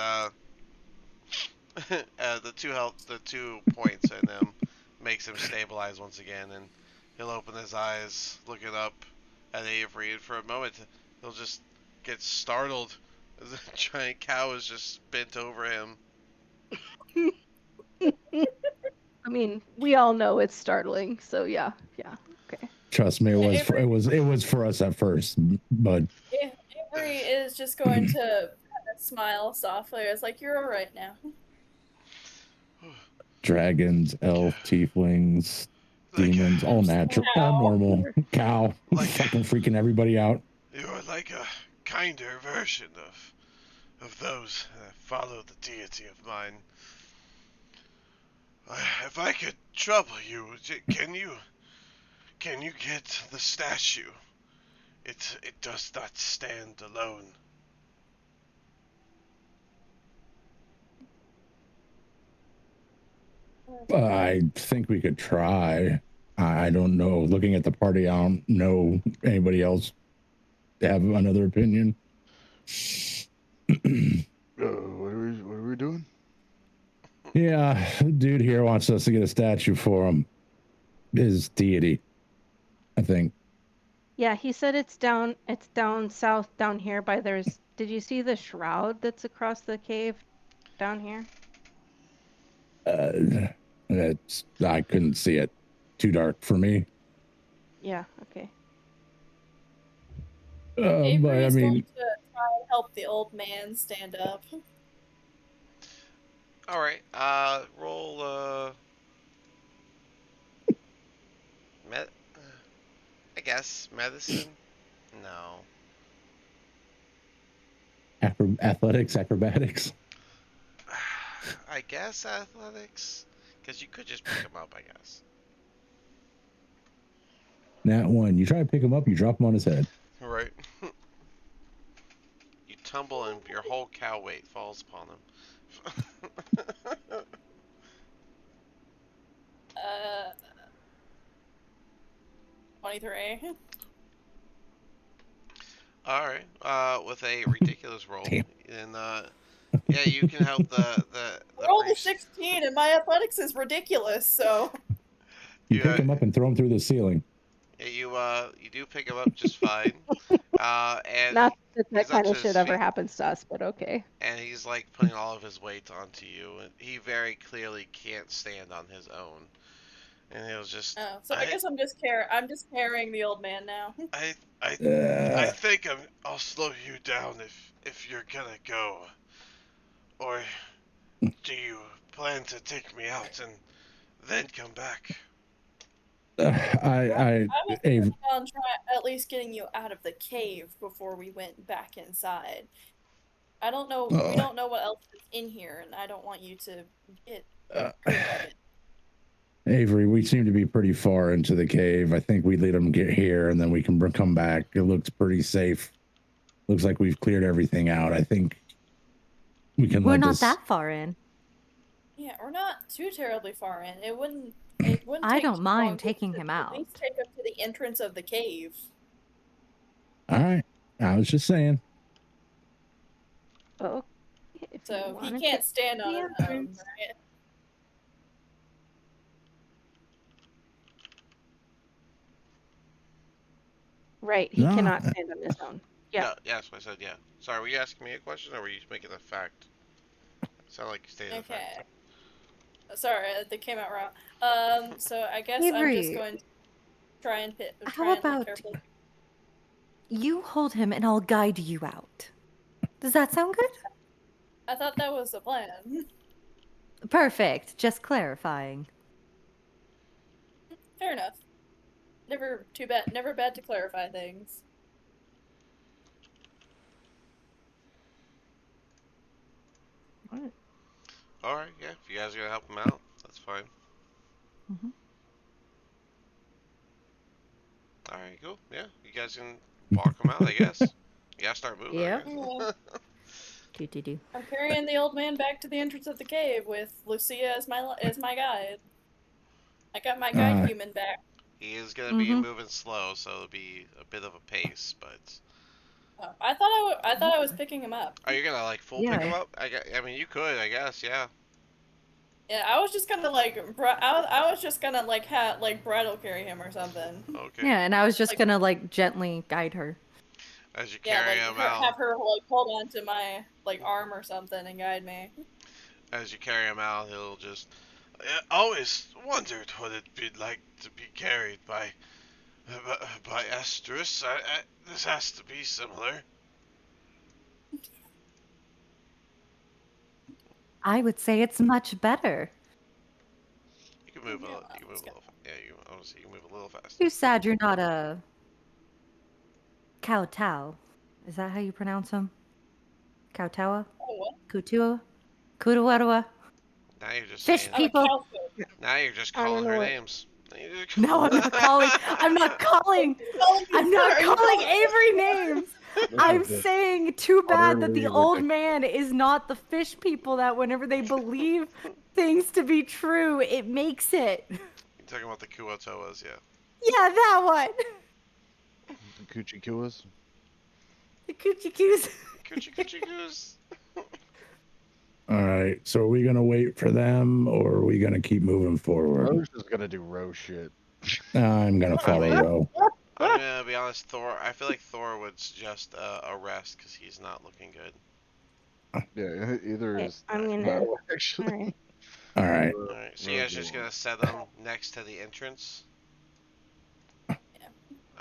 the 2 points in him makes him stabilize once again, and he'll open his eyes, looking up at Avery, and for a moment he'll just get startled as a giant cow is just bent over him. I mean, we all know it's startling, so yeah, okay. Trust me, it was for us at first, but Avery is just going to kind of smile softly. It's like, you're all right now. dragons, elf, tieflings, demons, all natural, normal. Cow, fucking freaking everybody out. You're like a kinder version of those that follow the deity of mine. If I could trouble you, can you get the statue? It does not stand alone. I think we could try. I don't know. Looking at the party, I don't know anybody else have another opinion. What are we doing? Yeah, dude here wants us to get a statue for him. His deity, I think. Yeah, he said it's down south down here by did you see the shroud that's across the cave down here? I couldn't see it. Too dark for me. Yeah, okay. Avery But I is going mean, to try and help the old man stand up. All right. Roll. I guess medicine. No. athletics, acrobatics. I guess athletics, because you could just pick him up. I guess. Nat 1. You try to pick him up, you drop him on his head. Right. You tumble and your whole cow weight falls upon him. 23. All right. With a ridiculous roll, and yeah, you can help the Roll the priest. 16, and my athletics is ridiculous. So You pick him up and throw him through the ceiling. Yeah, you do pick him up just fine. And Not that he's kind up of to shit his ever feet, happens to us, but okay. and he's like putting all of his weight onto you, and he very clearly can't stand on his own. And he was just. so I guess I'm just carrying the old man now. I think I'll slow you down if you're gonna go, or do you plan to take me out and then come back? I was planning on at least getting you out of the cave before we went back inside. I don't know. We don't know what else is in here, and I don't want you to get hurt by it. Avery, we seem to be pretty far into the cave. I think we let him get here, and then we can come back. It looks pretty safe. Looks like we've cleared everything out. I think we can. We're not that far in. Yeah, we're not too terribly far in. It wouldn't. I don't mind taking him out. At least take up to the entrance of the cave. All right. I was just saying. Oh. So he can't stand on his own, right? Right, he cannot stand on his own. Yeah. No, yes, I said yeah. Sorry, were you asking me a question, or were you making a fact? It sounded like you stated a fact. Sorry, that came out wrong. So I guess I'm just going to try and pit. How about you hold him and I'll guide you out? Does that sound good? I thought that was the plan. Perfect. Just clarifying. Fair enough. Never bad to clarify things. What? All right, yeah. If you guys are gonna help him out, that's fine. Mm-hmm. All right, cool. Yeah, you guys can walk him out, I guess. You gotta start moving. Yep. Do. I'm carrying the old man back to the entrance of the cave with Lucia as my guide. I got my guide human back. He is gonna be moving slow, so it'll be a bit of a pace, but. Oh, I thought I was picking him up. Are you gonna like pick him up? I mean, you could, I guess, yeah. Yeah, I was just gonna like, I was just gonna like bridal carry him or something. Okay. Yeah, and I was just gonna like gently guide her. As you carry him out. Have her like hold on to my like arm or something and guide me. as you carry him out, he'll just. I always wondered what it'd be like to be carried by Estrus. This has to be similar. I would say it's much better. You can move a Yeah, little. well, You can let's move a go. little. Yeah, you. Honestly, you can move a little faster. Too sad you're not a kowtow. Is that how you pronounce them? Kowtowa? Oh, what? Kutua? Kutuwarua? Now you're just Fish saying. Oh, people? cowfoot. Now you're just I don't calling know her what. names. No, I'm not calling. I'm not calling. I'm not Are you calling calling Avery names. This I'm is just saying too bad that utterly the old ridiculous. man is not the fish people that whenever they believe things to be true, it makes it. You're talking about the Kuotoas, yeah. Yeah, that one. The Coochie Cuas. The coochie coos. Coochie coochie goose. All right. So are we gonna wait for them, or are we gonna keep moving forward? Roche is gonna do Roche shit. I'm gonna follow mean- Ro. I'm gonna be honest, Thor. I feel like Thor would suggest a rest because he's not looking good. Yeah, either Okay, is I'm gonna. no, actually. All right. All right. All right, so you guys just gonna set them next to the entrance. All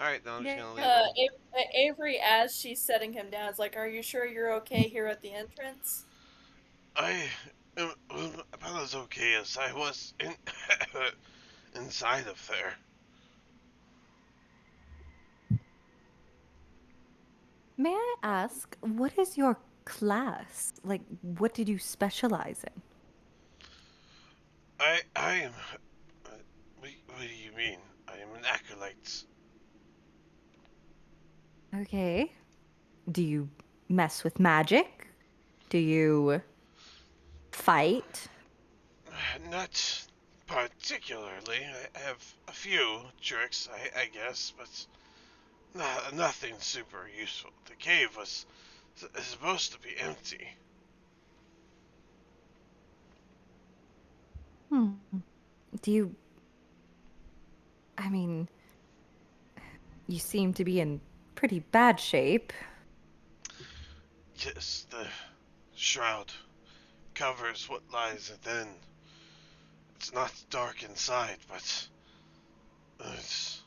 right, then I'm just gonna leave them. Avery, as she's setting him down, is like, "Are you sure you're okay here at the entrance?" I am about as okay as I was inside of there. May I ask, what is your class? Like, what did you specialize in? I am. What do you mean? I am an acolyte. Okay. Do you mess with magic? Do you fight? Not particularly. I have a few tricks, I guess, but nothing super useful. The cave was supposed to be empty. Hmm. Do you. I mean, you seem to be in pretty bad shape. Yes, the shroud covers what lies within. It's not dark inside, but it's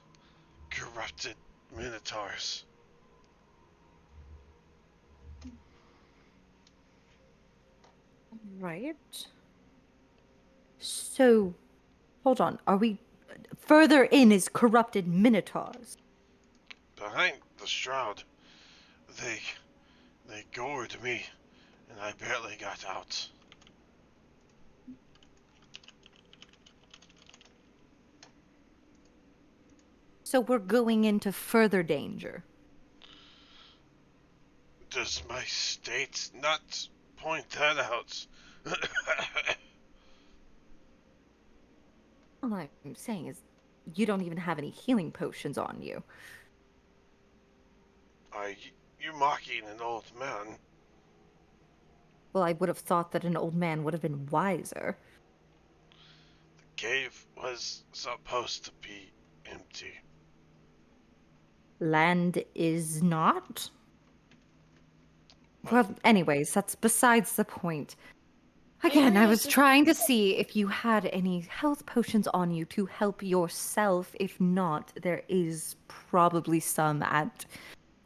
corrupted minotaurs. Right. So, hold on. Are we. Further in is corrupted minotaurs. Behind the shroud, they they gored me, and I barely got out. So we're going into further danger. Does my state not point that out? All I'm saying is, you don't even have any healing potions on you. Are you mocking an old man? Well, I would have thought that an old man would have been wiser. The cave was supposed to be empty. Land is not? Well, anyways, that's besides the point. Again, I Avery was is trying to see if you had any health potions on you to help yourself. If not, there is probably some at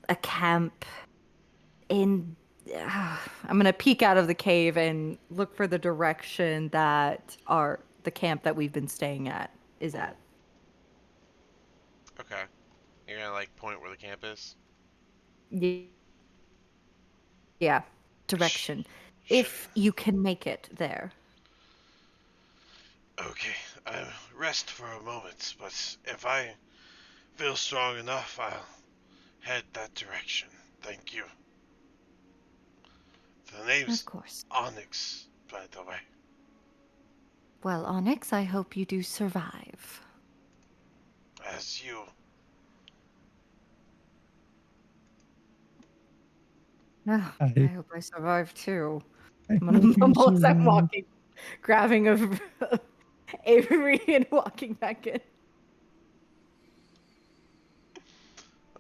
a camp in. I'm gonna peek out of the cave and look for the direction that the camp that we've been staying at is at. Okay. You're gonna like point where the camp is? Ye- Yeah, direction. Sh- If you can make it there. Okay, I'll rest for a moment, but if I feel strong enough, I'll head that direction. Thank you. The name's Of course. Onyx, by the way. Well, Onyx, I hope you do survive. As you. Oh, I- I hope I survive too. I I'm gonna hope you mumble as I'm survive. walking, grabbing a Avery and walking back in.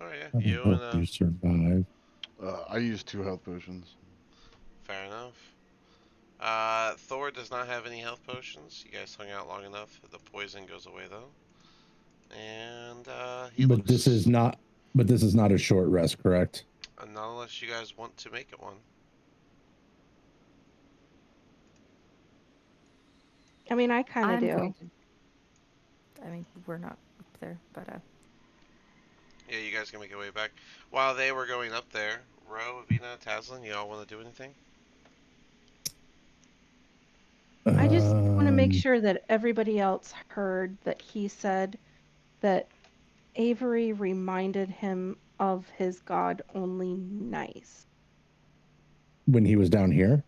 Oh yeah, I you hope and you survive. I used 2 health potions. fair enough. Thor Thor does not have any health potions. You guys hung out long enough. The poison goes away though, and he But looks. this is not. But this is not a short rest, correct? Not unless you guys want to make it one. I mean, I kind of I'm do. going to. I mean, we're not up there, but Yeah, you guys can make your way back. While they were going up there, Ro, Avina, Taslin, you all want to do anything? I just want to make Um, sure that everybody else heard that he said that Avery reminded him of his god only nice. when he was down here.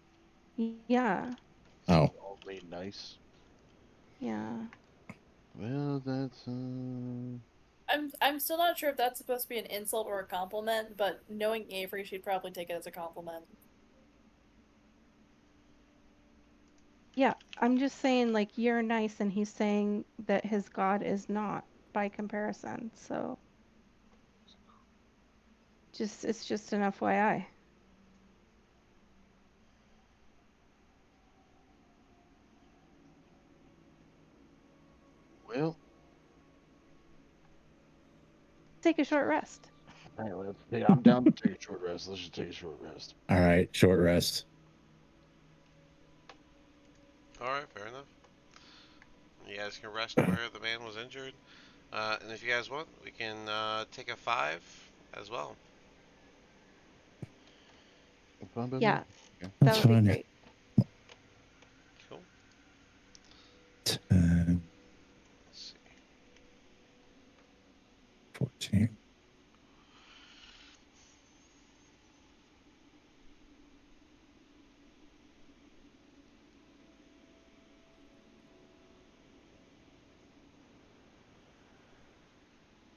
Yeah, Oh, Only nice. yeah. Well, that's I'm still not sure if that's supposed to be an insult or a compliment, but knowing Avery, she'd probably take it as a compliment. Yeah, I'm just saying, like, you're nice, and he's saying that his god is not by comparison. So, it's just an FYI. well. Take a short rest. Hey, I'm down to take a short rest. Let's just take a short rest. all right. Short rest. Alright, fair enough. You guys can rest where the man was injured. And if you guys want, we can take a 5 as well. Fine by me. Yeah, Okay. that That's would be fine. great. Cool. 10, Let's see. 14.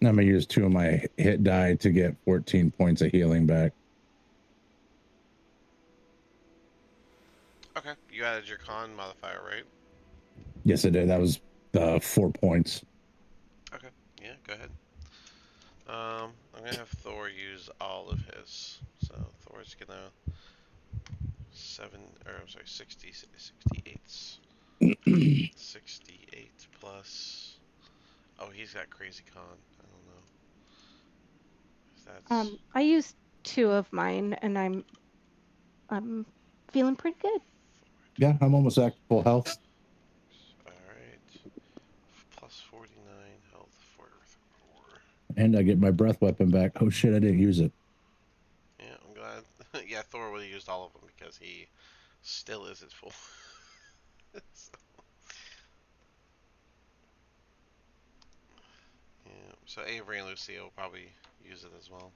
I'm gonna use 2 of my hit die to get 14 points of healing back. Okay, you added your con modifier, right? Yes, I did. That was 4 points. Okay, yeah, go ahead. I'm gonna have Thor use all of his. So Thor's gonna 68 plus. Oh, he's got crazy con. I don't know. If that's I used 2 of mine, and I'm feeling pretty good. Yeah, I'm almost at full health. alright. Plus 49 health for Thor. And I get my breath weapon back. Oh shit, I didn't use it. Yeah, I'm glad. Yeah, Thor would have used all of them because he still is at full. So, yeah. So Avery and Lucia will probably use it as well.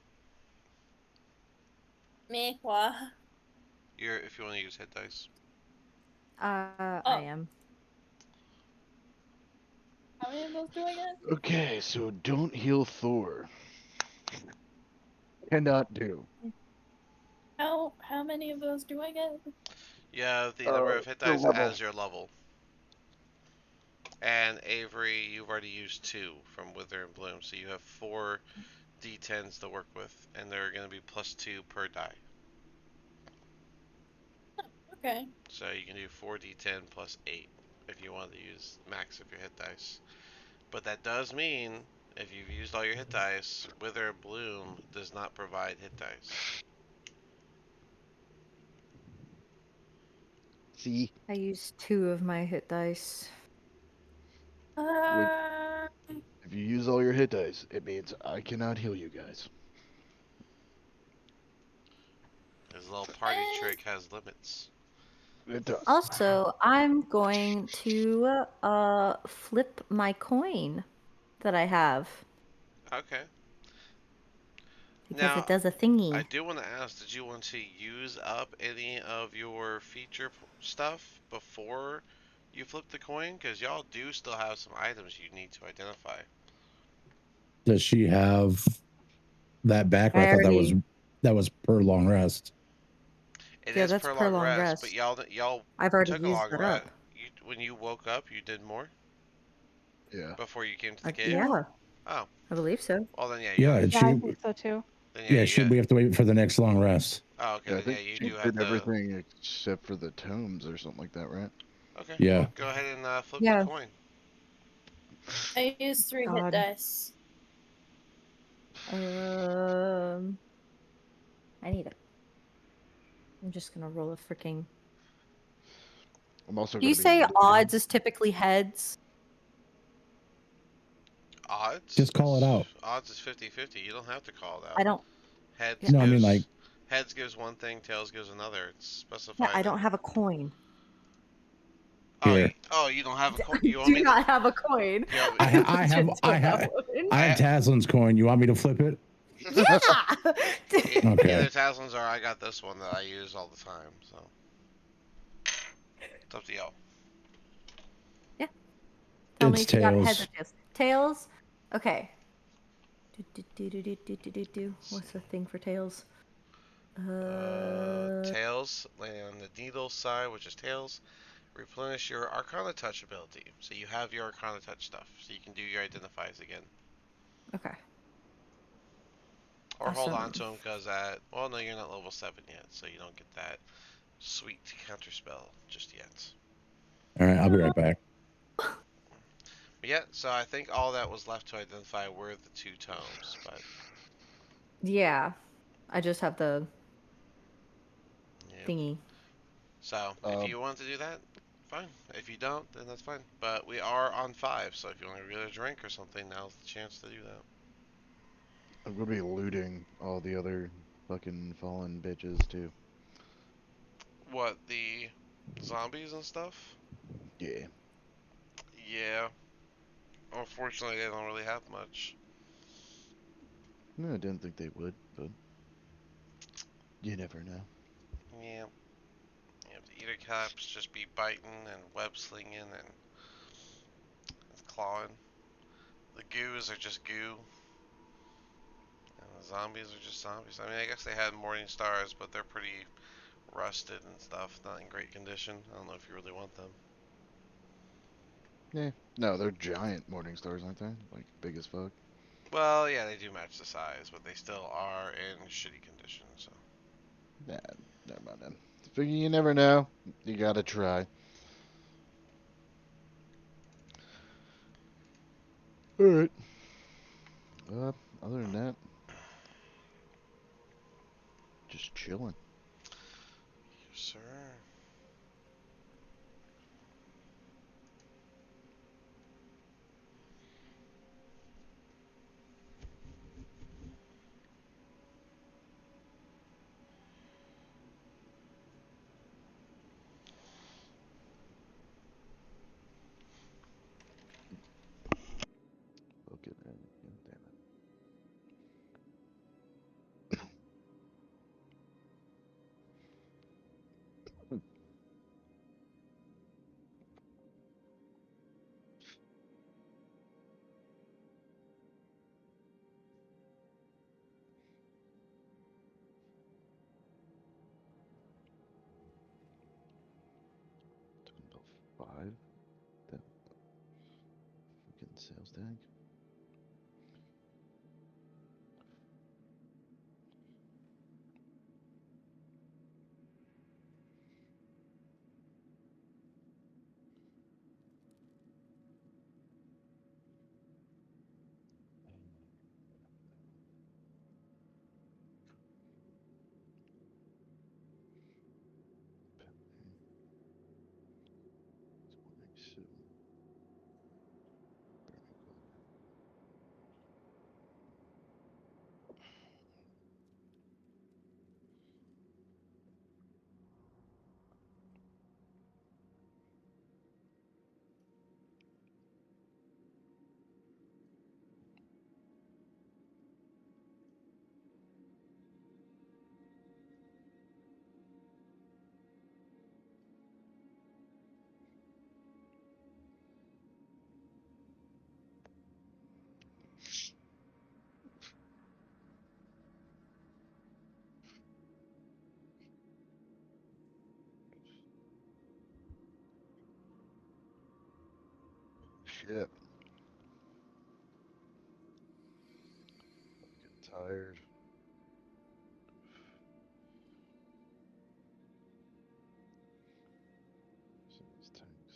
Me, what? If you want to use hit dice. I Oh. am. How many of those do I get? Okay, so don't heal Thor. Cannot do. How many of those do I get? Yeah, the number of hit Your dice level. as your level. And Avery, you've already used 2 from Wither and Bloom, so you have 4 d10s to work with, and they're going to be plus 2 per die. Okay. So you can do 4d10 plus 8 if you want to use max of your hit dice. But that does mean if you've used all your hit dice, Wither and Bloom does not provide hit dice. See, I used 2 of my hit dice. if you use all your hit dice, it means I cannot heal you guys. His little party trick has limits. It does. Also, I'm going to flip my coin that I have Okay. because Now, it does a thingy. I do want to ask, did you want to use up any of your feature stuff before you flip the coin? Because y'all do still have some items you need to identify. Does she have that back? Or I thought that was per long rest. It Yeah, is that's per per long long rest, but rest. y'all I've already took a used long that rest. up. When you woke up, you did more Yeah. before you came to the cave. Yeah, Oh, I believe so. well then yeah, Yeah, Yeah, I think so too. then yeah, we have to wait for the next long rest. Oh, okay, Yeah, I then yeah, think you she do have did to. everything except for the tomes or something like that, right? Okay, Yeah. well, go ahead and flip Yeah. the coin. I use 3 hit God. dice. I need a. I'm just gonna roll a freaking. I'm also Do you going to be say looting. odds is typically heads? Odds? Just call it out. Odds is 50-50. You don't have to call it I out. don't. Heads Yeah. No, I gives mean like heads gives one thing, tails gives another. It's Yeah, specified. I don't have a coin. here. You don't have a coin. I You want do me to? not have a coin. You want I me, have one. I have Taslin's coin. You want me to flip it? Yeah. Okay. Either Taslins or I got this one that I use all the time. So it's up to y'all. Yeah. Tell me It's if you got heads or tails. tails. Tails. Okay. What's the thing for tails? Tails, landing on the needle side, which is tails. Replenish your Arcana Touch ability. So you have your Arcana Touch stuff. So you can do your Identifies again. Okay. Or hold on Awesome. to them because at. Well, no, you're not level 7 yet. So you don't get that sweet counter spell just yet. All right, I'll be right back. But yeah, so I think all that was left to identify were the 2 tomes. But Yeah. I just have the yeah. thingy. So if you want to do that, fine. If you don't, then that's fine. But we are on 5, so if you want to get a drink or something, now's the chance to do that. I'm going to be looting all the other fucking fallen bitches too. What, the zombies and stuff? Yeah. Yeah. Unfortunately, they don't really have much. No, I didn't think they would, but you never know. Yeah. Yeah, the eater caps just be biting and web slinging and clawing. The goos are just goo. And the zombies are just zombies. I mean, I guess they had morning stars, but they're pretty rusted and stuff. Not in great condition. I don't know if you really want them. Yeah. No, they're giant morning stars, aren't they? Like big as fuck. Well, yeah, they do match the size, but they still are in shitty condition. So. Nah, never mind then. Figure you never know. You gotta try. Alright. Other than that, just chilling. Yes, sir. Okay, man. Damn it. 5. That fucking sales tag. Shit. Getting tired. Some of these tanks.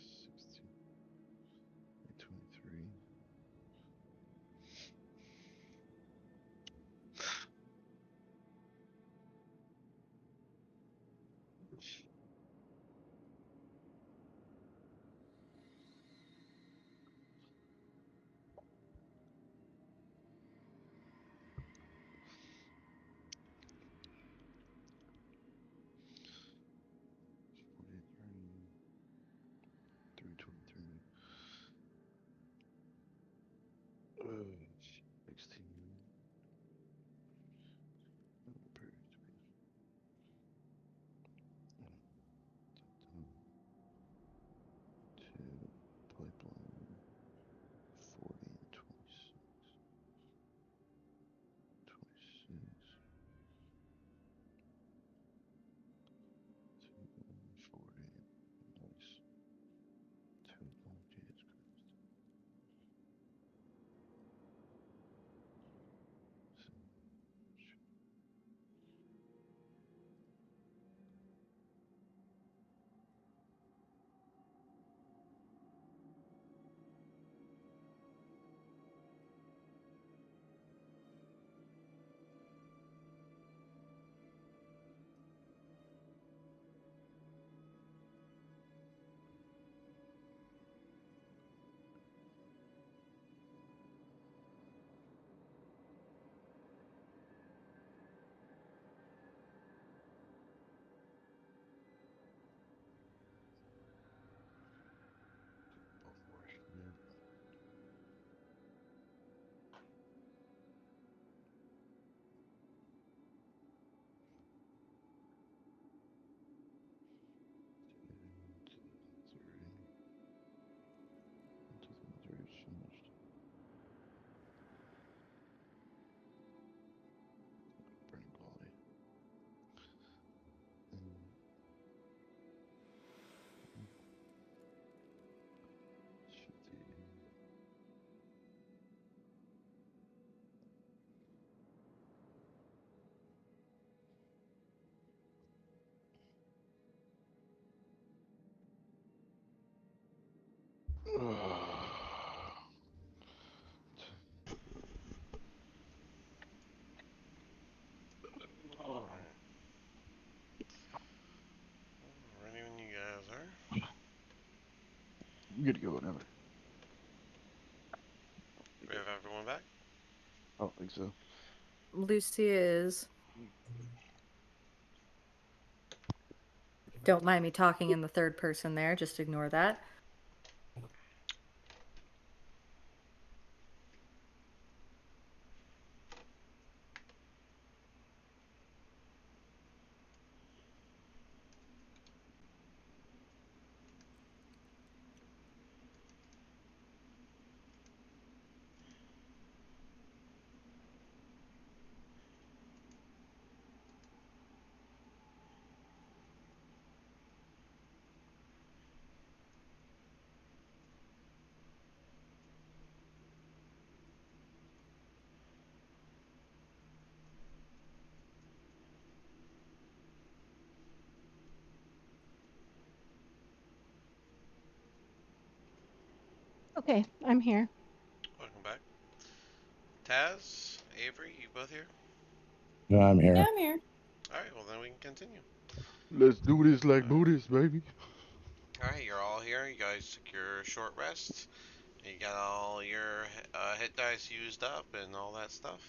Good to go whenever. We have everyone back? I don't think so. Lucy is. Don't mind me talking in the third person there. Just ignore that. Okay, I'm here. Welcome back. Taz, Avery, you both here? I'm Yeah, here. I'm here. Alright, well then we can continue. Let's do this like Buddhists, baby. Alright, you're all here. You guys took your short rests. You got all your hit dice used up and all that stuff.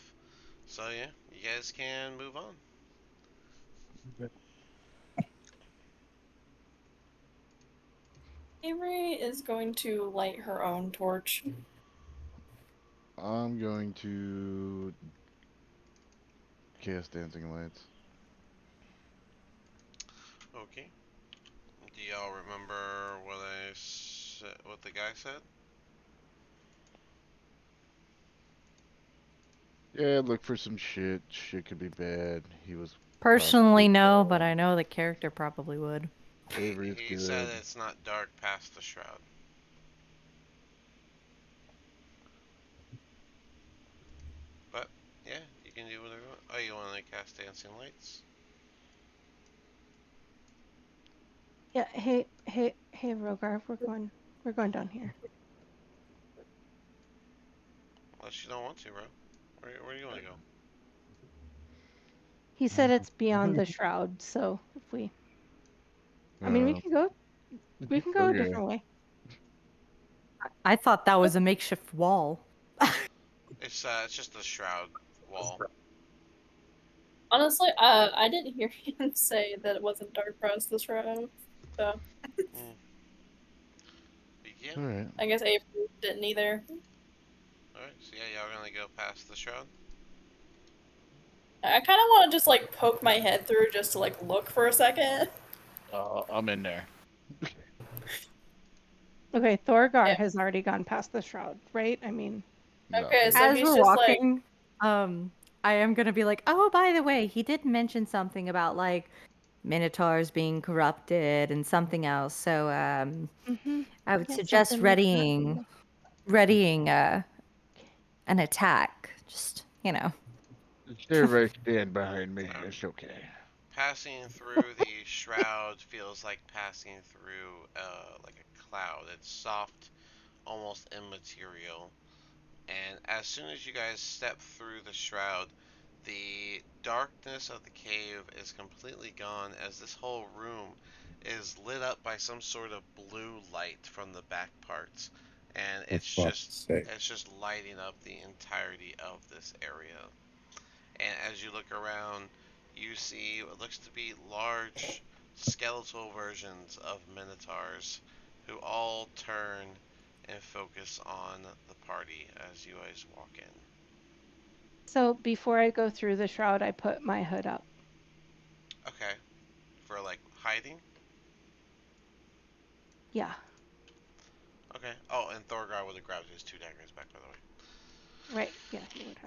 So yeah, you guys can move on. Avery is going to light her own torch. I'm going to cast dancing lights. Okay. Do y'all remember what the guy said? Yeah, look for some shit. Shit could be bad. He was Personally, possibly no, but bad. I know the character probably would. Avery's He said good. it's not dark past the shroud. But yeah, you can do whatever you want. Oh, you want to cast dancing lights? Yeah, hey, Rogar, we're going down here. Unless you don't want to, bro. Where do you want to go? He said it's beyond the shroud, so if we, I mean, Uh, we can go a okay. different way. I thought that was a makeshift wall. It's just the shroud wall. Honestly, I didn't hear him say that it wasn't dark past the shroud. So Mm. Begin. Alright. I guess Avery didn't either. Alright, so yeah, y'all gonna go past the shroud? I kind of want to just like poke my head through just to like look for a second. I'm in there. Okay, Thorgar Yeah. has already gone past the shroud, right? I mean, Okay, so As he's we're just like, walking, I am gonna be like, oh, by the way, he did mention something about like minotaurs being corrupted and something else. So I would yeah, suggest something like that. readying an attack. Just Just everybody stand behind me. It's okay. Passing through the shroud feels like passing through like a cloud. It's soft, almost immaterial. And as soon as you guys step through the shroud, the darkness of the cave is completely gone as this whole room is lit up by some sort of blue light from the back parts. And For fuck's sake. it's just lighting up the entirety of this area. And as you look around, you see what looks to be large skeletal versions of minotaurs who all turn and focus on the party as you guys walk in. So before I go through the shroud, I put my hood up. Okay, for like hiding. Yeah, Okay. Oh, and Thorgar would have grabbed his two daggers back, by the way. right. Yeah, he would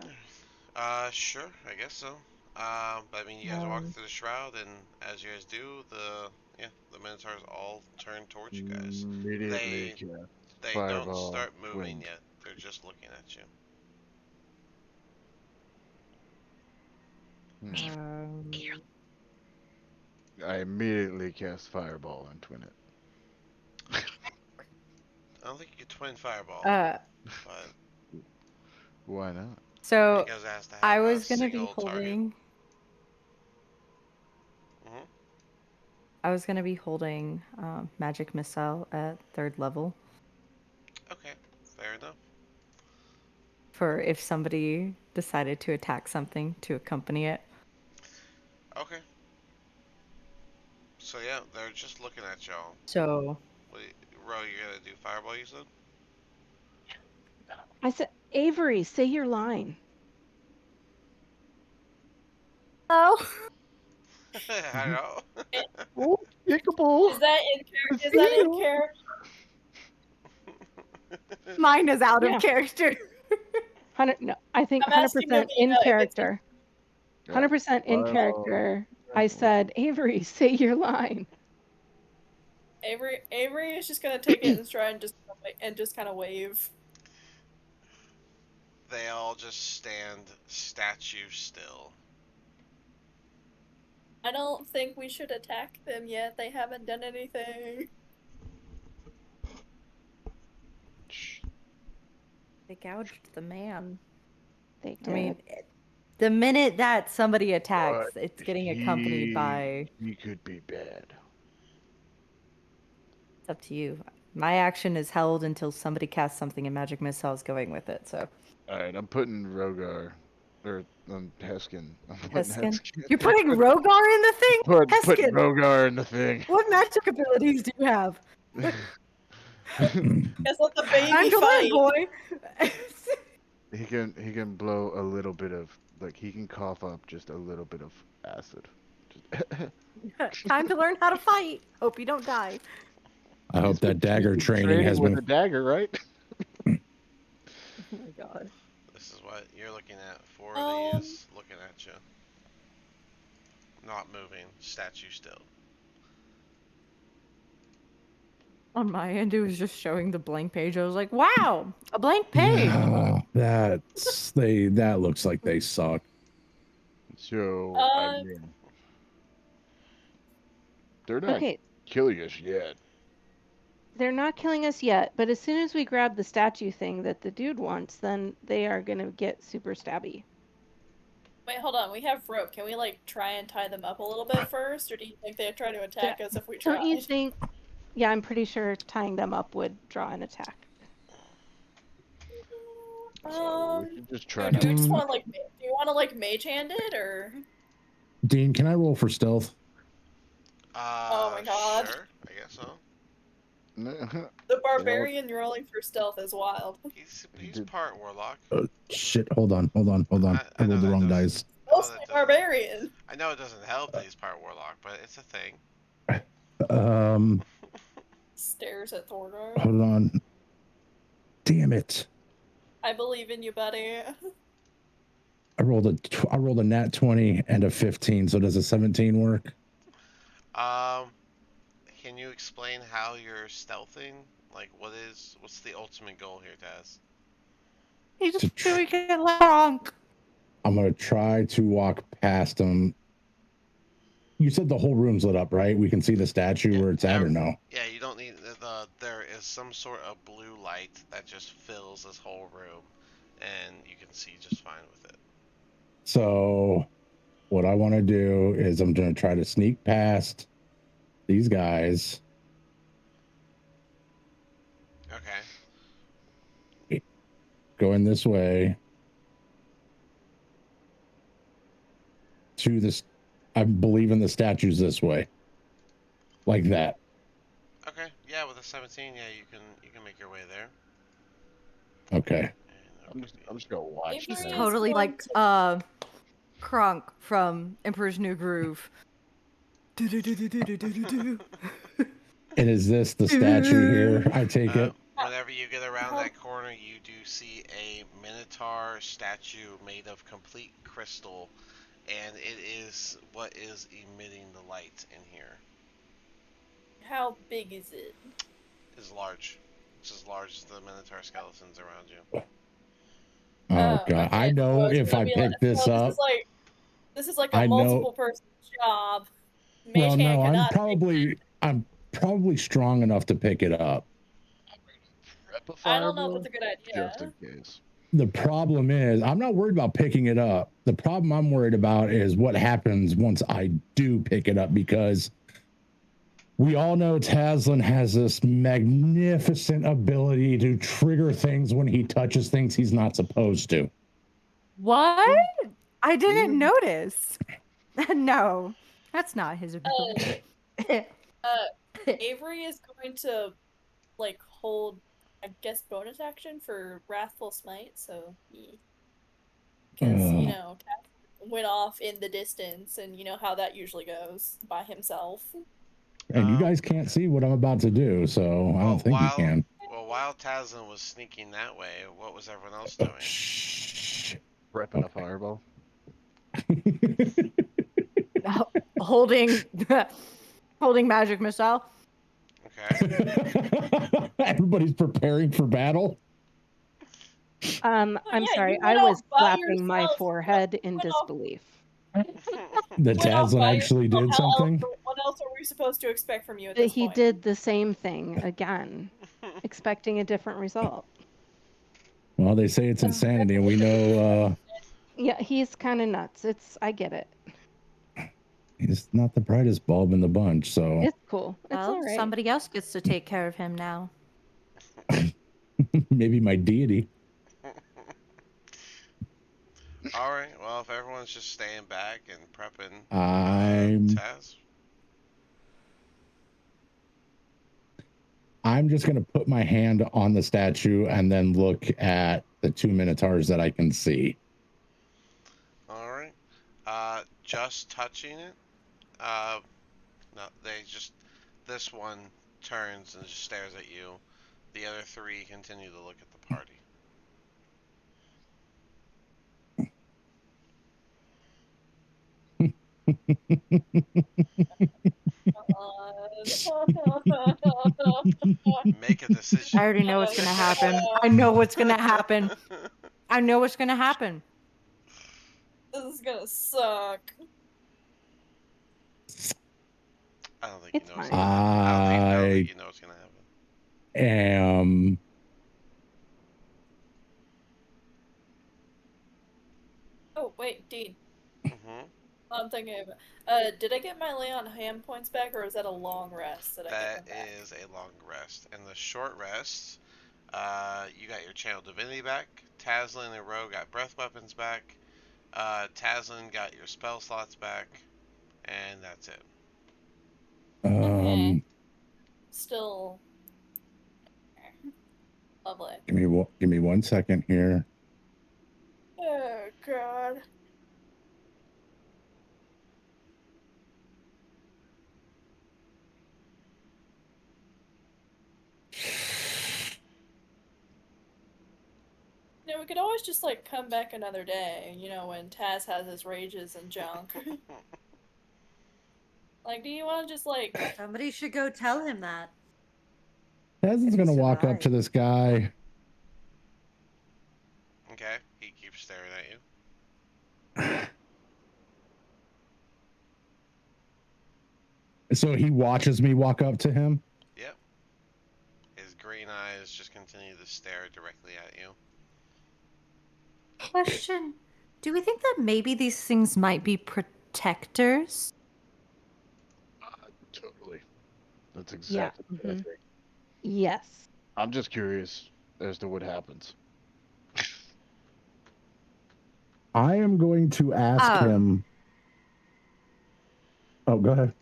have. Sure, I guess so. I mean, you guys walk through the shroud, and as you guys do, the minotaurs all turn towards you guys. Immediately They cast they don't fireball start moving twin. yet. They're just looking at you. Hmm. um, I immediately cast fireball and twin it. I don't think you could twin fireball, uh, but Why not? so because it has to I have a was gonna be single target. holding. Hmm. I was gonna be holding magic missile at third level. for if somebody decided to attack something to accompany it. Okay. So yeah, they're just looking at y'all. So Wait, Ro, you're gonna do fireball, you said? I said, Avery, say your line. oh, I know. Oh, kickable. Is that in character? mine is out Yeah. of character. 100. No, I think I'm asking 100% in Novena if it's character. 100% in Fireball. character. I said, Avery, say your line. Avery is just gonna take it in stride and just kind of wave. They all just stand statue still. I don't think we should attack them yet. They haven't done anything. They gouged the man. They I mean, did. the minute that somebody attacks, But it's getting accompanied by. He could be bad. It's up to you. My action is held until somebody casts something and magic missiles going with it. So All right, I'm putting Rogar, or Heskin. I'm putting Heskin, you're putting Rogar in the thing. Putting Heskin, Rogar in the thing. what magic abilities do you have? Guess let the baby Time to fight. learn, boy. He can blow a little bit of, like, he can cough up just a little bit of acid. Time to learn how to fight. Hope you don't die. I hope that dagger training has with been. a dagger, right? Oh my god. This is what you're looking at. Four of these looking at you. Not moving. Statue still. On my end, it was just showing the blank page. I was like, wow, a blank page. Yeah, that looks like they suck. So, I mean, they're not Okay, killing us yet. they're not killing us yet, but as soon as we grab the statue thing that the dude wants, then they are going to get super stabby. Wait, hold on. We have rope. Can we like try and tie them up a little bit first, or do you think they'd try to attack us if we tried? Don't you think? Yeah, I'm pretty sure tying them up would draw an attack. So we should just try do not we just to- want to like? Do you want to like mage hand it or? Dean, can I roll for stealth? Oh my god. Sure, I guess so. The barbarian rolling for stealth is wild. He's part warlock. Shit, hold on. I I rolled know the that wrong doesn't- dice. Mostly that doesn't- barbarian. I know it doesn't help that he's part warlock, but it's a thing. Stares at Thorgar. Hold on. Damn it. I believe in you, buddy. I rolled a nat 20 and a 15, so does a 17 work? Can you explain how you're stealthing? Like, what's the ultimate goal here, Taz? He's just doing it wrong. I'm gonna try to walk past him. You said the whole room's lit up, right? We can see the statue where it's at, or no? Yeah, you don't need there is some sort of blue light that just fills this whole room, and you can see just fine with it. So what I want to do is I'm gonna try to sneak past these guys. Okay. Going this way to this. I believe in the statues this way, like that. Okay. Yeah, with a 17, yeah, you can make your way there. Okay. And I'm just gonna watch. Avery It's is totally going like Kronk from Emperor's New Groove. And is this the statue here? I take it. Whenever you get around that corner, you do see a Minotaur statue made of complete crystal, and it is what is emitting the light in here. How big is it? It's large. It's as large as the Minotaur skeletons around you. Oh god, I know if I pick this up. This is like I a know- multiple person job. Well, Mage hand no, cannot I'm probably strong enough to pick it up. I don't know if that's a good idea. Just in case. The problem is, I'm not worried about picking it up. The problem I'm worried about is what happens once I do pick it up, because We all know Taslin has this magnificent ability to trigger things when he touches things he's not supposed to. What? I didn't notice. No, that's not his ability. Avery is going to like hold, I guess, bonus action for Wrathful Smite. So because Task went off in the distance, and you know how that usually goes by himself. And you guys can't see what I'm about to do, so I don't think you can. Well, while Taslin was sneaking that way, what was everyone else doing? Repping a fireball. holding magic missile. Okay. Everybody's preparing for battle. I'm sorry. I was slapping my forehead in disbelief. The Taslin actually did something. What else are we supposed to expect from you at this He point? did the same thing again, expecting a different result. Well, they say it's insanity, and we know. Yeah, he's kind of nuts. I get it. He's not the brightest bulb in the bunch, so it's cool. It's well, all right. Somebody else gets to take care of him now. Maybe my deity. All right. Well, if everyone's just staying back and prepping, I'm just gonna put my hand on the statue and then look at the 2 minotaurs that I can see. All right. Just touching it. No, this one turns and just stares at you. The other three continue to look at the party. Make a decision. I already know what's gonna happen. I know what's gonna happen. I know what's gonna happen. This is gonna suck. I don't think you know what's gonna happen. I don't think you know what's gonna happen. Oh wait, Dean. I'm thinking of. Did I get my lay on hand points back, or is that a long rest? That is a long rest. And the short rest, you got your channel divinity back. Taslin and Ro got breath weapons back. Taslin got your spell slots back, and that's it. Okay. Still. Lovely. Give me 1 second here. Oh God. You know, we could always just like come back another day, you know, when Taz has his rages and junk. Like, do you want to just like... Somebody should go tell him that. Taz is gonna walk up to this guy. Okay, he keeps staring at you. So he watches me walk up to him? Yep. His green eyes just continue to stare directly at you. Question. Do we think that maybe these things might be protectors? Totally. That's exactly what I think. Yes. I'm just curious as to what happens. I am going to ask him. Oh, go ahead.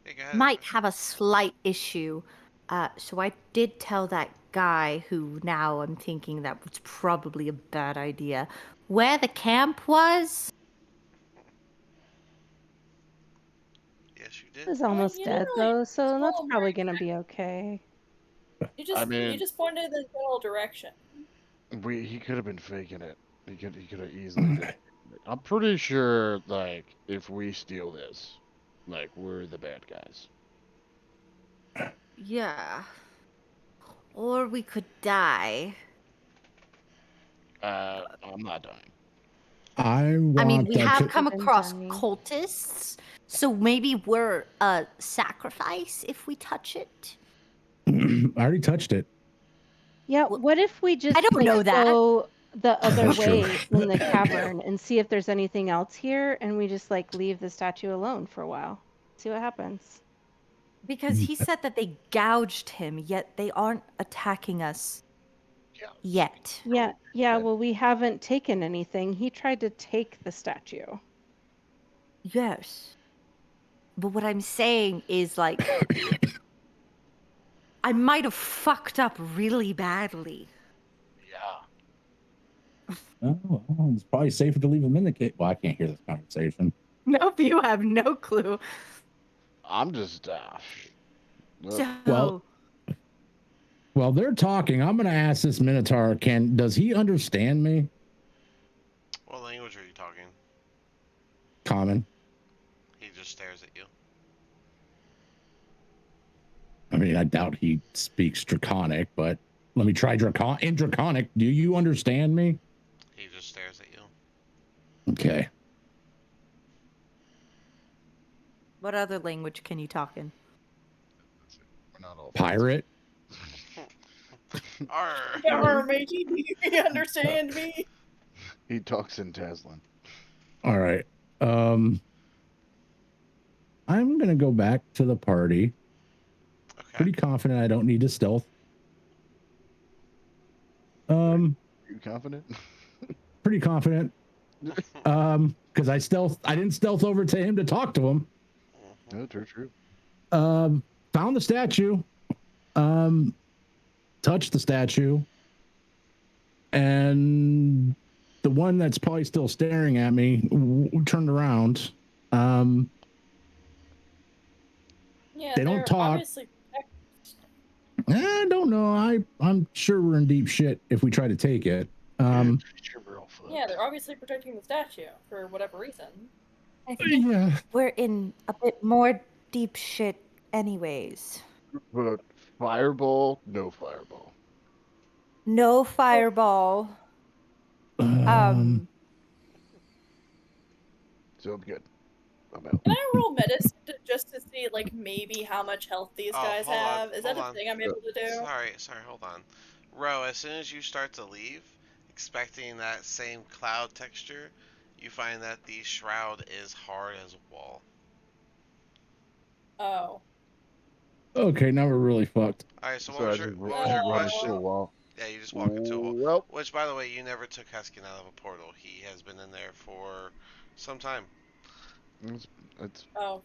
Hey, go ahead. Might have a slight issue. So I did tell that guy, who now I'm thinking that was probably a bad idea, where the camp was. Yes, you did. He's almost dead though, so that's probably gonna be okay. You just pointed in the general direction. He could have been faking it. He could have easily been faking it. I'm pretty sure, like, if we steal this, like, we're the bad guys. Yeah. Or we could die. I'm not dying. I mean, we have come across cultists, so maybe we're a sacrifice if we touch it. I already touched it. Yeah, what if we just I don't know that. go the other That's way true. in the cavern and see if there's anything else here, and we just like leave the statue alone for a while. See what happens. Because he said that they gouged him, yet they aren't attacking us yet. Yeah, well, we haven't taken anything. He tried to take the statue. Yes. But what I'm saying is, like, I might have fucked up really badly. Oh, well, it's probably safer to leave him in the cave. Well, I can't hear this conversation. Nope, you have no clue. I'm just. So, Well, they're talking. I'm going to ask this Minotaur, does he understand me? What language are you talking? Common. He just stares at you. I mean, I doubt he speaks Draconic, but let me try in Draconic. Do you understand me? He just stares at you. Okay. what other language can you talk in? We're not all Pirate? Arr. Matey, do you understand me? He talks in Taslan. All right. I'm going to go back to the party. Okay. Pretty confident I don't need to stealth. You confident? Pretty confident. Because I didn't stealth over to him to talk to him. No, true. Found the statue. Touched the statue. And the one that's probably still staring at me turned around. Yeah, They don't they're talk. obviously I don't know. I'm sure we're in deep shit if we try to take it. yeah, they're obviously protecting the statue for whatever reason. I think Yeah. we're in a bit more deep shit anyways. But fireball, no fireball. No fireball. So I'm good. I'm out. Can I roll medicine just to see, like, maybe how much health these guys hold on, have? Is that hold a on. thing I'm able to do? Sorry, hold on. Ro, as soon as you start to leave, expecting that same cloud texture, you find that the shroud is hard as a wall. Oh. Okay, now we're really fucked. Alright, so So what I was your just question? run into a wall. Yeah, you just walk into a wall. Well, Which, by the way, you never took Heskin out of a portal. He has been in there for some time. it's Oh.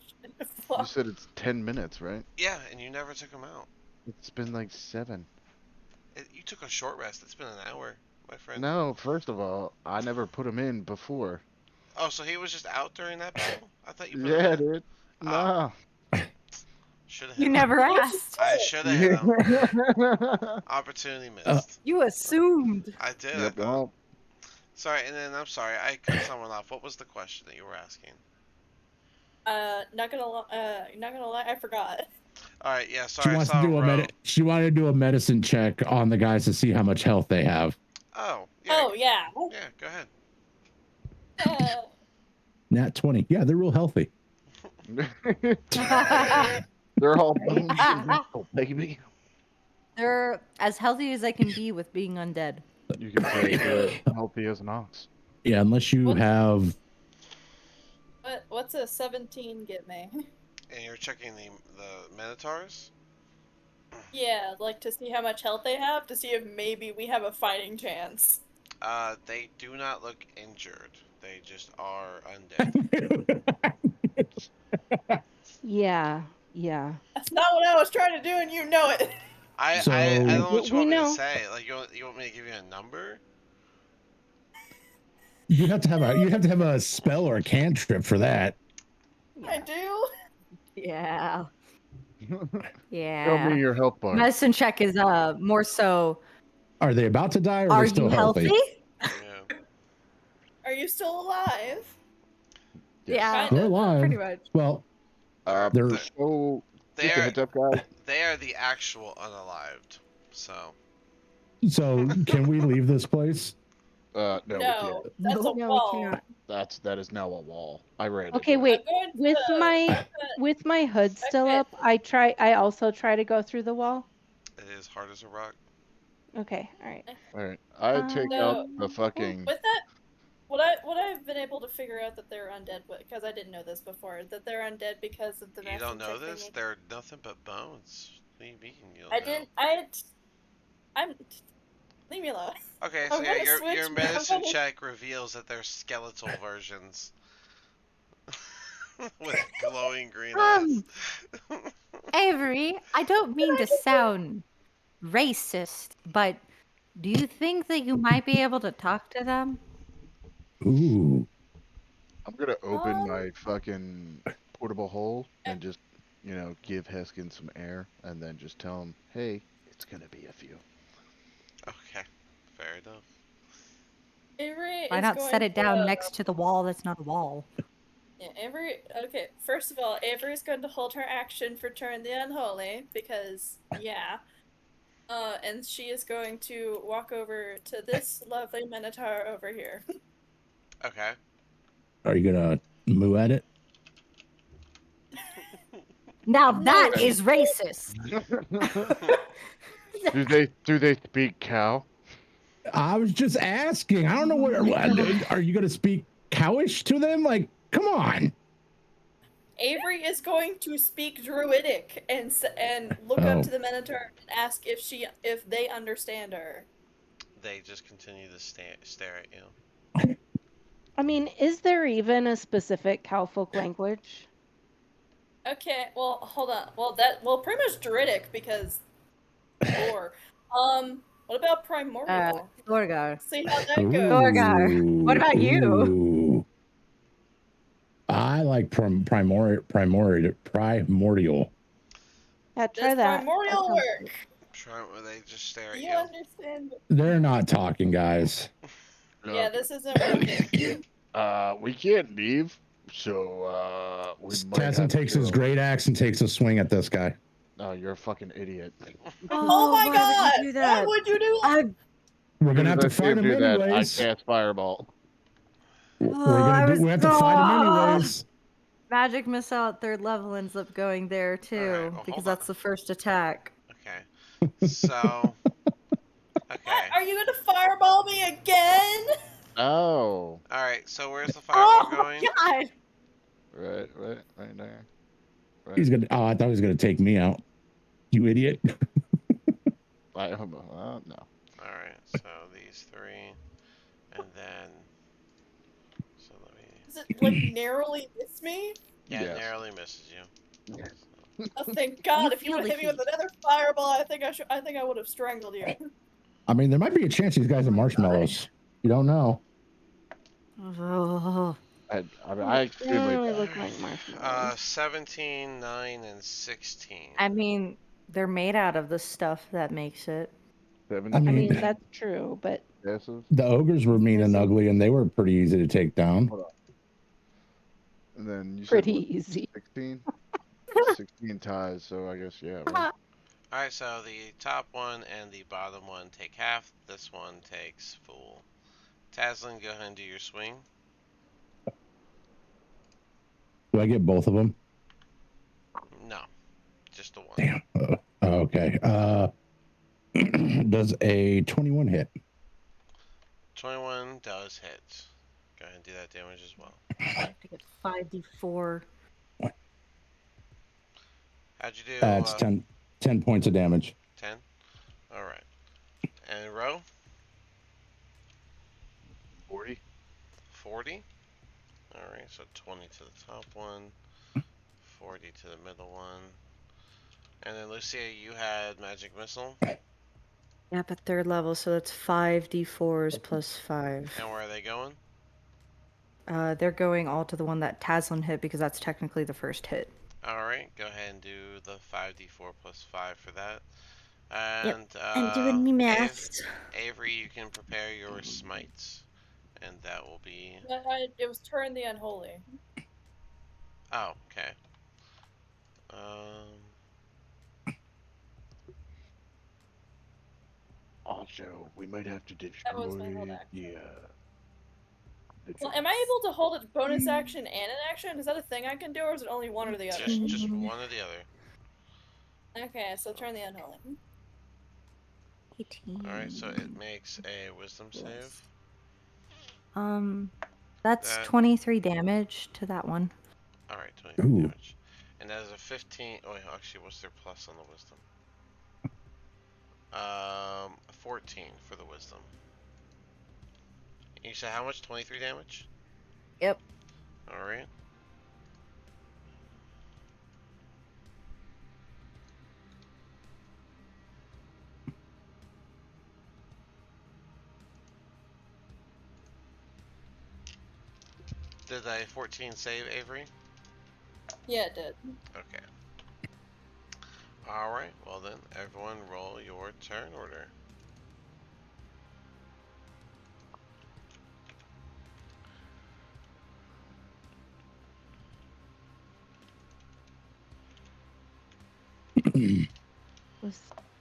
you said it's 10 minutes, right? Yeah, and you never took him out. It's been like 7. You took a short rest. It's been an hour, my friend. No, first of all, I never put him in before. Oh, so he was just out during that battle? I thought you put Yeah, him in. dude. Nah. Should have. You never asked. I should have hit him. Opportunity missed. You assumed. I did. Yep, well, Sorry, and then I'm sorry. I cut someone off. What was the question that you were asking? Not gonna lie, I forgot. All right, yeah. Sorry, She wanted to do a medicine check on the guys to see how much health they have. Oh. Yeah. Oh yeah. Yeah. Go ahead. Nat 20. Yeah, they're real healthy. they're all bones and muscle, baby. They're as healthy as I can be with being undead. You can say they're healthy as an ox. Yeah, unless you have. What's a 17 get me? And you're checking the Minotaurs? Yeah, like to see how much health they have, to see if maybe we have a fighting chance. They do not look injured. They just are undead. Yeah. That's not what I was trying to do, and you know it. I don't know what you We want me to know. say. Like, you want me to give you a number? You have to have a spell or a cantrip for that. I do. Yeah. Yeah. Tell me your health bar. Medicine check is more so. Are they about to die or Are are they still you healthy? Yeah. Are you still alive? Yeah. They're alive. Pretty much. Well, they're So They just a are, heads up, guys. they are the actual unalived. So can we leave this place? No, we can't. That's a No, wall. we cannot. That is now a wall. I ran. Okay, into wait. I'm going to With my hood still Okay. up, I also try to go through the wall. it is hard as a rock. Okay, all right. It. All right, I take No. out the fucking. With that, what I've been able to figure out that they're undead, because I didn't know this before, that they're undead because of the You don't know messenger this? thingy. They're nothing but bones. What do you mean you don't I know? didn't. I'm. Leave me alone. Okay, so I'm yeah, gonna your switch. medicine check reveals that they're skeletal versions with glowing green eyes. Avery, I don't mean to sound racist, but do you think that you might be able to talk to them? Ooh. I'm gonna open Um, my fucking portable hole eh, and just, give Heskin some air, and then just tell him, hey, it's gonna be a few. Okay, fair enough. Avery Why is not set going it to. down next to the wall that's not a wall? Yeah, Avery. Okay, first of all, Avery's going to hold her action for Turn the Unholy because yeah. And she is going to walk over to this lovely Minotaur over here. Okay. Are you gonna moo at it? Now No, that she's is racist. Do they speak cow? I was just asking. I don't know what. Are you gonna speak cowish to them? Like, come on. Avery is going to speak Druidic and look up Oh. to the Minotaur and ask if they understand her. They just continue to stare at you. I mean, is there even a specific cowfolk language? Okay, well, hold on. Pretty much Druidic because lore. What about Primordial? Thorgar. See how that goes. Thorgar. What about you? Ooh. I like primordial. Yeah, try Does that. Primordial sounds work? good. Try where they just stare Do at you you. understand? They're not talking, guys. Yeah, this isn't working. We can't leave, so we might Tassin have takes to his go. great axe and takes a swing at this guy. Oh, you're a fucking idiot. Oh my why would you god! do Why that? would you do that? We're As gonna soon have as I to see fight him him do that, I anyways. cast fireball. We have to fight him anyways. Magic missile at 3rd level ends up going there too, Alright, well, because hold on. that's the first attack. Okay. So. Okay. Are you gonna fireball me again? Oh, Alright, so where's the fireball going? God! right there. Right. He's gonna. Oh, I thought he was gonna take me out. You idiot. No. Alright, so these three. And then. So let me. Does it like narrowly miss me? Yeah, it Yes. narrowly misses you. Oh, thank God! You If you feel would the have hit me with heat. another fireball, I think I would have strangled you. I mean, there might be a chance these guys are marshmallows. You don't know. Oh. I They don't extremely really bad. look like marshmallows. 17, 9, and 16. I mean, they're made out of the stuff that makes it. 17 I I mean, mean, that's true, but passes. the ogres were mean and ugly, and they were pretty easy to take down. Hold on. And then you said pretty what? easy. 16? 16 ties, so I guess, yeah. Right? Alright, so the top one and the bottom one take half. This one takes full. Taslin, go ahead and do your swing. Do I get both of them? No, just the one. Damn. Okay. Does a 21 hit? 21 does hit. Go ahead and do that damage as well. I have to get 5d4. How'd you do? It's 10 points of damage. 10? Alright. And row? 40? 40? Alright, so 20 to the top one, 40 to the middle one. And then Lucia, you had magic missile. Yep, at 3rd level, so that's 5d4s plus 5. And where are they going? They're going all to the one that Taslin hit because that's technically the first hit. Alright, go ahead and do the 5d4 plus 5 for that. Yep, And I'm doing me math. Avery, you can prepare your smites. And that will be. It was Turn the Unholy. Oh, okay. Also, we might have to That was my whole destroy action. the Well, am I able to hold a bonus action and an action? Is that a thing I can do, or is it only one or the other? Just one or the other. Okay, so Turn the Unholy. 18. Alright, so it makes a wisdom save. That's That 23 damage to that one. alright, 23 Ooh. damage. And that is a 15. Oh, wait, actually, what's their plus on the wisdom? 14 for the wisdom. You said how much? 23 damage? Yep. Alright. Did a 14 save, Avery? Yeah, it did. Okay. Alright, well then, everyone roll your turn order.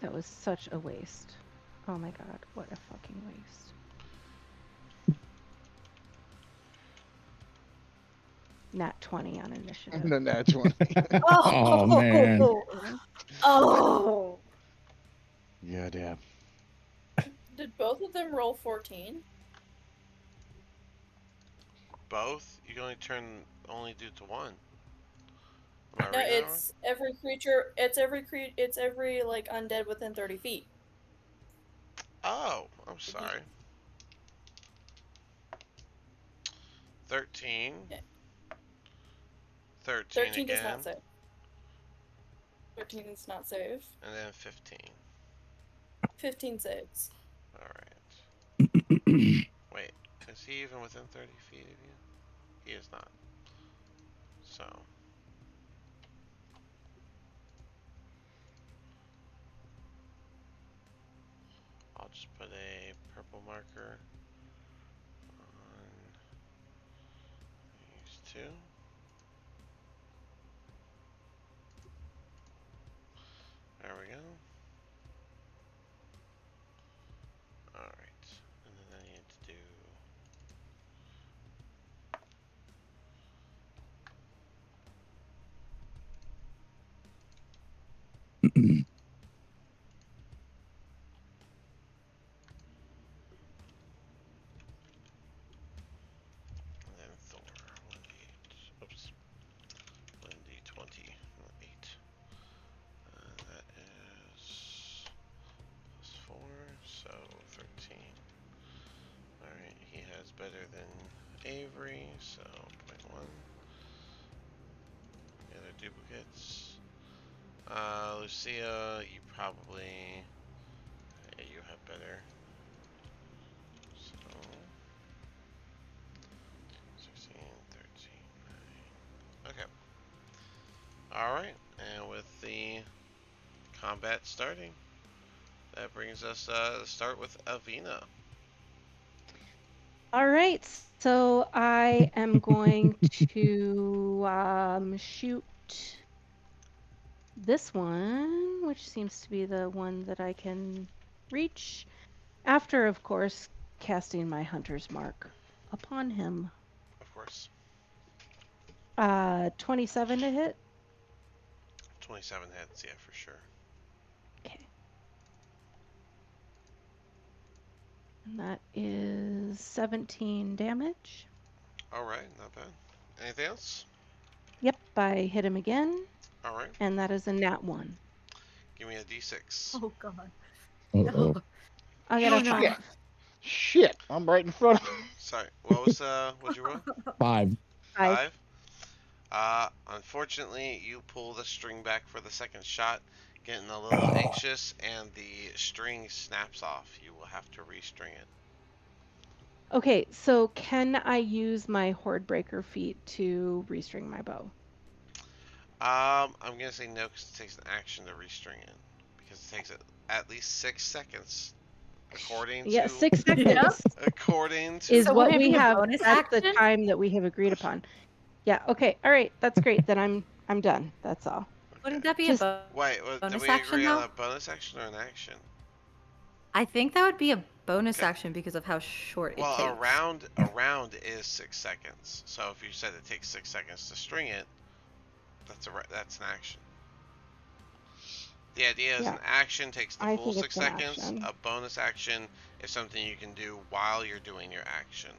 That was such a waste. Oh my god, what a fucking waste. Nat 20 on initiative. And then that's one. Oh, man. Oh. Yeah, damn. Did both of them roll 14? Both? You can only do to one. Am I No, reading that wrong? it's every creature. It's every like undead within 30 feet. Oh, I'm Did you- sorry. 13. Yeah. 13 13 does again. not save. 13 is not save. And then 15. 15 saves. Alright. Wait, is he even within 30 feet of you? He is not. So. I'll just put a purple marker on these two. There we go. Alright. And then I need to do and then Thor 1d8. Oops. 1d20. 8. That is plus 4, so 13. Alright, he has better than Avery, so 0.1. The other duplicates. Lucia, you probably. Yeah, you have better. So. 16, 13, 9. Okay. Alright, and with the combat starting, that brings us start with Avina. All right, so I am going to shoot this one, which seems to be the one that I can reach, after, of course, casting my hunter's mark upon him. Of course. 27 to hit. 27 hits, yeah, for sure. Okay. And that is 17 damage. Alright, not bad. Anything else? Yep, I hit him again, Alright, and that is a nat 1. give me a d6. Oh god. Uh-oh. I got a no. 5. Shit, I'm right in front of him. Sorry, what was, what'd you roll? 5. 5. 5? Unfortunately, you pull the string back for the second shot, getting a little Oh. anxious, and the string snaps off. You will have to restring it. Okay, so can I use my Horde Breaker feat to restring my bow? I'm gonna say no because it takes an action to restring it. Because it takes at least 6 seconds. According Yeah, to 6 seconds according to is So what would it we be a have. bonus That's the action? time that we have agreed upon. Yeah, okay. All right, that's great. Then I'm done. That's all. Wouldn't that be Just- a Wait, did bonus we action agree on though? a bonus action or an action? I think that would be a bonus Okay. action because of how short Well, it takes. a round is 6 seconds. So if you said it takes 6 seconds to string it, that's an action. The idea is Yeah. an action takes the I full think 6 it's an seconds. action. A bonus action is something you can do while you're doing your action.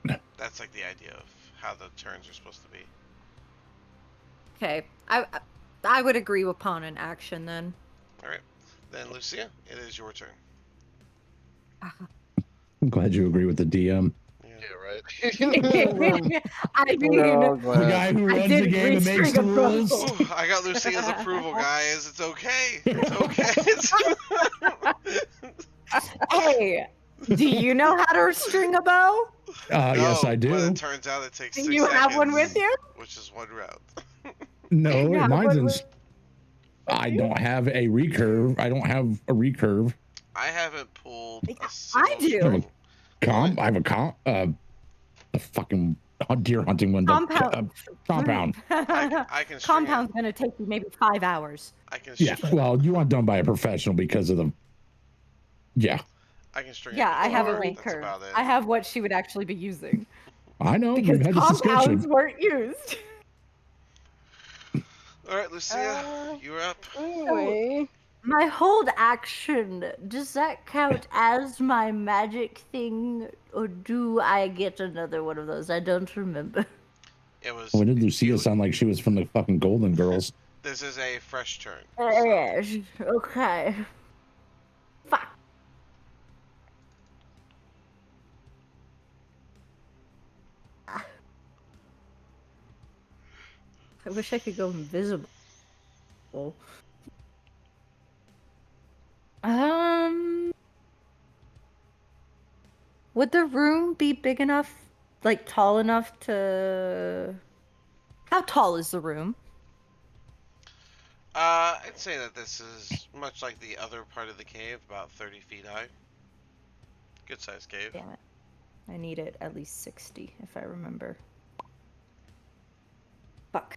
That's like the idea of how the turns are supposed to be. Okay, I would agree upon an action then. All right, then Lucia, it is your turn. I'm glad you agree with the DM. Yeah. right. I mean, The guy who I runs did the game and makes restring the a rules. bow. Ooh, I got Lucia's approval, guys. It's okay. It's okay. Hey, do you know how to string a bow? Yes, I No, but it do. turns out it takes Do 3 you have one with seconds, you? which is 1 round. No, You have mine's one in. with I you? don't have a recurve. I don't have a recurve. I haven't pulled a I single do. What? I have a a fucking deer hunting one. Compound. Compound. I can string it. Compound's gonna take you maybe 5 hours. I can Yeah. string. Well, you want done by a professional because of the. Yeah. I can string a Yeah, I have a guitar. Cool. That's recurve. about it. I have what she would actually be using I know. because We've had this compounds discussion. weren't used. All right, Lucia, you're up. Anyway, My hold action, does that count as my magic thing, or do I get another one of those? I don't remember. It was When did Lucia you. sound like she was from the fucking Golden Girls? This is a fresh turn. So. Yes, okay. Fuck. I wish I could go invisible. Would the room be big enough, like tall enough to... How tall is the room? I'd say that this is much like the other part of the cave, about 30 feet high. Good sized cave. Damn it. I need it at least 60, if I remember. Fuck.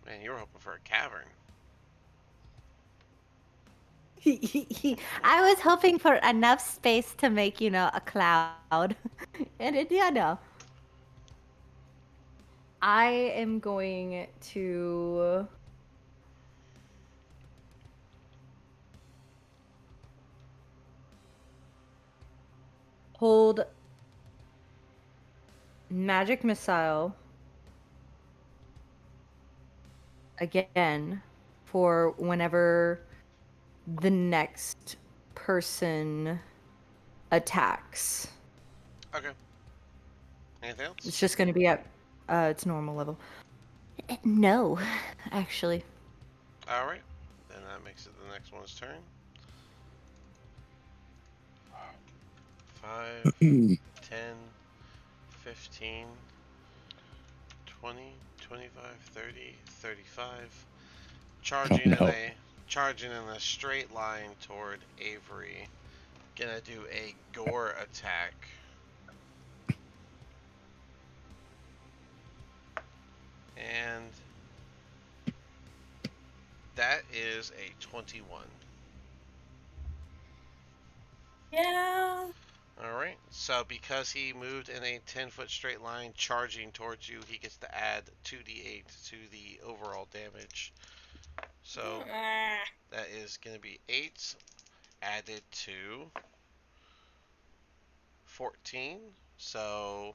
Man, you were hoping for a cavern. I was hoping for enough space to make, a cloud. And it, I am going to... hold magic missile again for whenever the next person attacks. Okay. Anything else? It's just going to be at its normal level. No, actually. All right. Then that makes it the next one's turn. 5, 10, 15, 20, 25, 30, 35. Charging in a straight line toward Avery. Gonna do a gore attack. And that is a 21. Yeah. Alright, so because he moved in a 10-foot straight line charging towards you, he gets to add 2d8 to the overall damage. So that is going to be 8 added to 14, so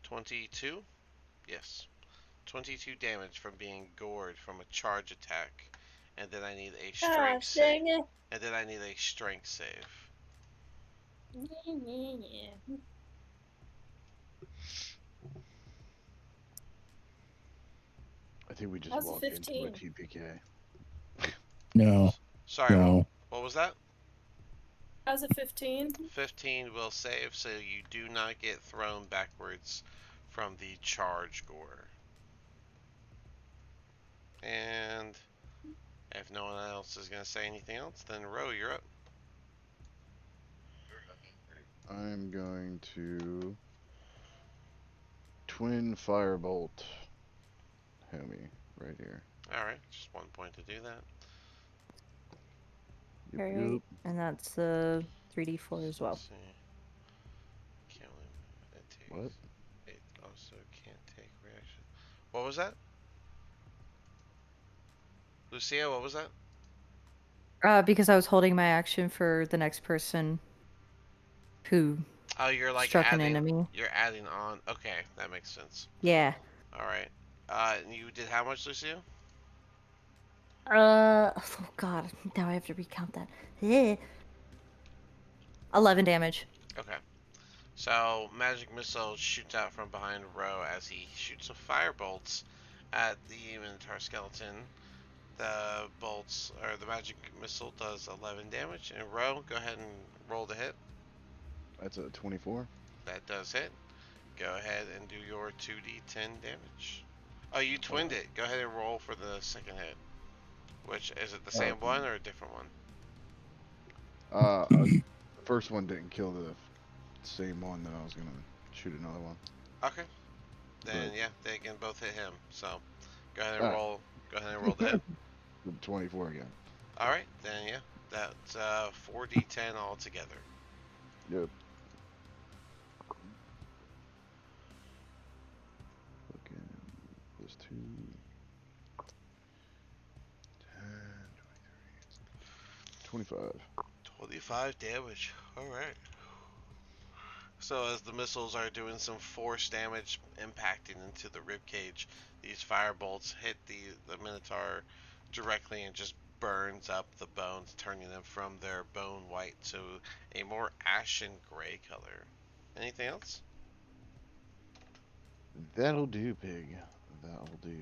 22. Yes, 22 damage from being gored from a charge attack, and then I need a strength Gosh, save. dang it. And then I need a strength save. I think we just How's a walked into a 15? TPK. No. Sorry, No. what was that? How's a 15? 15 will save, so you do not get thrown backwards from the charge gore. And if no one else is going to say anything else, then Ro, you're up. I'm going to twin firebolt homie right here. Alright, just 1 point to do that. Yep, Right. yep. And that's the 3d4 as well. Let's see. Can't it takes. What? It also can't take reaction. What was that? Lucia, what was that? Because I was holding my action for the next person who Oh, you're like struck an adding. enemy. You're adding on. Okay, that makes sense. Yeah. All right. And you did how much, Lucio? Oh god, now I have to recount that. Eh. 11 damage. Okay. So magic missile shoots out from behind Ro as he shoots a fire bolts at the Minotaur skeleton. The bolts or the magic missile does 11 damage. And Ro, go ahead and roll the hit. That's a 24. That does hit. Go ahead and do your 2d10 damage. Oh, you twinned Uh, it. Go ahead and roll for the second hit. Which is it the oh, same one or a different one? the first one didn't kill the same one that I was gonna shoot another one. Okay. Then But yeah, they can both hit him. So go ahead and alright. roll. Go ahead and roll the hit. 24 again. All right, then yeah, that's 4d10 altogether. Yep. Looking plus 2, 10, 23, 25. 25 damage. All right. So as the missiles are doing some force damage, impacting into the rib cage, these fire bolts hit the Minotaur directly and just burns up the bones, turning them from their bone white to a more ashen gray color. Anything else? That'll do, pig. That'll do.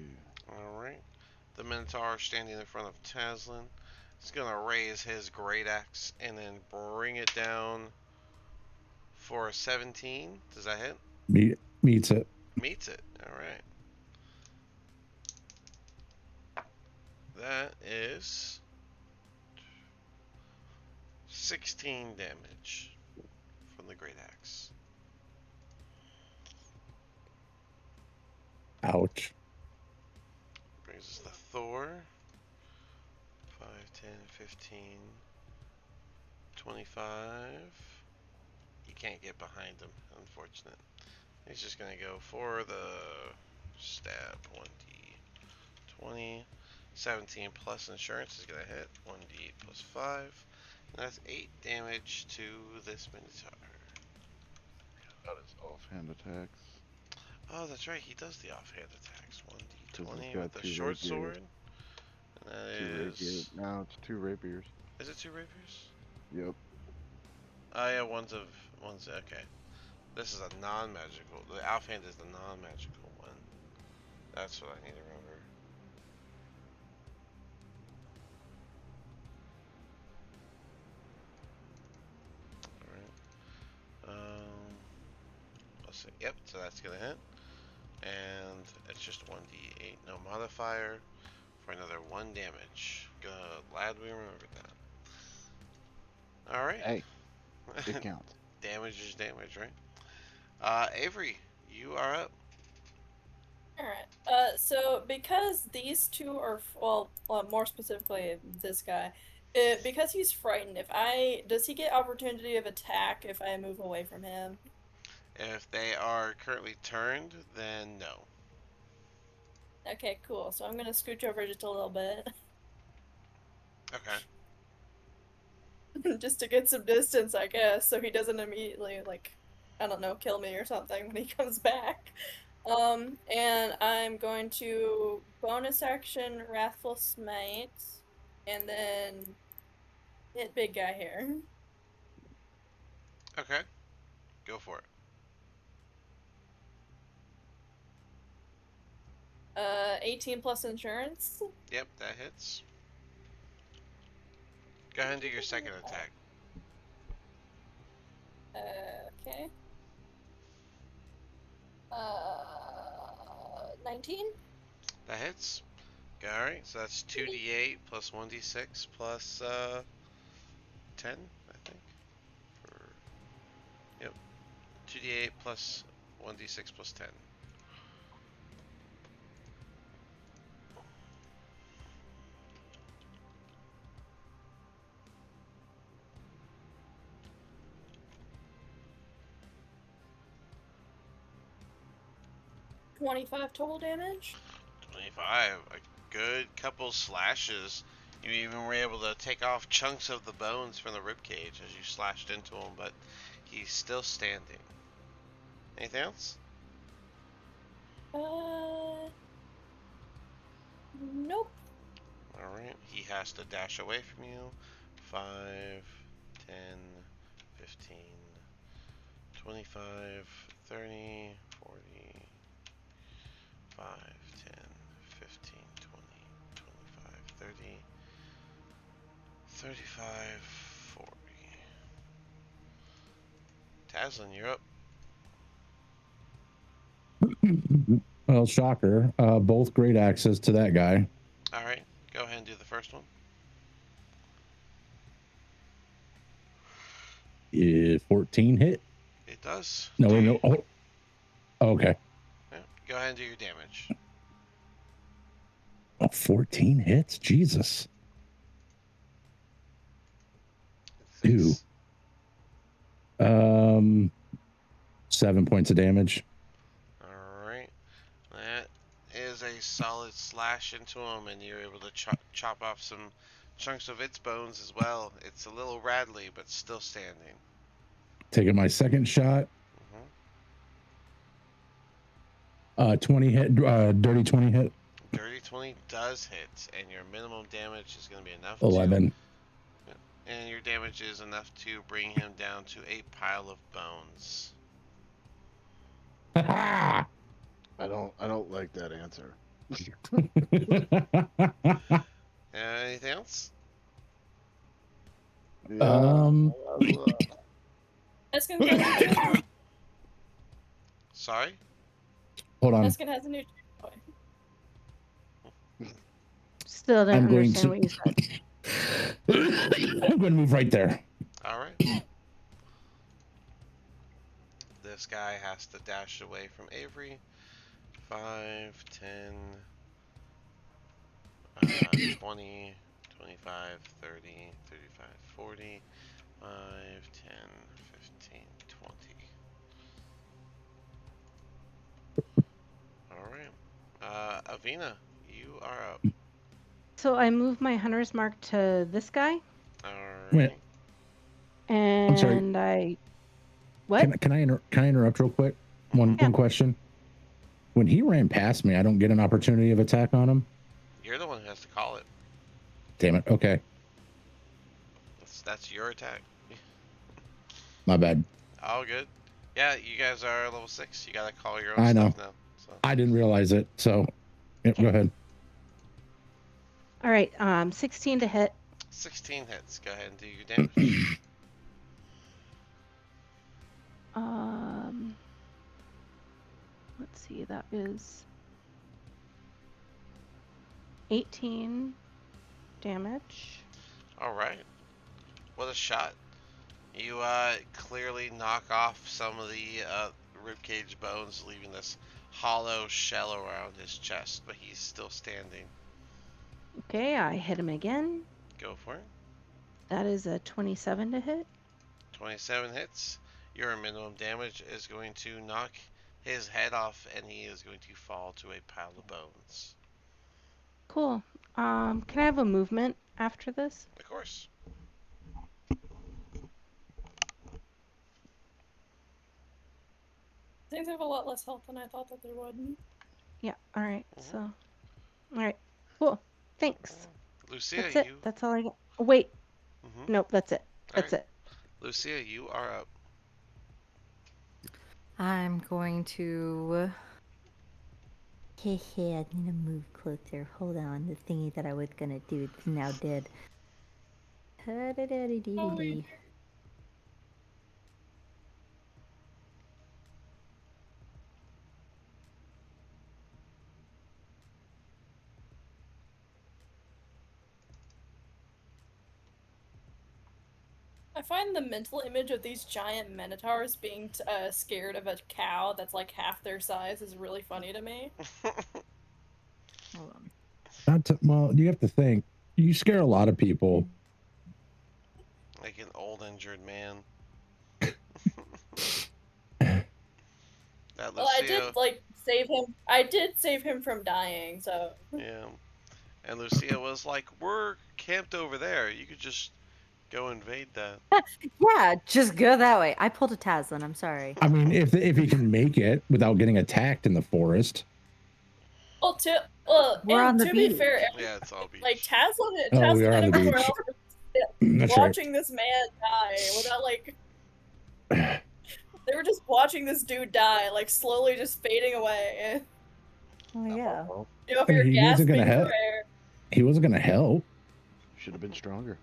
All right. The Minotaur standing in front of Taslin is gonna raise his great axe and then bring it down for a 17. Does that hit? Meets it. Meets it. All right. That is 16 damage from the great axe. Ouch. Brings us the Thor. 5, 10, 15, 25. You can't get behind him, unfortunate. He's just gonna go for the stab. 1d20. 17 plus insurance is gonna hit. 1d8 plus 5. And that's 8 damage to this Minotaur. Got his offhand attacks. Oh, that's right. He does the offhand attacks. 'Cause he's 1d20 got with the 2 short rapiers. sword. And that 2 rapiers. is. No, it's 2 rapiers. Is it 2 rapiers? Yep. Oh, yeah, one's. Okay. This is a non magical. The offhand is the non magical one. That's what I need to remember. Alright. Let's see. Yep, so that's gonna hit. And it's just 1d8, no modifier, for another 1 damage. Glad we remembered that. Alright. Hey, it counts. Damage is damage, right? Avery, you are up. Alright, so because these two are, well, more specifically this guy, because he's frightened, does he get opportunity of attack if I move away from him? If they are currently turned, then no. Okay, cool, so I'm gonna scooch over just a little bit. Okay. Just to get some distance, I guess, so he doesn't immediately, like, I don't know, kill me or something when he comes back. And I'm going to bonus action Wrathful Smite, and then hit big guy here. Okay. Go for it. 18 plus insurance. Yep, that hits. Go ahead and do your second attack. Okay. 19? That hits. Alright, so that's 2d8 plus 1d6 plus 10, I think. Yep. 2d8 plus 1d6 plus 10. $25 total damage. 25. A good couple slashes. You even were able to take off chunks of the bones from the ribcage as you slashed into him, but he's still standing. Anything else? Nope. Alright, he has to dash away from you. 5, 10, 15, 25, 30, 40, 5, 10, 15, 20, 25, 30, 35, 40. Taslin, you're up. Well, shocker. Both great access to that guy. Alright, go ahead and do the first one. 14 hit. It does. No, Do wait, you- no. Oh, okay. Yeah, go ahead and do your damage. Oh, 14 hits? Jesus. Six. Ew. 7 points of damage. Alright. That is a solid slash into him, and you're able to chop off some chunks of its bones as well. It's a little rattly, but still standing. Taking my second shot. Mm-hmm. 20 hit. Dirty 20 hit. Dirty 20 does hit, and your minimum damage is going to be enough 11. and your damage is enough to bring him down to a pile of bones. I don't like that answer. Anything else? Yeah. Eskin has a new toy. Sorry? Hold on. Eskin has a new toy. Still don't I'm going understand to- what you said. I'm going to move right there. Alright. This guy has to dash away from Avery. 5, 10, 20, 25, 30, 35, 40, 5, 10, 15, 20. Alright. Avina, you are up. So I move my hunter's mark to this guy, Alright. and sorry. I. What? Can I interrupt real quick? One question. When he ran past me, I don't get an opportunity of attack on him. You're the one who has to call it. Damn it. Okay. That's your attack. My bad. All good. Yeah, you guys are level 6. You gotta call your own I know. stuff now. So. I didn't realize it. So, yep, go ahead. All right. 16 to hit. 16 hits. Go ahead and do your damage. Let's see. That is 18 damage. Alright. What a shot. You clearly knock off some of the ribcage bones, leaving this hollow shell around his chest, but he's still standing. Okay, I hit him again. Go for it. That is a 27 to hit. 27 hits. Your minimum damage is going to knock his head off, and he is going to fall to a pile of bones. Cool. Can I have a movement after this? Of course. Things have a lot less health than I thought that they would. Yeah. All right. So, all right. Cool. Thanks. Lucia, That's it. you. That's all I got. Oh, wait. Mhm. Nope. That's it. All That's right. it. Lucia, you are up. I'm going to. Hey, I need to move closer. Hold on. The thingy that I was gonna do is now dead. Ta-da-da-dee-dee-dee. I find the mental image of these giant minotaurs being scared of a cow that's like half their size is really funny to me. Hold on. Well, you have to think. You scare a lot of people. Like an old injured man. That Well, I Lucia, did like save him. I did save him from dying, so. yeah. And Lucia was like, "We're camped over there. You could just go invade that. Yeah, just go that way. I pulled a Tazlin. I'm sorry. I mean, if he can make it without getting attacked in the forest. Well, We're on and the to be beach. fair, Yeah, it's all beach. like Taslin Oh, we are and on the everyone beach. else was That's right. watching this man die without like. They were just watching this dude die, like slowly just fading away. Oh yeah. You know, if And you're he wasn't gasping gonna for help. air. He wasn't gonna help. Should have been stronger.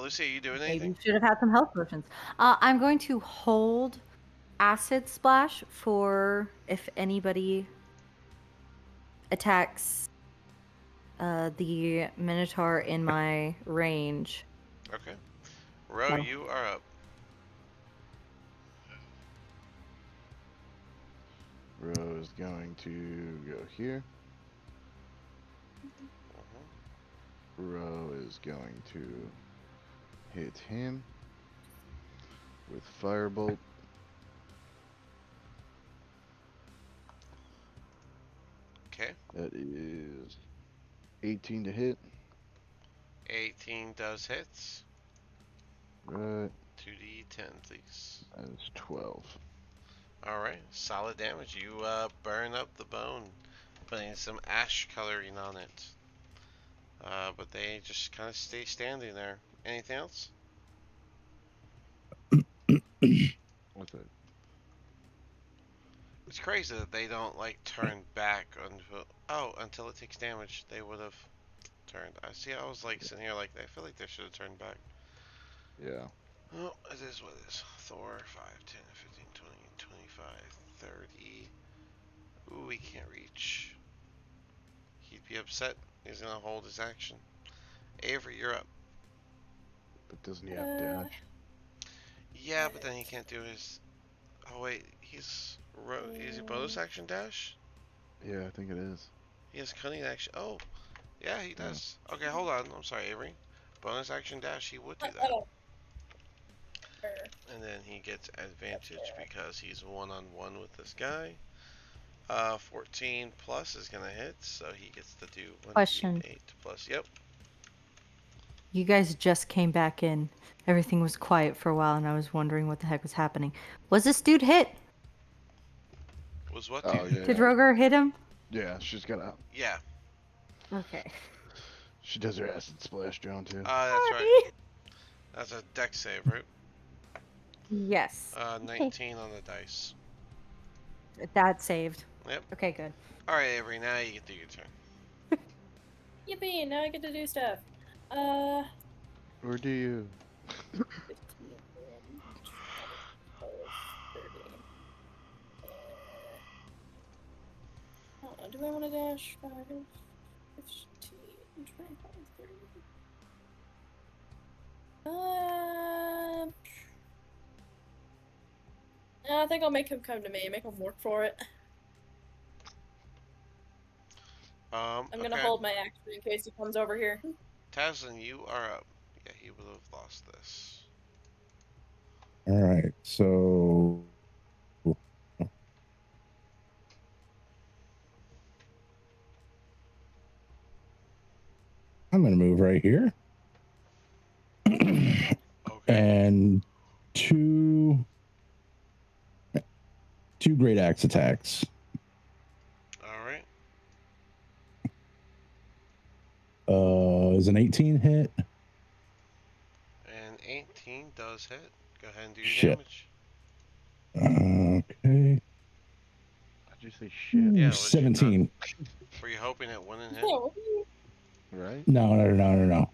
Lucy, are you doing Maybe anything? you should have had some health potions. I'm going to hold acid splash for if anybody attacks the minotaur in my range. Okay. Ro, Oh. you are up. Ro is going to go here. Ro is going to hit him with firebolt. Okay. That is 18 to hit. 18 does hit. Right. 2d10, please. That is 12. Alright, solid damage. You burn up the bone, putting some ash coloring on it. But they just kind of stay standing there. Anything else? What's that? It's crazy that they don't like turn back until it takes damage. They would have turned. I see. I was like sitting here like I feel like they should have turned back. Yeah. Oh, it is what it is. Thor 5, 10, 15, 20, 25, 30. Ooh, he can't reach. He'd be upset. He's gonna hold his action. Avery, you're up. But doesn't he have dash? Yeah, but then he can't do his. Oh wait, is he bonus action dash? Yeah, I think it is. He has cunning action. Oh, yeah, he does. Okay, hold on. I'm sorry, Avery. Bonus action dash, he would do that. And then he gets advantage because he's one-on-one with this guy. 14 plus is gonna hit, so he gets to do 1d8 Question. plus. Yep. You guys just came back in. Everything was quiet for a while, and I was wondering what the heck was happening. Was this dude hit? Was what, Oh, dude? yeah. Did Rogar hit him? Yeah, she's got a. Yeah. Okay. She does her acid splash, John, too. That's right. That's a dex save, right? Yes. 19 on the dice. That saved. Yep. Okay, good. Alright, Avery, now you get to do your turn. Yippee! Now I get to do stuff. Or do you? 15, 12, 30. Hold on, do I want to dash 5, 15, 25, 30? I think I'll make him come to me, make him work for it. I'm gonna Okay. hold my action in case he comes over here. Tazlin, you are up. Yeah, he would have lost this. All right, so I'm gonna move right here. Okay. And two great axe attacks. Alright. Is an 18 hit? And 18 does hit. Go ahead and do your Shit. damage. Okay. How'd you say shit? Yeah, 17. Were you hoping it wouldn't hit? Yeah, what do you... Right? No. Mhm.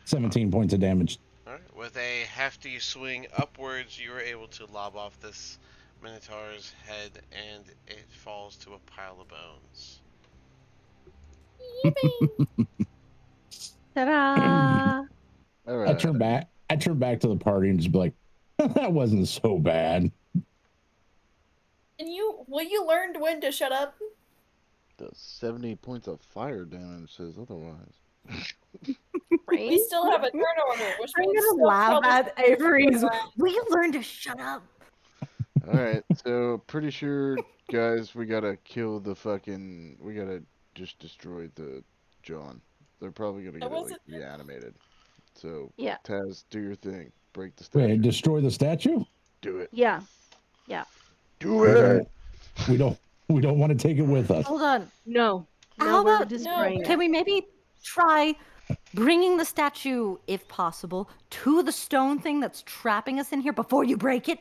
17 points of damage. Alright. With a hefty swing upwards, you were able to lob off this Minotaur's head, and it falls to a pile of bones. Ta-da! All I right. turn back to the party and just be like, that wasn't so bad. And will you learn when to shut up? Does 70 points of fire damage says otherwise. Right? We still have a turn order, which I'm means gonna still laugh probably at Avery's. around. Will you learn to shut up? All right, so pretty sure, guys, we gotta kill the fucking. We gotta just destroy the John. they're probably gonna It get it like wasn't. reanimated. So Yeah. Taz, do your thing. Break the Wait, statue. destroy the statue? Do it. Yeah. Yeah. Do We it. don't. We don't. We don't want to take it with us. Hold on. No. No, How we're about destroying No. can it. we maybe try bringing the statue, if possible, to the stone thing that's trapping us in here before you break it?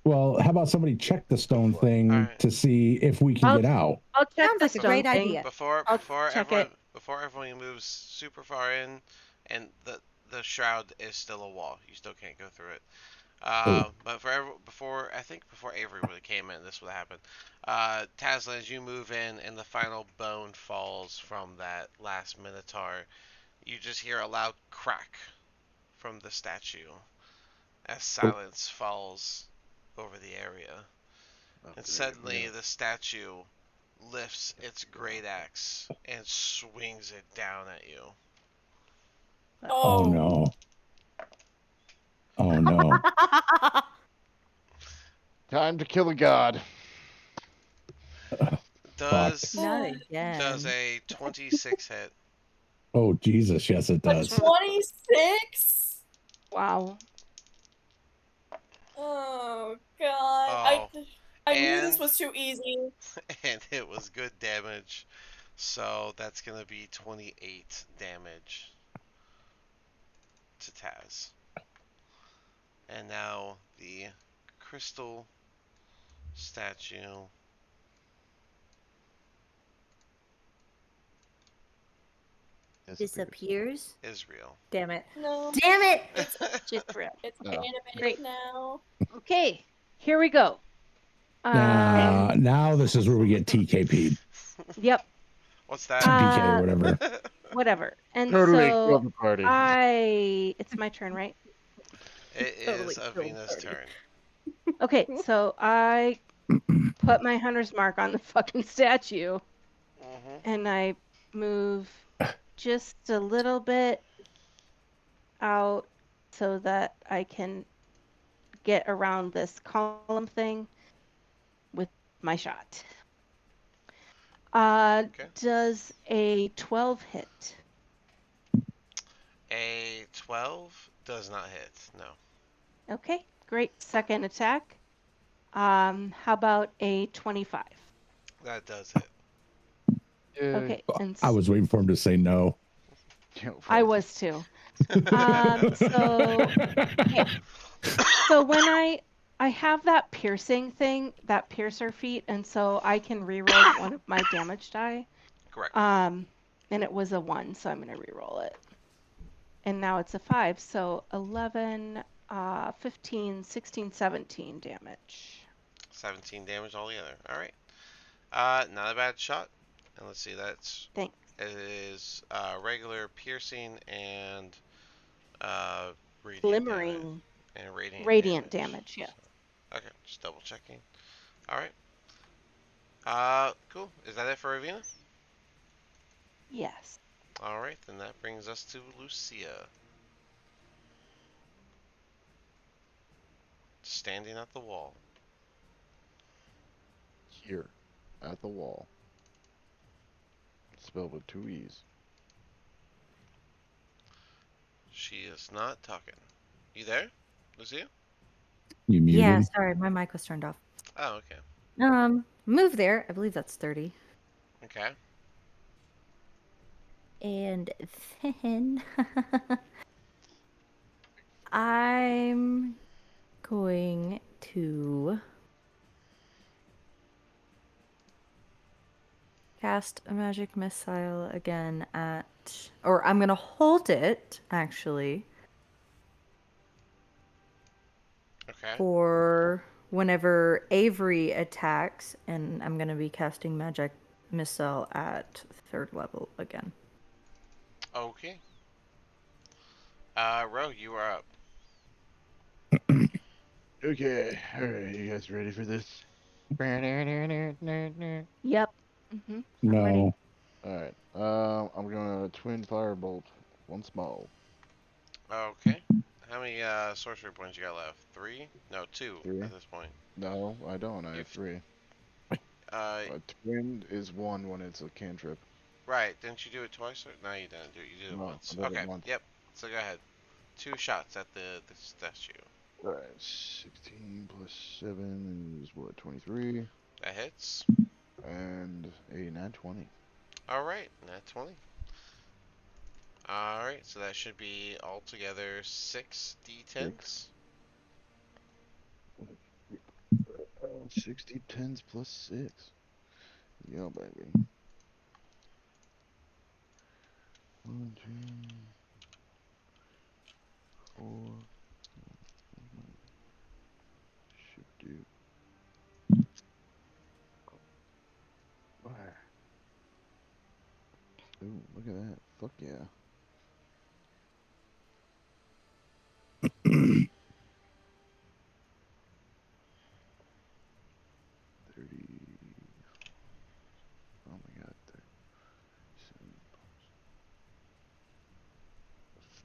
Well, how about somebody check the stone thing Alright. to see if we can I'll- get out? I'll check Sounds the like a stone great thing. idea. Before I'll before check everyone it. before everyone moves super far in, and the shroud is still a wall. You still can't go through it. But before I think before Avery really came in, this would happen. Tazla, as you move in, and the final bone falls from that last Minotaur, you just hear a loud crack from the statue as silence falls over the area. Oh, And great. suddenly Yeah. the statue lifts its great axe and swings it down at you. Oh Oh. no! Oh no! Time to kill a god. Does Not does again. a 26 hit? Oh Jesus! Yes, it A does. 26? Wow. Oh god. Oh, I knew this and was too easy. and it was good damage. So that's gonna be 28 damage to Taz. And now the crystal statue Disappears? is real. Damn it. No. Damn it! It's Just real. it's Oh. animated Great. now. Okay. Here we go. Now this is where we get TKP, Yep. What's that? TPK, or whatever. Whatever. And Totally so kill the party. it's my turn, right? It Totally is killed Avina's party. turn. Okay, so I put my hunter's mark on the fucking statue Mm-hmm. and I move just a little bit out so that I can get around this column thing with my shot. Okay. Does a 12 hit? A 12 does not hit. No. Okay, great. Second attack. How about a 25? That does hit. Yay. Okay, and I was waiting for him to say no. Yeah, I right. was too. So when I have that piercing thing, that piercer feat, and so I can reroll one of my damage die. Correct. And it was a 1, so I'm gonna reroll it. And now it's a 5, so 11, 15, 16, 17 damage. 17 damage altogether. Alright. Not a bad shot. And let's see, Thanks. it is regular piercing and radiant Glimmering. damage. And Radiant damage, yeah. Okay, just double checking. Alright. Cool. Is that it for Ravina? Yes. Alright, then that brings us to Lucia. Standing at the wall. Here, at the wall. Spelled with 2 E's. She is not talking. You there, Lucia? You muted? Yeah, sorry, my mic was turned off. Oh, okay. Move there. I believe that's 30. Okay. And then I'm going to cast a magic missile again or I'm going to hold it, actually, Okay. for whenever Avery attacks, and I'm going to be casting magic missile at 3rd level again. Okay. Ro, you are up. Okay, alright, you guys ready for this? Yep. Mm-hmm. No. ready. Alright, I'm gonna twin firebolt once more. Okay. How many sorcery points you got left? 3? No, 2 3. at this point. No, I don't. I have You've- 3. Uh, A twin is 1 when it's a cantrip. Right. Didn't you do it twice? Or? No, you didn't do it. You did it No, once. I did Okay. it once. Yep. So go ahead. 2 shots at the statue. Alright, 16 plus 7 is what, 23? That hits. And a nat 20. All right. Nat 20. All right. So that should be altogether 6 d10s. 60 10s plus 6. Yeah, baby. 1, 2, 4. Shoot, dude. Fire. Ooh, look at that. Fuck yeah. 30. Oh my god. 37.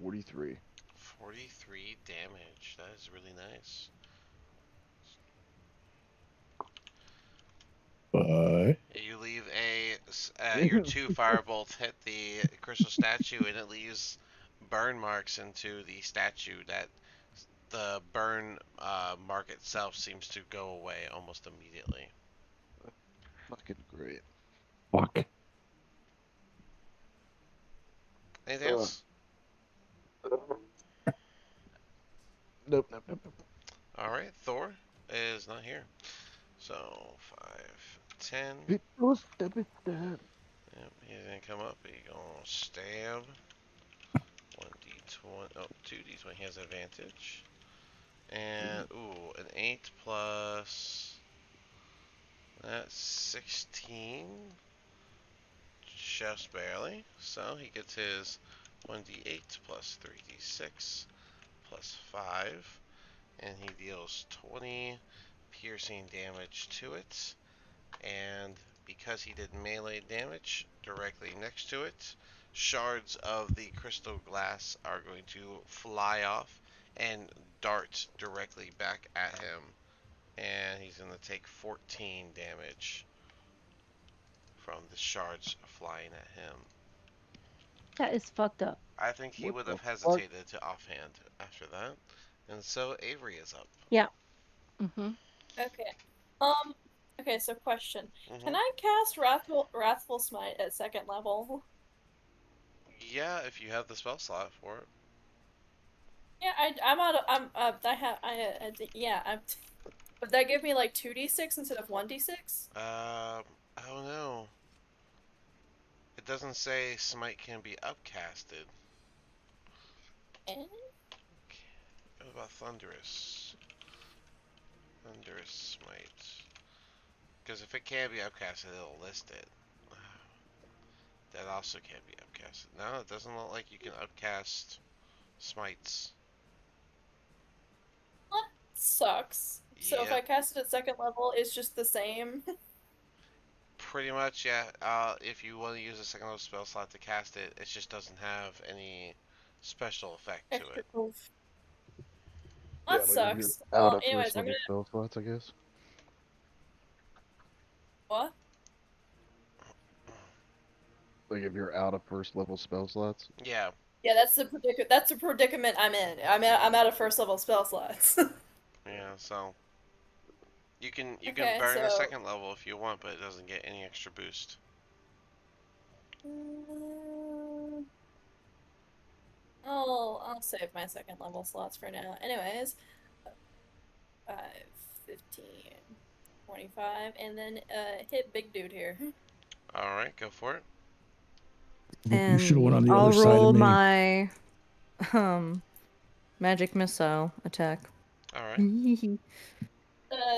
43. 43 damage. That is really nice. But You leave your 2 firebolts hit the crystal statue, and it leaves burn marks into the statue. That the burn mark itself seems to go away almost immediately. Fucking great. fuck. Anything else? Nope, nope, nope, nope. All right, Thor is not here. So 5, 10. It was stab. Yep, he's gonna come up. He's gonna stab. 1d20. Oh, 2d20. He has advantage. And ooh, an 8 plus. That's 16. Just barely. So he gets his 1d8 plus 3d6 plus 5. And he deals 20 piercing damage to it. And because he did melee damage directly next to it, shards of the crystal glass are going to fly off and dart directly back at him. And he's going to take 14 damage from the shards flying at him. That is fucked up. I think he What would the have fuck? hesitated to offhand after that. And so Avery is up. Yeah. Mm-hmm. Okay. Okay, so question. Can Mm-hmm. I cast Wrathful Smite at 2nd level? Yeah, if you have the spell slot for it. Yeah, I'm out of I have I yeah, would that give me like 2d6 instead of 1d6? I don't know. It doesn't say smite can be upcasted. Eh? What about thunderous? Thunderous smite. Because if it can be upcasted, it'll list it. That also can't be upcasted. No, it doesn't look like you can upcast smites. That sucks. So if I Yep, cast it at 2nd level, it's just the same. pretty much, yeah. If you want to use a second level spell slot to cast it, it just doesn't have any special effect to Extra it. oof. Yeah, That like if you're sucks. out Well, of anyways, first I'm level gonna spell slots, I guess. what? Like if you're out of first level spell slots. Yeah, Yeah, that's the predicament I'm in. I'm out of 1st level spell slots. yeah. So you can Okay, burn a so second level if you want, but it doesn't get any extra boost. I'll save my 2nd level slots for now. Anyways, 5, 15, 25, and then hit big dude here. All right, go for it. You should have went on And the I'll other side roll of me. my magic missile attack. All right.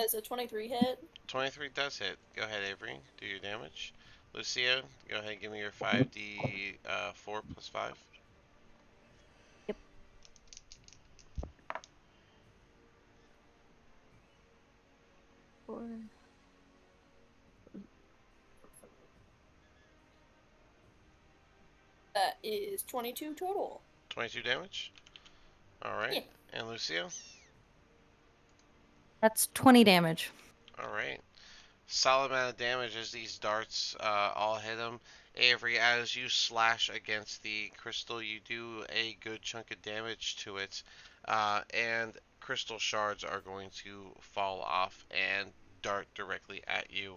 Is a 23 hit? 23 does hit. Go ahead, Avery. Do your damage. Lucio, go ahead and give me your 5d4 plus 5. Yep. That is 22 total. 22 damage. All right. Yeah. And Lucio? That's 20 damage. All right. Solid amount of damage as these darts all hit him. Avery, as you slash against the crystal, you do a good chunk of damage to it, and crystal shards are going to fall off and dart directly at you,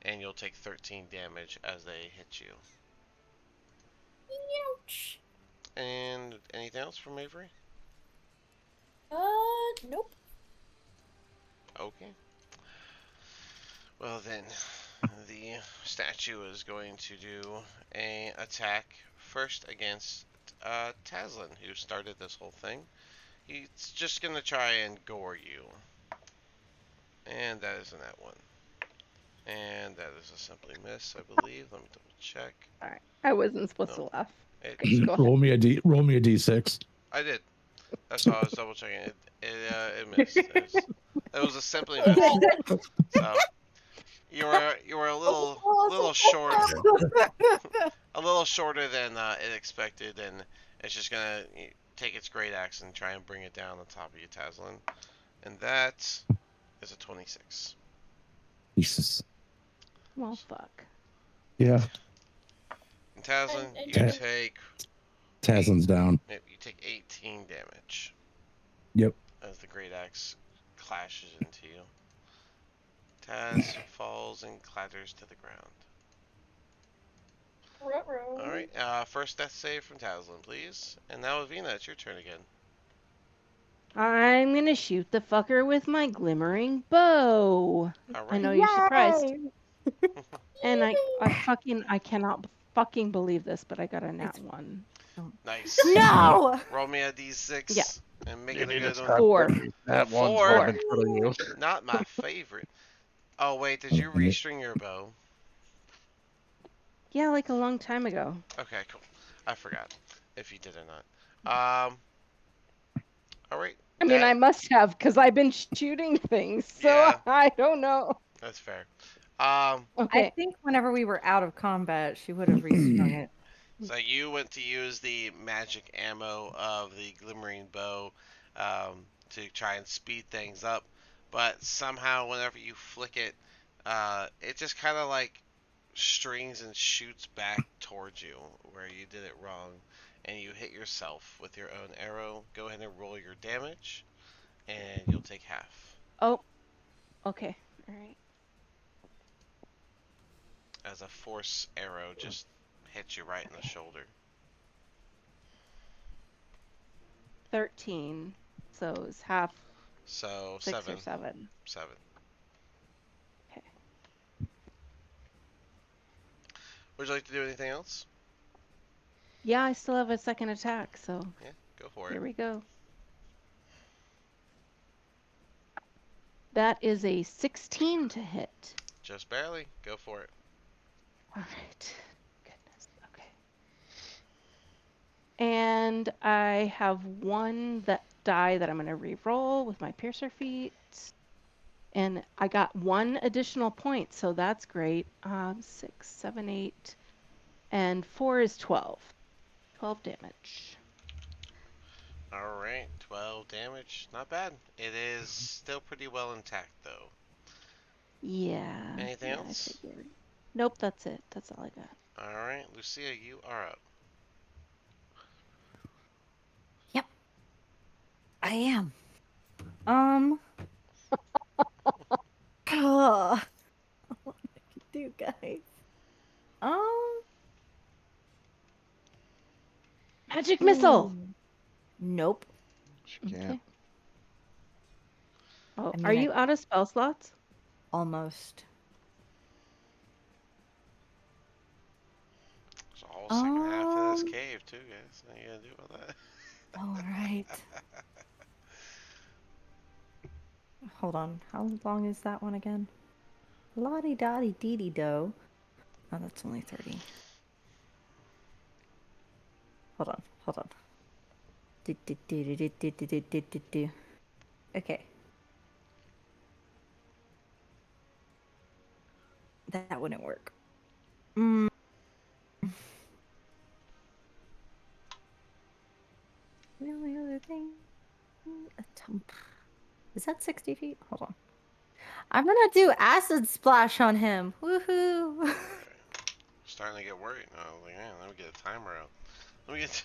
and you'll take 13 damage as they hit you. Ouch. And anything else from Avery? Nope. Okay. Well then, the statue is going to do a attack first against Taslin, who started this whole thing. He's just gonna try and gore you, and that is a nat one, and that is a simply miss, I believe. Let me double check. All right. I wasn't supposed No. to laugh. It, Go roll me a d6. I did. That's why I was double checking. It missed. It was a simply miss. So you were a little short, a little shorter than it expected, and it's just gonna take its great axe and try and bring it down on top of you, Taslin, and that is a 26. Jesus. Well, fuck. Yeah. And Taslin, And you Ta- take Taslin's down. you take 18 damage Yep. as the great axe clashes into you. Taz falls and clatters to the ground. Ruh-roh. All right. First death save from Taslin, please. And now, Avina, it's your turn again. I'm gonna shoot the fucker with my glimmering bow. All I right. know you're surprised. Yay! And I cannot fucking believe this, but I got a nat one. Nice. No! Roll me a d6. Yeah. And make You it a need to good one. stop 4. putting that one's Four. right in front of you. Not my favorite. Oh wait, did you restring your bow? Yeah, like a long time ago. Okay, cool. I forgot if you did or not. All right. I mean, that- I must have because I've been shooting things, so Yeah. I don't know. That's fair. I Okay. think whenever we were out of combat, she would have restrung it. So you went to use the magic ammo of the glimmering bow to try and speed things up, but somehow whenever you flick it, it just kind of like strings and shoots back towards you where you did it wrong, and you hit yourself with your own arrow. Go ahead and roll your damage, and you'll take half. Oh. Okay. All right. As a force arrow just hits you right in the shoulder. 13. So it's half So 6 7. or 7. 7. Okay. Would you like to do anything else? Yeah, I still have a second attack, so Yeah, go for here it. we go. That is a 16 to hit. Just barely. Go for it. All right. Goodness. Okay. And I have one die that I'm going to re-roll with my piercer feat. And I got 1 additional point, so that's great. 6, 7, 8, and 4 is 12. 12 damage. Alright, 12 damage. Not bad. It is still pretty well intact, though. Yeah. Anything yeah, else? I figured. Nope, that's it. That's all I got. Alright, Lucia, you are up. Yep. I am. Oh, what I can do, guys. Magic missile. Nope. She can't. Okay. Oh, I mean, are you out of spell slots? Almost. It's the whole second half of this cave, too, guys. What are you gonna do about that? All right. Hold on. How long is that one again? Lottie dotty dee dee do. Oh, that's only 30. Hold on. Okay. That wouldn't work. The only other thing. Is that 60 feet? Hold on. I'm gonna do acid splash on him. Woohoo! starting to get worried. I was like, man, let me get a timer out. Let me get.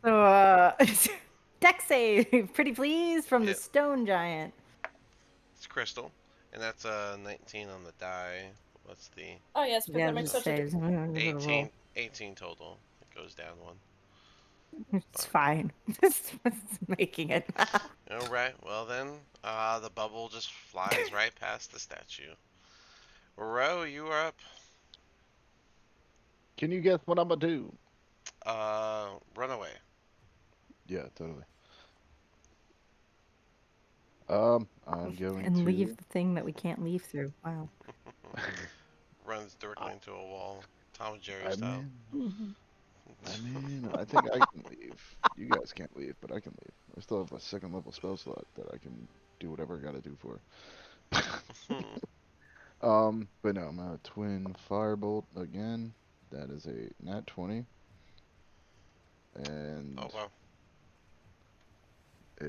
So, deck save, pretty please, from the Yep, stone giant. it's crystal, and that's 19 on the die. What's the Oh yes, because Yeah, that makes this such a saves. difference. 18? 18 total. It goes down one. It's fine. It's making it. All right. Well then, the bubble just flies right past the statue. Ro, you are up. Can you guess what I'm gonna do? Run away. Yeah, totally. I'm going And leave to. the thing that we can't leave through. Wow. Runs directly into a wall, Tom and Jerry I style. mean, Mhm. I think I can leave. You guys can't leave, but I can leave. I still have a second level spell slot that I can do whatever I gotta do for. But no, I'm gonna twin firebolt again. That is a nat 20 Oh and wow. a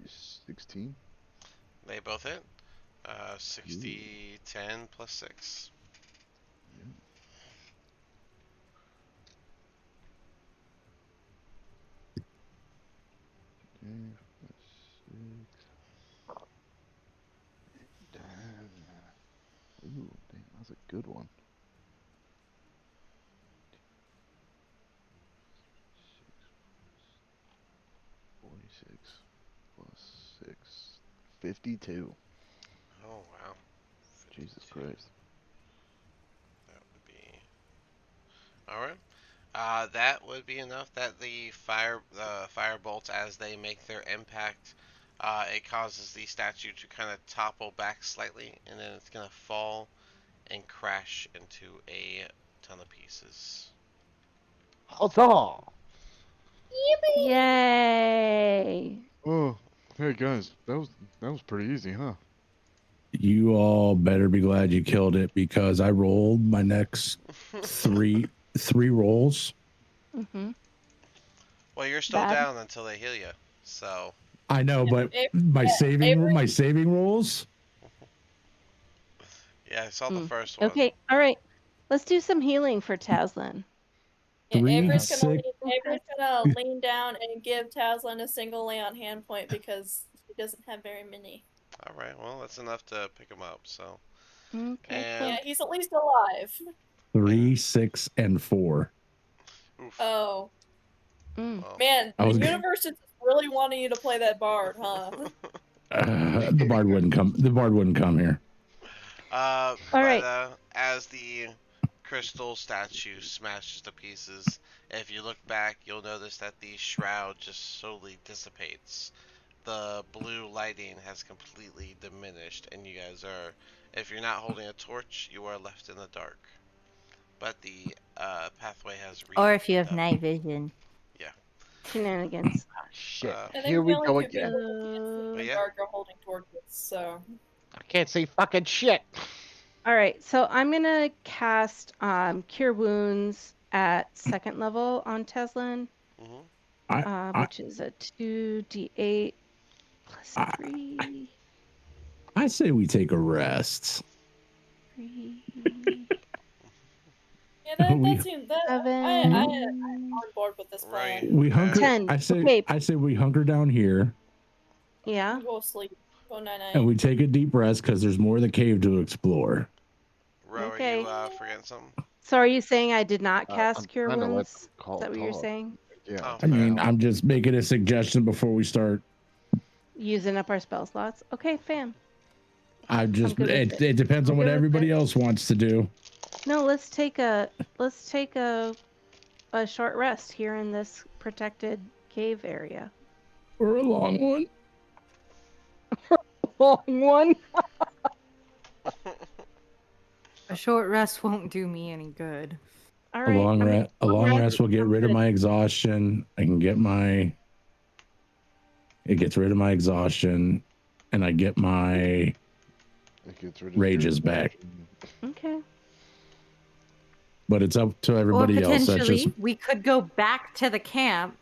16. They both hit. Ooh, 60, 10 plus 6. yeah. Okay, plus 6. Damn. Ooh, damn, that's a good one. 46 plus 6. 52. Oh wow. Jesus 52. Christ. That would be. Alright. That would be enough that the fire bolts, as they make their impact, it causes the statue to kind of topple back slightly, and then it's gonna fall and crash into a ton of pieces. Huzzah! Yay! Oh, hey guys, that was pretty easy, huh? You all better be glad you killed it because I rolled my next three rolls. Mm-hmm. Well, you're still Bad. down until they heal you, so I know, but my Avery, saving rolls. yeah, I saw the Mm. first one. Okay. All right. Let's do some healing for Tazlin. yeah, Three, Avery's gonna six. lean down and give Taslan a single lay on hand point because he doesn't have very many. All right, well that's enough to pick him up. So Okay. and Yeah, he's at least alive. 3, 6, and 4. oof. Oh Mm. Well, man, I the was universe is really wanting you to play that bard, huh? the bard wouldn't come. The bard wouldn't come here. All but right. as the crystal statue smashes to pieces, if you look back, you'll notice that the shroud just slowly dissipates. The blue lighting has completely diminished, and you guys are, if you're not holding a torch, you are left in the dark. But the pathway has Or if you reopened have up. night vision. Yeah. Shenanigans. Shit, I here think the we only go two again. people who can't see in But the yeah. dark are holding torches, so I can't see fucking shit. All right. So I'm gonna cast Cure Wounds at 2nd level on Tazlin, Hmm. I which is a 2d8 plus I 3. I say we take a rest. 3, yeah, We that seems that I'm 7, on board with this Right. plan. we hunker. 10. Okay. I say we hunker down here Yeah. Go sleep. Go night and night. we take a deep rest because there's more of the cave to explore. Ro, are you Okay. forgetting something? So are you saying I did not cast I'm Cure trying to let Wounds? them Is call that what you're talk. saying? Yeah, Oh, I fair. mean, I'm just making a suggestion before we start. Using up our spell slots? Okay, fam. I I'm just good with it. it depends I'm on what good with everybody it. else wants to do. No, let's take a short rest here in this protected cave area. Or a long one. Long one. A short rest won't do me any good. All A right. long rest will get sounds rid of good. my exhaustion. I can get my. It gets rid of my exhaustion, and I get my it gets rid of your rages back. exhaustion. Okay. But it's up to Or everybody else. That's just. potentially, we could go back to the camp,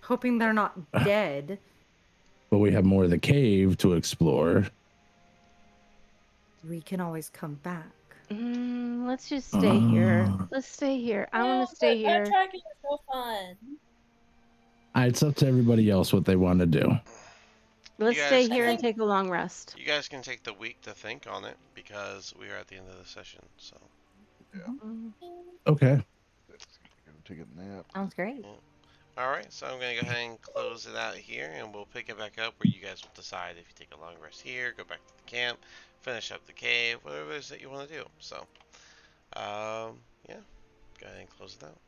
hoping they're not dead. But we have more of the cave to explore. We can always come back. Let's just stay here. Let's stay here. I want to stay here. Backtracking is no fun. It's up to everybody else what they want to do. Let's guys stay can- here I and take a long rest. You guys can take the week to think on it because we are at the end of the session. So. Okay. Go take a nap. Sounds great. All right, so I'm gonna go ahead and close it out here, and we'll pick it back up where you guys will decide if you take a long rest here, go back to the camp, finish up the cave, whatever it is that you want to do. So, yeah, go ahead and close it out.